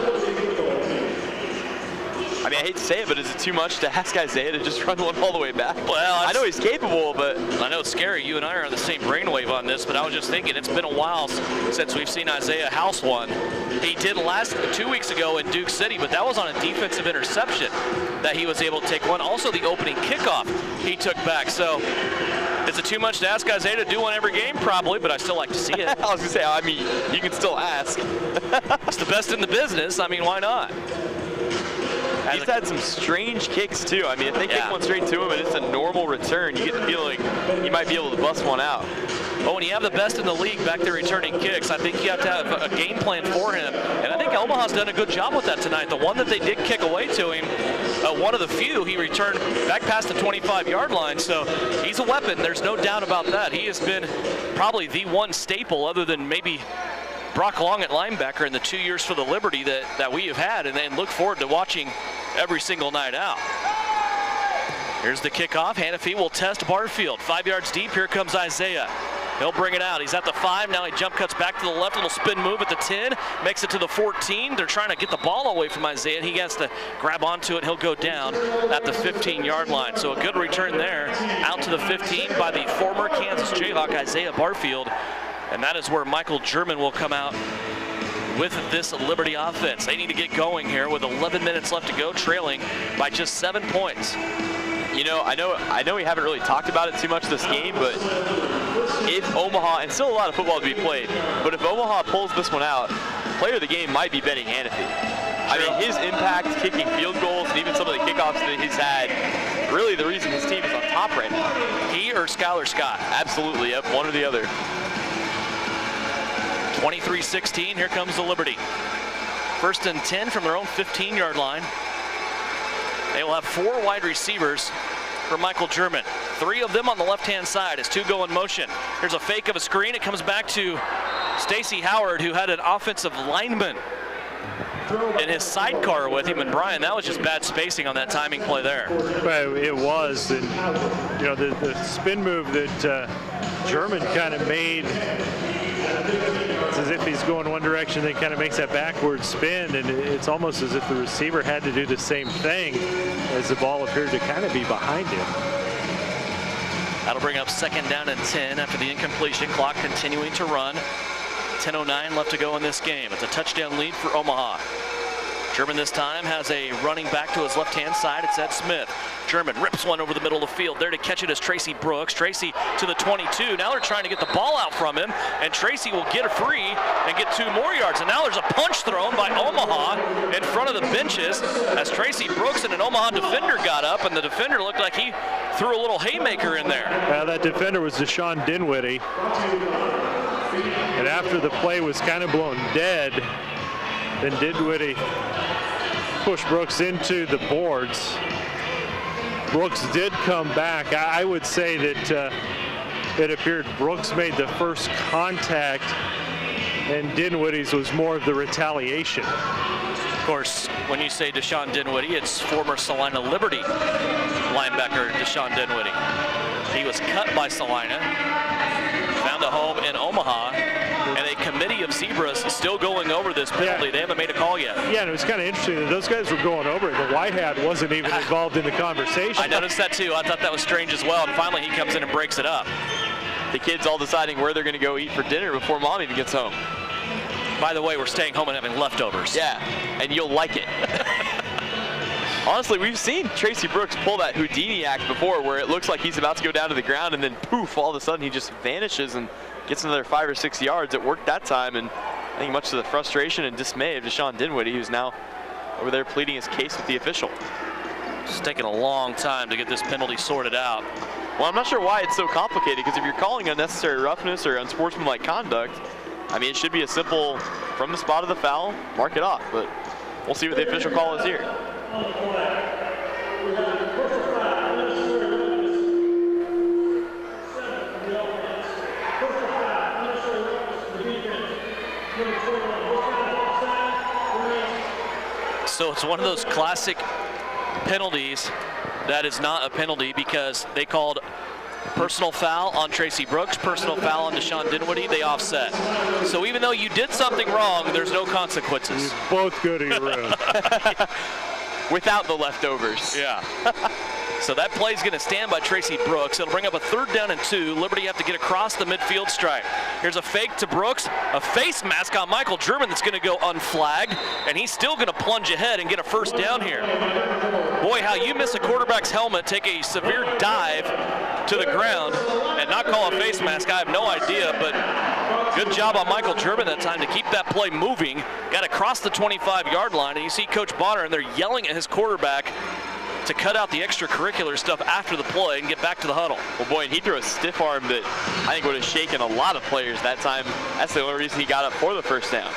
I mean, I hate to say it, but is it too much to ask Isaiah to just run one all the way back? Well, I know he's capable, but I know it's scary. You and I are on the same brainwave on this, but I was just thinking it's been a while since we've seen Isaiah house one. He did 2 weeks ago in Duke City, but that was on a defensive interception that he was able to take one. Also, the opening kickoff he took back. So, is it too much to ask Isaiah to do one every game? Probably, but I still like to see it. I was going to say, I mean, you can still ask. It's the best in the business. I mean, why not? He's had some strange kicks too. I mean, if they kick one straight to him and it's a normal return, you get the feeling he might be able to bust one out. But when you have the best in the league back there returning kicks, I think you have to have a game plan for him. And I think Omaha's done a good job with that tonight. The one that they did kick away to him, one of the few, he returned back past the 25-yard line. So he's a weapon. There's no doubt about that. He has been probably the one staple other than maybe Brock Long at linebacker in the 2 years for the Liberty that we have had, and then look forward to watching every single night out. Here's the kickoff. Hannafy will test Barfield. 5 yards deep. Here comes Isaiah. He'll bring it out. He's at the 5. Now he jump cuts back to the left. Little spin move at the 10. Makes it to the 14. They're trying to get the ball away from Isaiah. He has to grab onto it. He'll go down at the 15-yard line. So a good return there. Out to the 15 by the former Kansas Jayhawk, Isaiah Barfield. And that is where Michael German will come out with this Liberty offense. They need to get going here with 11 minutes left to go, trailing by just 7 points. You know, I know we haven't really talked about it too much this game, but if Omaha, and still a lot of football to be played, but if Omaha pulls this one out, player of the game might be Benny Hannafy. I mean, his impact kicking field goals and even some of the kickoffs that he's had, really the reason his team is on top right now. He or Skylar Scott? Absolutely, yep, one or the other. 23-16, here comes the Liberty. 1st and 10 from their own 15-yard line. They will have 4 wide receivers for Michael German. 3 of them on the left-hand side as 2 go in motion. Here's a fake of a screen. It comes back to Stacy Howard, who had an offensive lineman in his sidecar with him. And Brian, that was just bad spacing on that timing play there. Well, it was, and you know the spin move that German kind of made. It's as if he's going one direction, then kind of makes that backward spin, and it's almost as if the receiver had to do the same thing as the ball appeared to kind of be behind him. That'll bring up 2nd down and 10 after the incompletion. Clock continuing to run. 10:09 left to go in this game. It's a touchdown lead for Omaha. German this time has a running back to his left-hand side. It's Ed Smith. German rips one over the middle of the field. There to catch it is Tracy Brooks. Tracy to the 22. Now they're trying to get the ball out from him, and Tracy will get it free and get 2 more yards. And now there's a punch thrown by Omaha in front of the benches as Tracy Brooks and an Omaha defender got up, and the defender looked like he threw a little haymaker in there. That defender was Deshaun Dinwiddie. And after the play was kind of blown dead, then Dinwiddie pushed Brooks into the boards. Brooks did come back. I would say that it appeared Brooks made the first contact and Dinwiddie's was more of the retaliation. Of course, when you say Deshaun Dinwiddie, it's former Salina Liberty linebacker Deshaun Dinwiddie. He was cut by Salina, found a home in Omaha, and a committee of Zebras still going over this penalty. They haven't made a call yet. Yeah, and it was kind of interesting that those guys were going over it. The white hat wasn't even involved in the conversation. I noticed that too. I thought that was strange as well, and finally he comes in and breaks it up. The kids all deciding where they're going to go eat for dinner before Mom even gets home. By the way, we're staying home and having leftovers. Yeah, and you'll like it. Honestly, we've seen Tracy Brooks pull that Houdini act before where it looks like he's about to go down to the ground and then poof, all of a sudden he just vanishes and gets another 5 or 6 yards. It worked that time, and I think much to the frustration and dismay of Deshaun Dinwiddie, who's now over there pleading his case with the official. It's taken a long time to get this penalty sorted out. Well, I'm not sure why it's so complicated, because if you're calling unnecessary roughness or unsportsmanlike conduct, I mean, it should be a simple, from the spot of the foul, mark it off, but we'll see what the official call is here. So it's one of those classic penalties that is not a penalty because they called personal foul on Tracy Brooks, personal foul on Deshaun Dinwiddie, they offset. So even though you did something wrong, there's no consequences. You both go to your room. Without the leftovers. Yeah. So that play is going to stand by Tracy Brooks. It'll bring up a 3rd down and 2. Liberty have to get across the midfield stripe. Here's a fake to Brooks, a face mask on Michael German that's going to go unflagged, and he's still going to plunge ahead and get a 1st down here. Boy, how you miss a quarterback's helmet, take a severe dive to the ground, and not call a face mask, I have no idea, but good job on Michael German that time to keep that play moving. Got across the 25-yard line, and you see Coach Bonner, and they're yelling at his quarterback to cut out the extracurricular stuff after the play and get back to the huddle. Well, boy, and he threw a stiff arm that I think would have shaken a lot of players that time. That's the only reason he got up for the 1st down.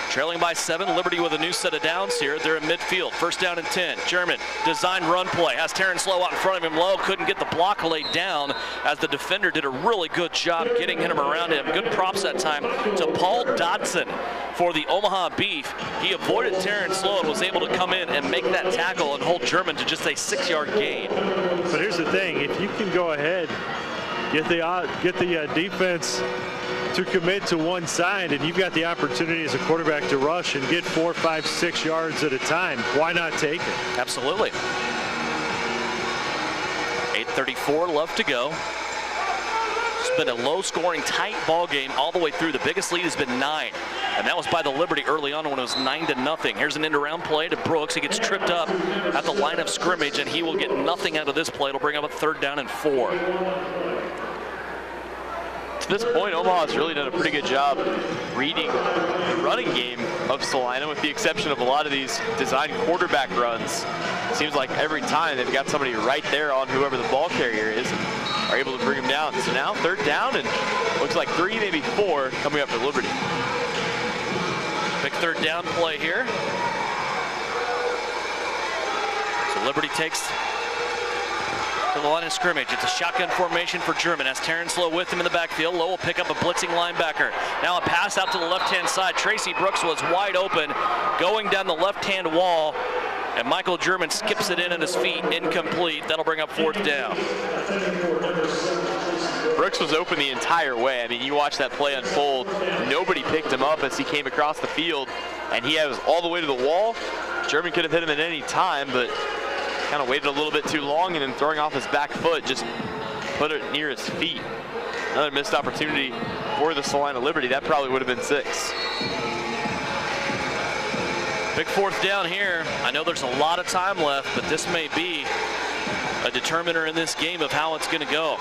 Trailing by 7, Liberty with a new set of downs here. They're in midfield, 1st down and 10. German, designed run play, has Terrence Lowe out in front of him. Lowe couldn't get the block laid down as the defender did a really good job getting him around him. Good props that time to Paul Dodson for the Omaha Beef. He avoided Terrence Lowe and was able to come in and make that tackle and hold German to just a 6-yard gain. But here's the thing, if you can go ahead, get the defense to commit to one side, and you've got the opportunity as a quarterback to rush and get 4, 5, 6 yards at a time, why not take it? Absolutely. 8:34 left to go. It's been a low-scoring, tight ball game all the way through. The biggest lead has been 9, and that was by the Liberty early on when it was 9-0. Here's an end-around play to Brooks. He gets tripped up at the line of scrimmage, and he will get nothing out of this play. It'll bring up a 3rd down and 4. To this point, Omaha has really done a pretty good job reading the running game of Salina, with the exception of a lot of these designed quarterback runs. It seems like every time they've got somebody right there on whoever the ball carrier is and are able to bring him down. So now 3rd down, and looks like 3, maybe 4 coming up for Liberty. Big 3rd down play here. So Liberty takes to the line of scrimmage. It's a shotgun formation for German. Has Terrence Lowe with him in the backfield. Lowe will pick up a blitzing linebacker. Now a pass out to the left-hand side. Tracy Brooks was wide open, going down the left-hand wall, and Michael German skips it in at his feet. Incomplete. That'll bring up 4th down. Brooks was open the entire way. I mean, you watch that play unfold. Nobody picked him up as he came across the field, and he was all the way to the wall. German could have hit him at any time, but kind of waited a little bit too long, and then throwing off his back foot, just put it near his feet. Another missed opportunity for the Salina Liberty. That probably would have been 6. Big 4th down here. I know there's a lot of time left, but this may be a determiner in this game of how it's going to go.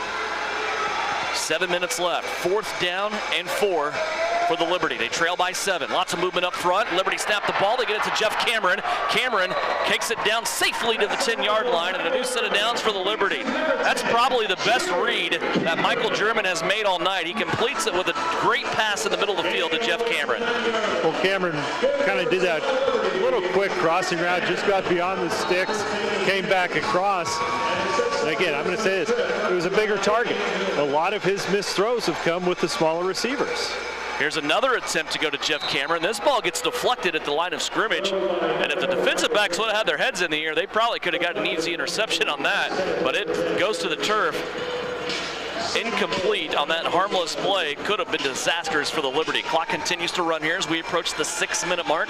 7 minutes left. 4th down and 4 for the Liberty. They trail by 7. Lots of movement up front. Liberty snap the ball. They get it to Jeff Cameron. Cameron kicks it down safely to the 10-yard line, and a new set of downs for the Liberty. That's probably the best read that Michael German has made all night. He completes it with a great pass in the middle of the field to Jeff Cameron. Well, Cameron kind of did that little quick crossing route, just got beyond the sticks, came back across. And again, I'm going to say this, it was a bigger target. A lot of his missed throws have come with the smaller receivers. Here's another attempt to go to Jeff Cameron. This ball gets deflected at the line of scrimmage, and if the defensive backs would have had their heads in the air, they probably could have gotten an easy interception on that, but it goes to the turf. Incomplete on that harmless play. Could have been disastrous for the Liberty. Clock continues to run here as we approach the 6-minute mark.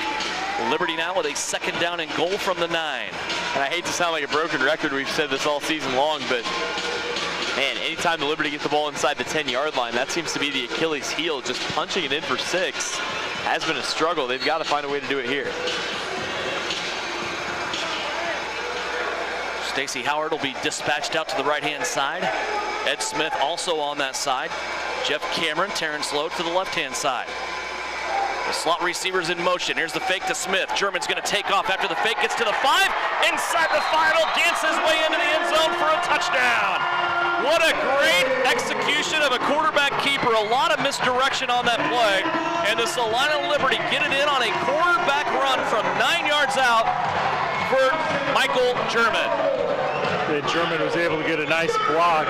Liberty now with a 2nd down and goal from the 9. And I hate to sound like a broken record, we've said this all season long, but man, anytime the Liberty gets the ball inside the 10-yard line, that seems to be the Achilles heel. Just punching it in for 6 has been a struggle. They've got to find a way to do it here. Stacey Howard will be dispatched out to the right-hand side. Ed Smith also on that side. Jeff Cameron, Terrence Lowe to the left-hand side. The slot receiver's in motion. Here's the fake to Smith. German's going to take off after the fake gets to the 5. Inside the final, dances way into the end zone for a touchdown. What a great execution of a quarterback keeper. A lot of misdirection on that play. And the Salina Liberty get it in on a quarterback run from 9 yards out for Michael German. And German was able to get a nice block.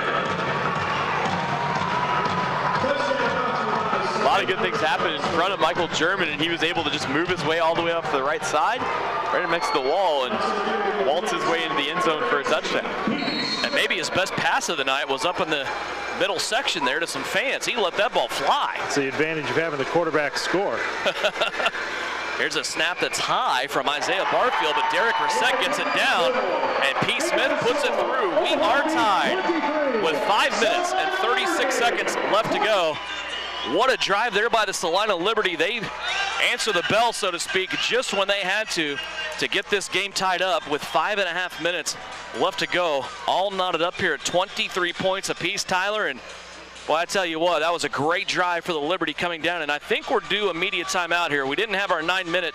A lot of good things happened in front of Michael German, and he was able to just move his way all the way up to the right side, right next to the wall, and waltz his way into the end zone for a touchdown. And maybe his best pass of the night was up in the middle section there to some fans. He let that ball fly. It's the advantage of having the quarterback score. Here's a snap that's high from Isaiah Barfield, but Derek Reset gets it down, and P. Smith puts it through. We are tied with 5 minutes and 36 seconds left to go. What a drive there by the Salina Liberty. They answer the bell, so to speak, just when they had to get this game tied up with 5.5 minutes left to go. All knotted up here at 23 points apiece, Tyler. And well, I tell you what, that was a great drive for the Liberty coming down, and I think we're due immediate timeout here. We didn't have our 9-minute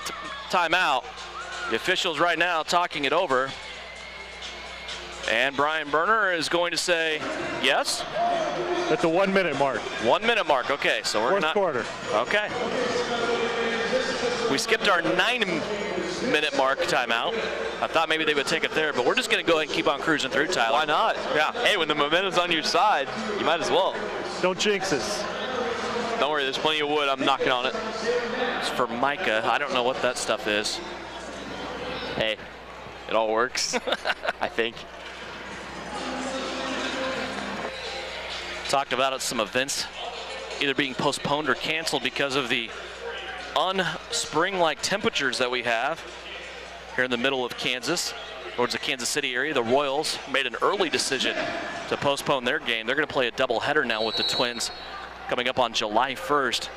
timeout. The officials right now talking it over. And Brian Berner is going to say yes. At the 1 minute mark. 1 minute mark, okay. So we're Fourth quarter. Okay. We skipped our 9-minute mark timeout. I thought maybe they would take it there, but we're just going to go ahead and keep on cruising through, Tyler. Why not? Yeah. Hey, when the momentum's on your side, you might as well. Don't jinx us. Don't worry, there's plenty of wood. I'm knocking on it. It's for Micah. I don't know what that stuff is. Hey, it all works, I think. Talked about some events either being postponed or canceled because of the unspring-like temperatures that we have here in the middle of Kansas, towards the Kansas City area. The Royals made an early decision to postpone their game. They're going to play a doubleheader now with the Twins coming up on July 1st.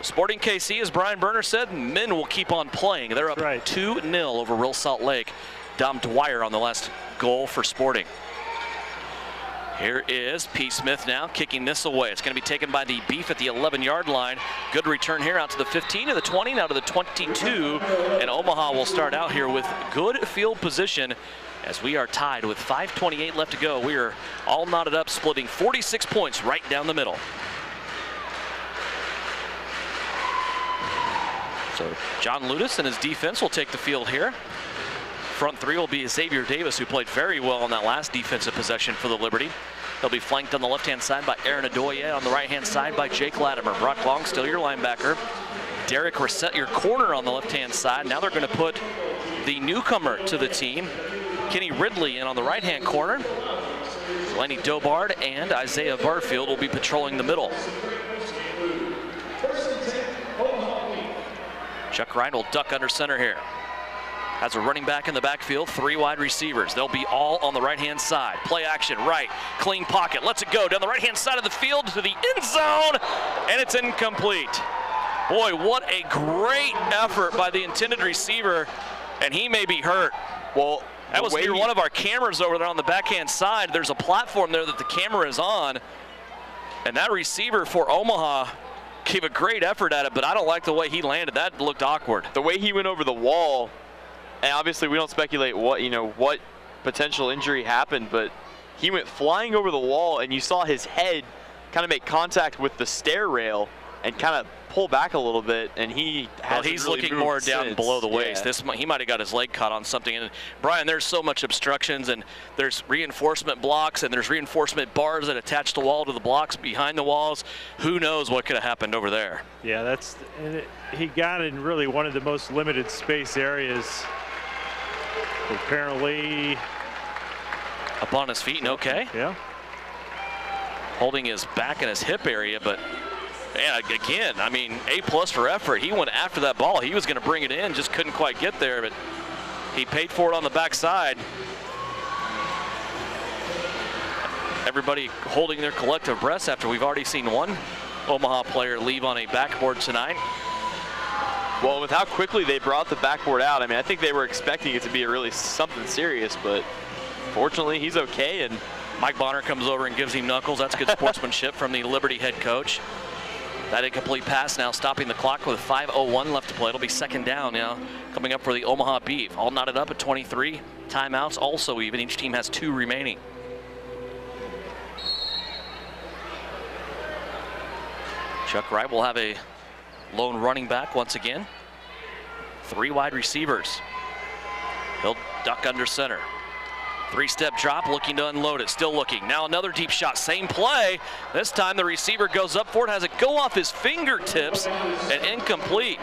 Sporting KC, as Brian Berner said, men will keep on playing. They're up 2-0 over Real Salt Lake. Dom Dwyer on the last goal for Sporting. Here is P. Smith now kicking this away. It's going to be taken by the Beef at the 11-yard line. Good return here out to the 15, to the 20, now to the 22. And Omaha will start out here with good field position as we are tied with 5:28 left to go. We are all knotted up, splitting 46 points right down the middle. So John Ludus and his defense will take the field here. Front three will be Xavier Davis, who played very well on that last defensive possession for the Liberty. They'll be flanked on the left-hand side by Aaron Adoye, on the right-hand side by Jake Latimer. Brock Long, still your linebacker. Derek Reset, your corner on the left-hand side. Now they're going to put the newcomer to the team, Kenny Ridley, in on the right-hand corner. Lenny Dobard and Isaiah Barfield will be patrolling the middle. Chuck Ryan will duck under center here. Has a running back in the backfield, 3 wide receivers. They'll be all on the right-hand side. Play action, right, clean pocket, lets it go down the right-hand side of the field to the end zone, and it's incomplete. Boy, what a great effort by the intended receiver, and he may be hurt. Well, that was near one of our cameras over there on the backhand side. There's a platform there that the camera is on, and that receiver for Omaha gave a great effort at it, but I don't like the way he landed. That looked awkward. The way he went over the wall, and obviously we don't speculate what potential injury happened, but he went flying over the wall, and you saw his head kind of make contact with the stair rail and kind of pull back a little bit, and he's really looking more down since. Below the waist. Yeah. He might have got his leg caught on something. And Brian, there's so much obstructions, and there's reinforcement blocks, and there's reinforcement bars that attach the wall to the blocks behind the walls. Who knows what could have happened over there? Yeah, he got in really one of the most limited space areas. Apparently up on his feet and okay. Yeah. Holding his back and his hip area, but yeah, again, I mean, A+ for effort. He went after that ball. He was going to bring it in, just couldn't quite get there, but he paid for it on the backside. Everybody holding their collective breaths after we've already seen one Omaha player leave on a backboard tonight. Well, with how quickly they brought the backboard out, I mean, I think they were expecting it to be really something serious, but fortunately he's okay. And Mike Bonner comes over and gives him knuckles. That's good sportsmanship from the Liberty head coach. That incomplete pass now stopping the clock with 5:01 left to play. It'll be second down now coming up for the Omaha Beef. All knotted up at 23. Timeouts also even. Each team has 2 remaining. Chuck Wright will have a lone running back once again. 3 wide receivers. He'll duck under center. 3-step drop, looking to unload it, still looking. Now another deep shot, same play. This time the receiver goes up for it, has it go off his fingertips and incomplete.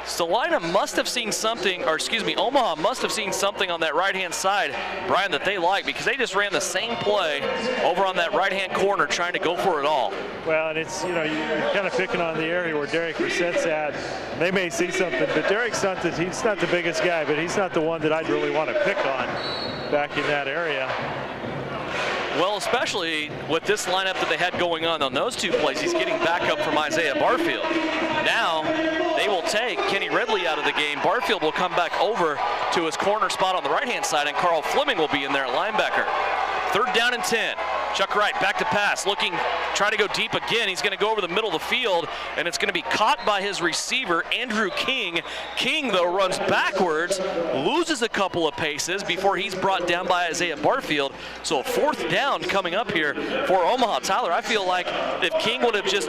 Salina must have seen something, or excuse me, Omaha must have seen something on that right-hand side, Brian, that they like, because they just ran the same play over on that right-hand corner trying to go for it all. Well, and it's, you know, you're kind of picking on the area where Derek Brissett's at. They may see something, but Derek's not he's not the biggest guy, but he's not the one that I'd really want to pick on back in that area. Well, especially with this lineup that they had going on those two plays, he's getting backup from Isaiah Barfield. Now they will take Kenny Ridley out of the game. Barfield will come back over to his corner spot on the right-hand side, and Carl Fleming will be in there at linebacker. 3rd down and 10. Chuck Wright back to pass, looking, trying to go deep again. He's going to go over the middle of the field, and it's going to be caught by his receiver, Andrew King. King, though, runs backwards, loses a couple of paces before he's brought down by Isaiah Barfield. So a 4th down coming up here for Omaha. Tyler, I feel like if King would have just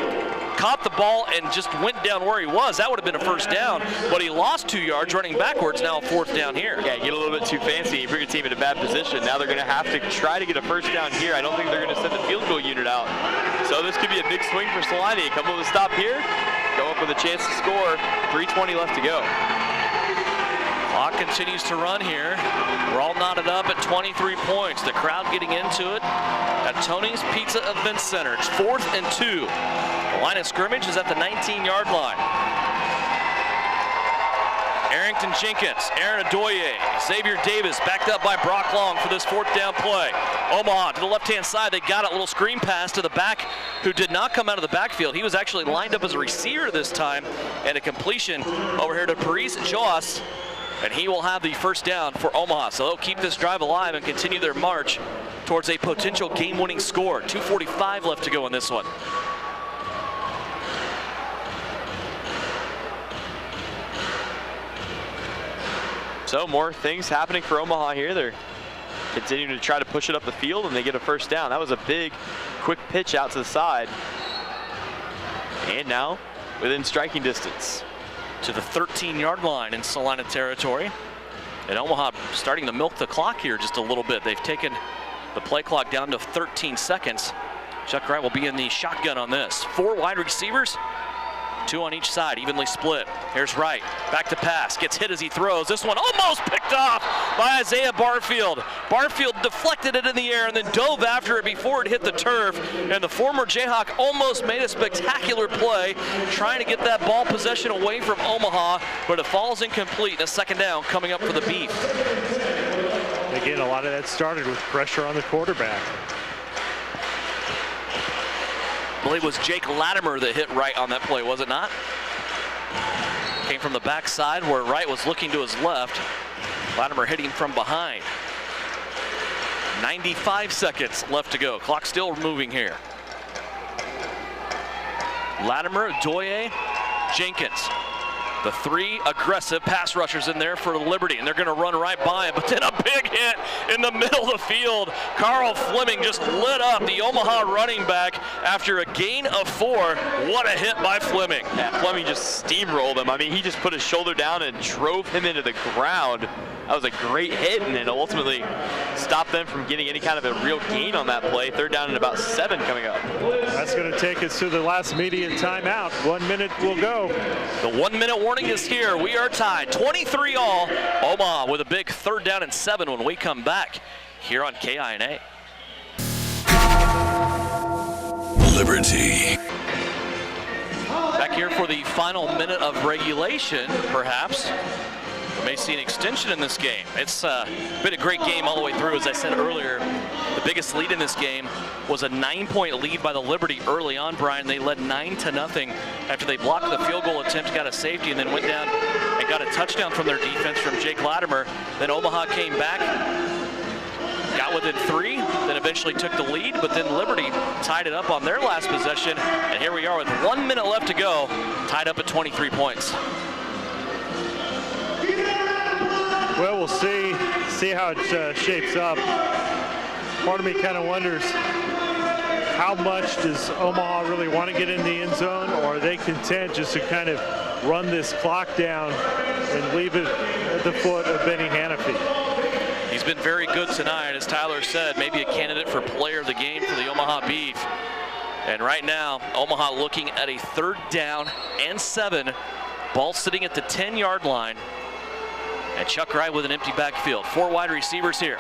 caught the ball and just went down where he was, that would have been a 1st down, but he lost 2 yards running backwards. Now a 4th down here. Yeah, get a little bit too fancy, you bring your team in a bad position. Now they're going to have to try to get a 1st down here. I don't think they're going to send the field goal unit out. So this could be a big swing for Salina. Come up with a stop here, go up with a chance to score. 3:20 left to go. Clock continues to run here. We're all knotted up at 23 points. The crowd getting into it at Tony's Pizza Event Center. It's 4th and 2. The line of scrimmage is at the 19-yard line. Arrington Jenkins, Aaron Adoye, Xavier Davis backed up by Brock Long for this 4th down play. Omaha to the left-hand side. They got a little screen pass to the back who did not come out of the backfield. He was actually lined up as a receiver this time, and a completion over here to Paris Joas, and he will have the 1st down for Omaha. So they'll keep this drive alive and continue their march towards a potential game-winning score. 2:45 left to go in this one. So more things happening for Omaha here. They're continuing to try to push it up the field, and they get a 1st down. That was a big, quick pitch out to the side. And now within striking distance. To the 13-yard line in Salina territory. And Omaha starting to milk the clock here just a little bit. They've taken the play clock down to 13 seconds. Chuck Wright will be in the shotgun on this. 4 wide receivers, 2 on each side, evenly split. Here's Wright, back to pass, gets hit as he throws. This one almost picked off by Isaiah Barfield. Barfield deflected it in the air and then dove after it before it hit the turf. And the former Jayhawk almost made a spectacular play trying to get that ball possession away from Omaha, but it falls incomplete. A 2nd down coming up for the Beef. Again, a lot of that started with pressure on the quarterback. I believe it was Jake Latimer that hit Wright on that play, was it not? Came from the backside where Wright was looking to his left. Latimer hitting from behind. 95 seconds left to go. Clock still moving here. Latimer, Doye, Jenkins. The 3 aggressive pass rushers in there for Liberty, and they're going to run right by him. But then a big hit in the middle of the field. Carl Fleming just lit up the Omaha running back after a gain of 4. What a hit by Fleming. Yeah, Fleming just steamrolled him. I mean, he just put his shoulder down and drove him into the ground. That was a great hit, and it ultimately stopped them from getting any kind of a real gain on that play. 3rd down and about 7 coming up. That's going to take us to the last immediate timeout. 1 minute will go. The 1-minute warning is here. We are tied 23 all. Omaha with a big 3rd down and 7 when we come back here on KINA. Liberty. Back here for the final minute of regulation, perhaps. We may see an extension in this game. It's been a great game all the way through. As I said earlier, the biggest lead in this game was a 9-point lead by the Liberty early on, Brian. They led 9-0 after they blocked the field goal attempt, got a safety, and then went down and got a touchdown from their defense from Jake Latimer. Then Omaha came back, got within 3, then eventually took the lead, but then Liberty tied it up on their last possession. And here we are with 1 minute left to go, tied up at 23 points. Well, we'll see how it shapes up. Part of me kind of wonders how much does Omaha really want to get in the end zone, or are they content just to kind of run this clock down and leave it at the foot of Benny Hanafy? He's been very good tonight, as Tyler said, maybe a candidate for player of the game for the Omaha Beef. And right now, Omaha looking at a 3rd down and 7 Ball sitting at the 10-yard line. And Chuck Wright with an empty backfield. 4 wide receivers here.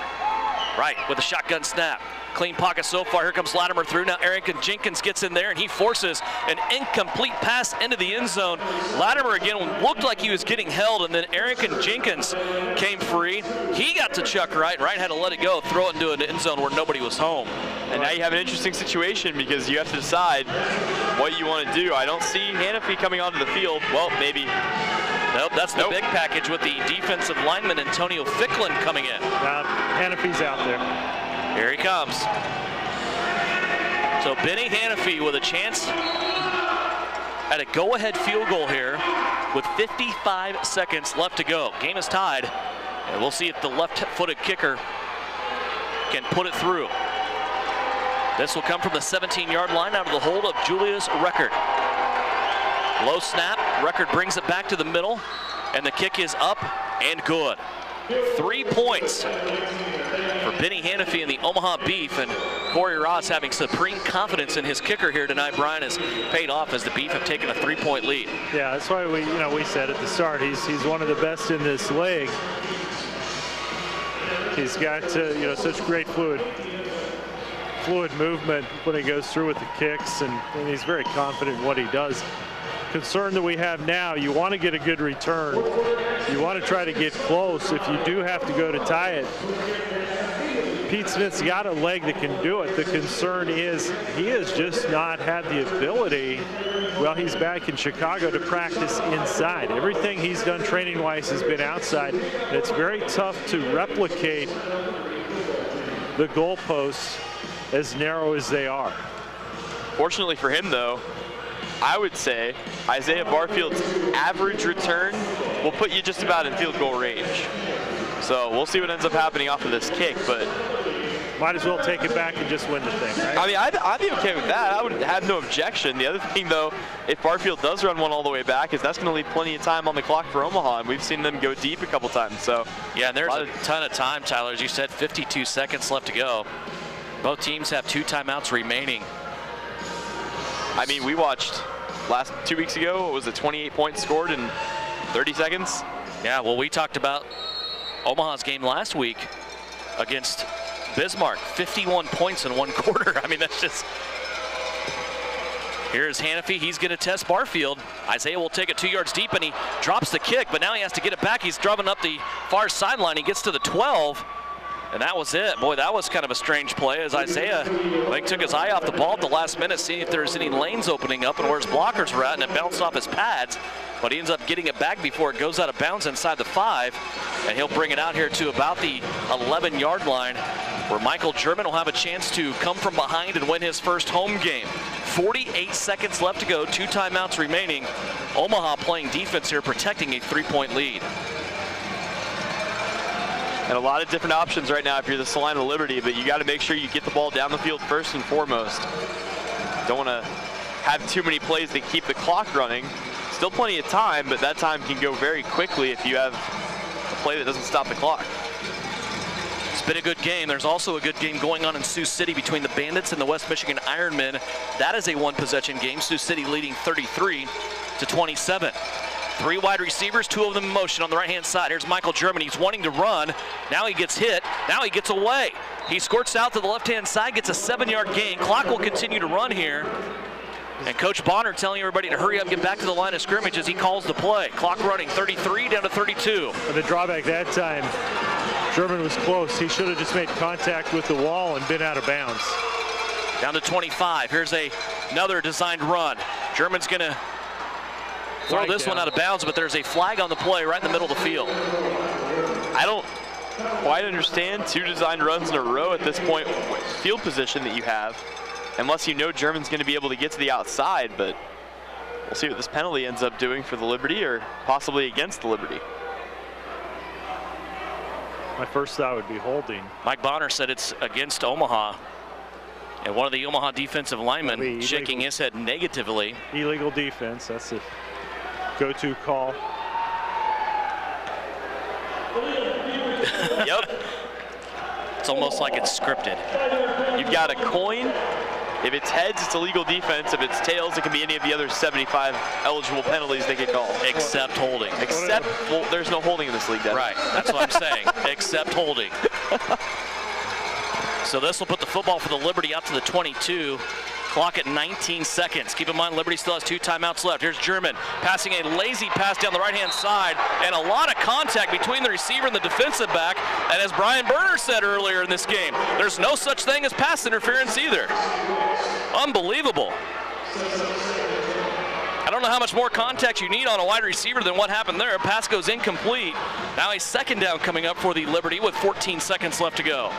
Wright with a shotgun snap. Clean pocket so far. Here comes Latimer through. Now Arrington Jenkins gets in there, and he forces an incomplete pass into the end zone. Latimer again looked like he was getting held, and then Arrington Jenkins came free. He got to Chuck Wright. Wright had to let it go, throw it into an end zone where nobody was home. And now you have an interesting situation because you have to decide what you want to do. I don't see Hannafy coming onto the field. Well, maybe. Nope, that's the big package with the defensive lineman Antonio Ficklin coming in. Hannafy's out there. Here he comes. So Benny Hannafy with a chance at a go-ahead field goal here with 55 seconds left to go. Game is tied, and we'll see if the left-footed kicker can put it through. This will come from the 17-yard line out of the hold of Julius Record. Low snap, Record brings it back to the middle, and the kick is up and good. 3 points for Benny Hannafy and the Omaha Beef, and Corey Ross having supreme confidence in his kicker here tonight. Brian has paid off as the Beef have taken a 3-point lead. Yeah, that's why we said at the start he's one of the best in this league. He's got such great fluid movement when he goes through with the kicks, and he's very confident in what he does. Concern that we have now, you want to get a good return. You want to try to get close. If you do have to go to tie it, Pete Smith's got a leg that can do it. The concern is he has just not had the ability, well, he's back in Chicago, to practice inside. Everything he's done training-wise has been outside. And it's very tough to replicate the goalposts as narrow as they are. Fortunately for him, though, I would say Isaiah Barfield's average return will put you just about in field goal range. So we'll see what ends up happening off of this kick, but might as well take it back and just win the thing, right? I mean, I'd be okay with that. I would have no objection. The other thing, though, if Barfield does run one all the way back, is that's going to leave plenty of time on the clock for Omaha, and we've seen them go deep a couple times. So yeah, and there's a ton of time, Tyler. As you said, 52 seconds left to go. Both teams have 2 timeouts remaining. I mean, we watched 2 weeks ago, what was it, 28 points scored in 30 seconds? Yeah, well, we talked about Omaha's game last week against Bismarck, 51 points in 1 quarter. I mean, that's just... Here's Hannafy. He's going to test Barfield. Isaiah will take it 2 yards deep, and he drops the kick, but now he has to get it back. He's driving up the far sideline. He gets to the 12. And that was it. Boy, that was kind of a strange play as Isaiah, I think, took his eye off the ball at the last minute, seeing if there's any lanes opening up and where his blockers were at, and it bounced off his pads. But he ends up getting it back before it goes out of bounds inside the 5. And he'll bring it out here to about the 11-yard line, where Michael German will have a chance to come from behind and win his first home game. 48 seconds left to go, 2 timeouts remaining. Omaha playing defense here, protecting a 3-point lead. And a lot of different options right now if you're the Salina Liberty, but you got to make sure you get the ball down the field first and foremost. Don't want to have too many plays that keep the clock running. Still plenty of time, but that time can go very quickly if you have a play that doesn't stop the clock. It's been a good game. There's also a good game going on in Sioux City between the Bandits and the West Michigan Ironmen. That is a 1-possession game. Sioux City leading 33-27. 3 wide receivers, 2 of them in motion on the right-hand side. Here's Michael German. He's wanting to run. Now he gets hit. Now he gets away. He squirts out to the left-hand side, gets a 7-yard gain. Clock will continue to run here. And Coach Bonner telling everybody to hurry up, get back to the line of scrimmage as he calls the play. Clock running 33 down to 32. And the drawback that time, German was close. He should have just made contact with the wall and been out of bounds. Down to 25. Here's another designed run. German's going to throw this one out of bounds, but there's a flag on the play right in the middle of the field. I don't quite understand 2 designed runs in a row at this point, field position that you have, unless you know German's going to be able to get to the outside, but we'll see what this penalty ends up doing for the Liberty or possibly against the Liberty. My first thought would be holding. Mike Bonner said it's against Omaha. And one of the Omaha defensive linemen shaking his head negatively. Illegal defense, that's the go-to call. Yep. It's almost like it's scripted. You've got a coin If it's heads, it's illegal defense. If it's tails, it can be any of the other 75 eligible penalties they get called. Except holding. Except, well, there's no holding in this league, Devin. Right, that's what I'm saying. Except holding. So this will put the football for the Liberty out to the 22. Clock at 19 seconds. Keep in mind, Liberty still has 2 timeouts left. Here's German passing a lazy pass down the right-hand side, and a lot of contact between the receiver and the defensive back. And as Brian Berner said earlier in this game, there's no such thing as pass interference either. Unbelievable. I don't know how much more contact you need on a wide receiver than what happened there. Pass goes incomplete. Now a second down coming up for the Liberty with 14 seconds left to go.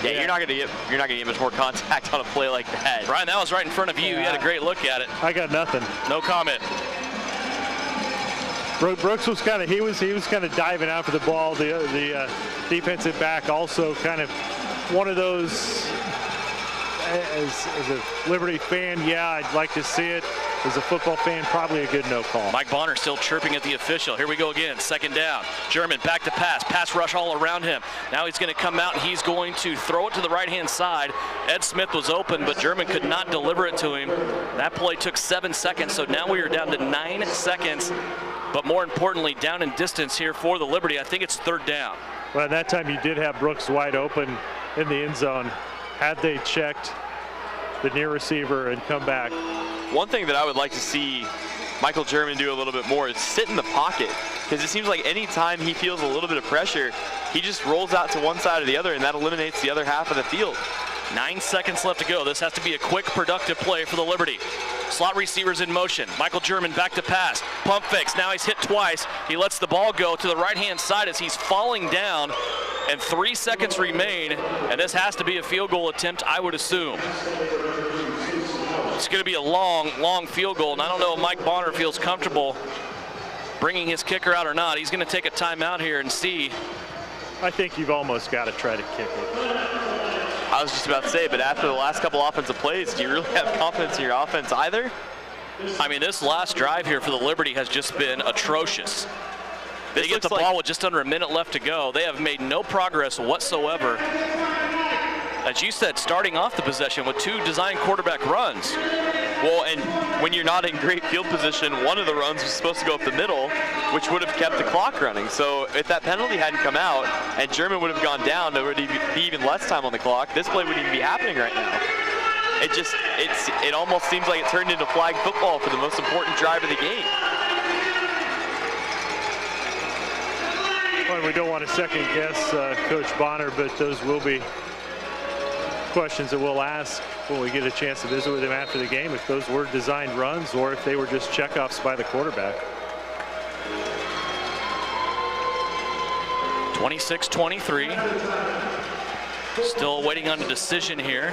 Yeah, you're not gonna get much more contact on a play like that. Brian, that was right in front of you. You had a great look at it. I got nothing. No comment. Brooks was kind of diving out for the ball. The defensive back also kind of one of those. As a Liberty fan, yeah, I'd like to see it. As a football fan, probably a good no call. Mike Bonner still chirping at the official. Here we go again, second down. German back to pass rush all around him. Now he's going to come out and he's going to throw it to the right-hand side. Ed Smith was open, but German could not deliver it to him. That play took 7 seconds, so now we are down to 9 seconds. But more importantly, down in distance here for the Liberty. I think it's third down. Well, at that time you did have Brooks wide open in the end zone. Had they checked the near receiver and come back. One thing that I would like to see Michael German do a little bit more is sit in the pocket, because it seems like any time he feels a little bit of pressure, he just rolls out to one side or the other, and that eliminates the other half of the field. 9 seconds left to go. This has to be a quick, productive play for the Liberty. Slot receivers in motion. Michael German back to pass. Pump fakes. Now he's hit twice. He lets the ball go to the right-hand side as he's falling down, and 3 seconds remain, and this has to be a field goal attempt, I would assume. It's going to be a long field goal, and I don't know if Mike Bonner feels comfortable bringing his kicker out or not. He's going to take a timeout here and see. I think you've almost got to try to kick it. I was just about to say, but after the last couple offensive plays, do you really have confidence in your offense either? I mean, this last drive here for the Liberty has just been atrocious. They get the ball with just under a minute left to go. They have made no progress whatsoever. As you said, starting off the possession with 2 designed quarterback runs. Well, and when you're not in great field position, one of the runs was supposed to go up the middle, which would have kept the clock running. So if that penalty hadn't come out and German would have gone down, there would be even less time on the clock. This play wouldn't even be happening right now. It almost seems like it turned into flag football for the most important drive of the game. Well, we don't want to second guess Coach Bonner, but those will be questions that we'll ask when we get a chance to visit with him after the game, if those were designed runs or if they were just checkoffs by the quarterback. 26-23. Still waiting on a decision here.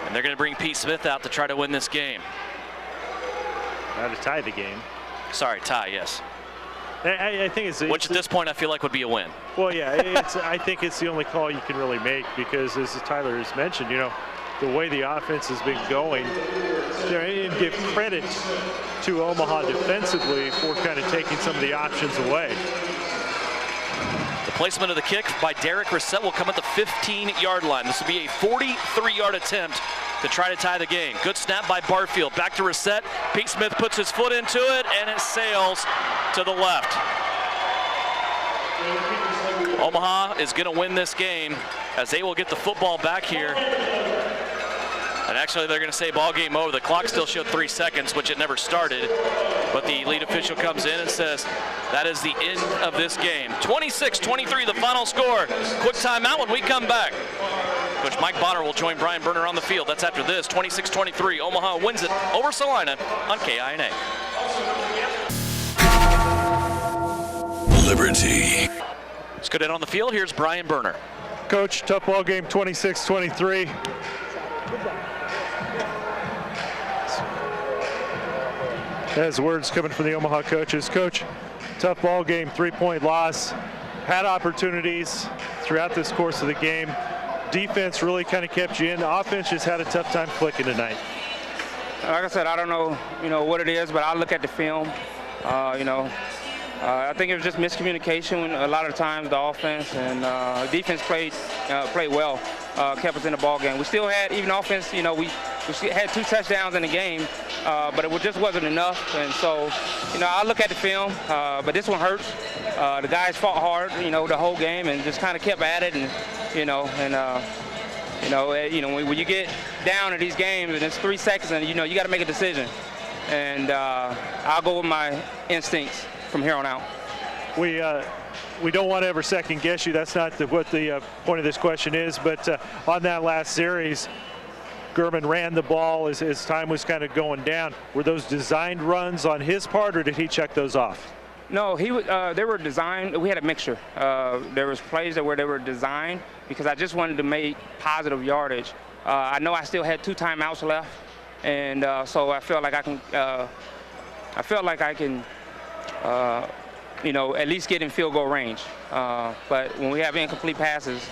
And they're going to bring Pete Smith out to try to win this game. Now to tie the game. Sorry, tie, yes. I think it's which at this point I feel like would be a win. Well, yeah, I think it's the only call you can really make, because as Tyler has mentioned, you know, the way the offense has been going, and give credit to Omaha defensively for kind of taking some of the options away. The placement of the kick by Derek Reset will come at the 15-yard line. This will be a 43-yard attempt to try to tie the game. Good snap by Barfield. Back to Reset. Pete Smith puts his foot into it, and it sails to the left. Omaha is going to win this game as they will get the football back here. And actually, they're going to say ball game over. The clock still showed 3 seconds, which it never started. But the lead official comes in and says that is the end of this game. 26-23, the final score. Quick timeout when we come back. Coach Mike Bonner will join Brian Berner on the field. That's after this. 26-23, Omaha wins it over Salina on KINA. Liberty. Let's go down on the field. Here's Brian Berner. Coach, tough ball game, 26-23. As words coming from the Omaha coaches. Coach, tough ball game, 3-point loss. Had opportunities throughout this course of the game. Defense really kind of kept you in. The offense just had a tough time clicking tonight. Like I said, I don't know, what it is, but I look at the film. I think it was just miscommunication a lot of times, the offense, and defense played well. kept us in the ball game. We still had, even offense, you know, we had 2 touchdowns in the game, but it just wasn't enough. And so, you know, I look at the film, but this one hurts. The guys fought hard, you know, the whole game and just kind of kept at it, and you know, when you get down in these games and it's 3 seconds, and you know you got to make a decision. And I'll go with my instincts from here on out. We don't want to ever second guess you. That's not what the point of this question is. But on that last series, Gurman ran the ball as time was kind of going down. Were those designed runs on his part, or did he check those off? No, they were designed. We had a mixture. There was plays where they were designed because I just wanted to make positive yardage. I know I still had 2 timeouts left, and so I felt like I can. You know, at least get in field goal range. But when we have incomplete passes,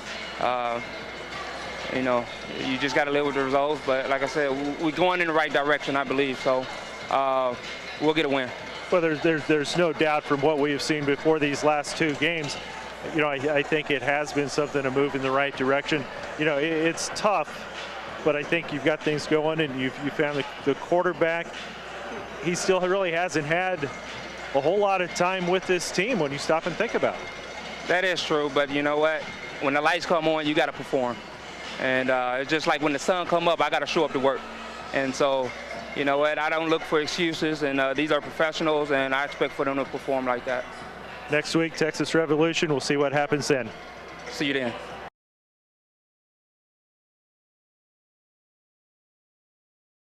you know, you just got to live with the results. But like I said, we're going in the right direction, I believe. So we'll get a win. Well, there's no doubt from what we have seen before these last 2 games. You know, I think it has been something to move in the right direction. You know, it's tough, but I think you've got things going, and you found the quarterback. He still really hasn't had a whole lot of time with this team when you stop and think about it. That is true, but you know what? When the lights come on, you got to perform. And it's just like when the sun come up, I got to show up to work. And so, you know what? I don't look for excuses, and these are professionals, and I expect for them to perform like that. Next week, Texas Revolution. We'll see what happens then. See you then.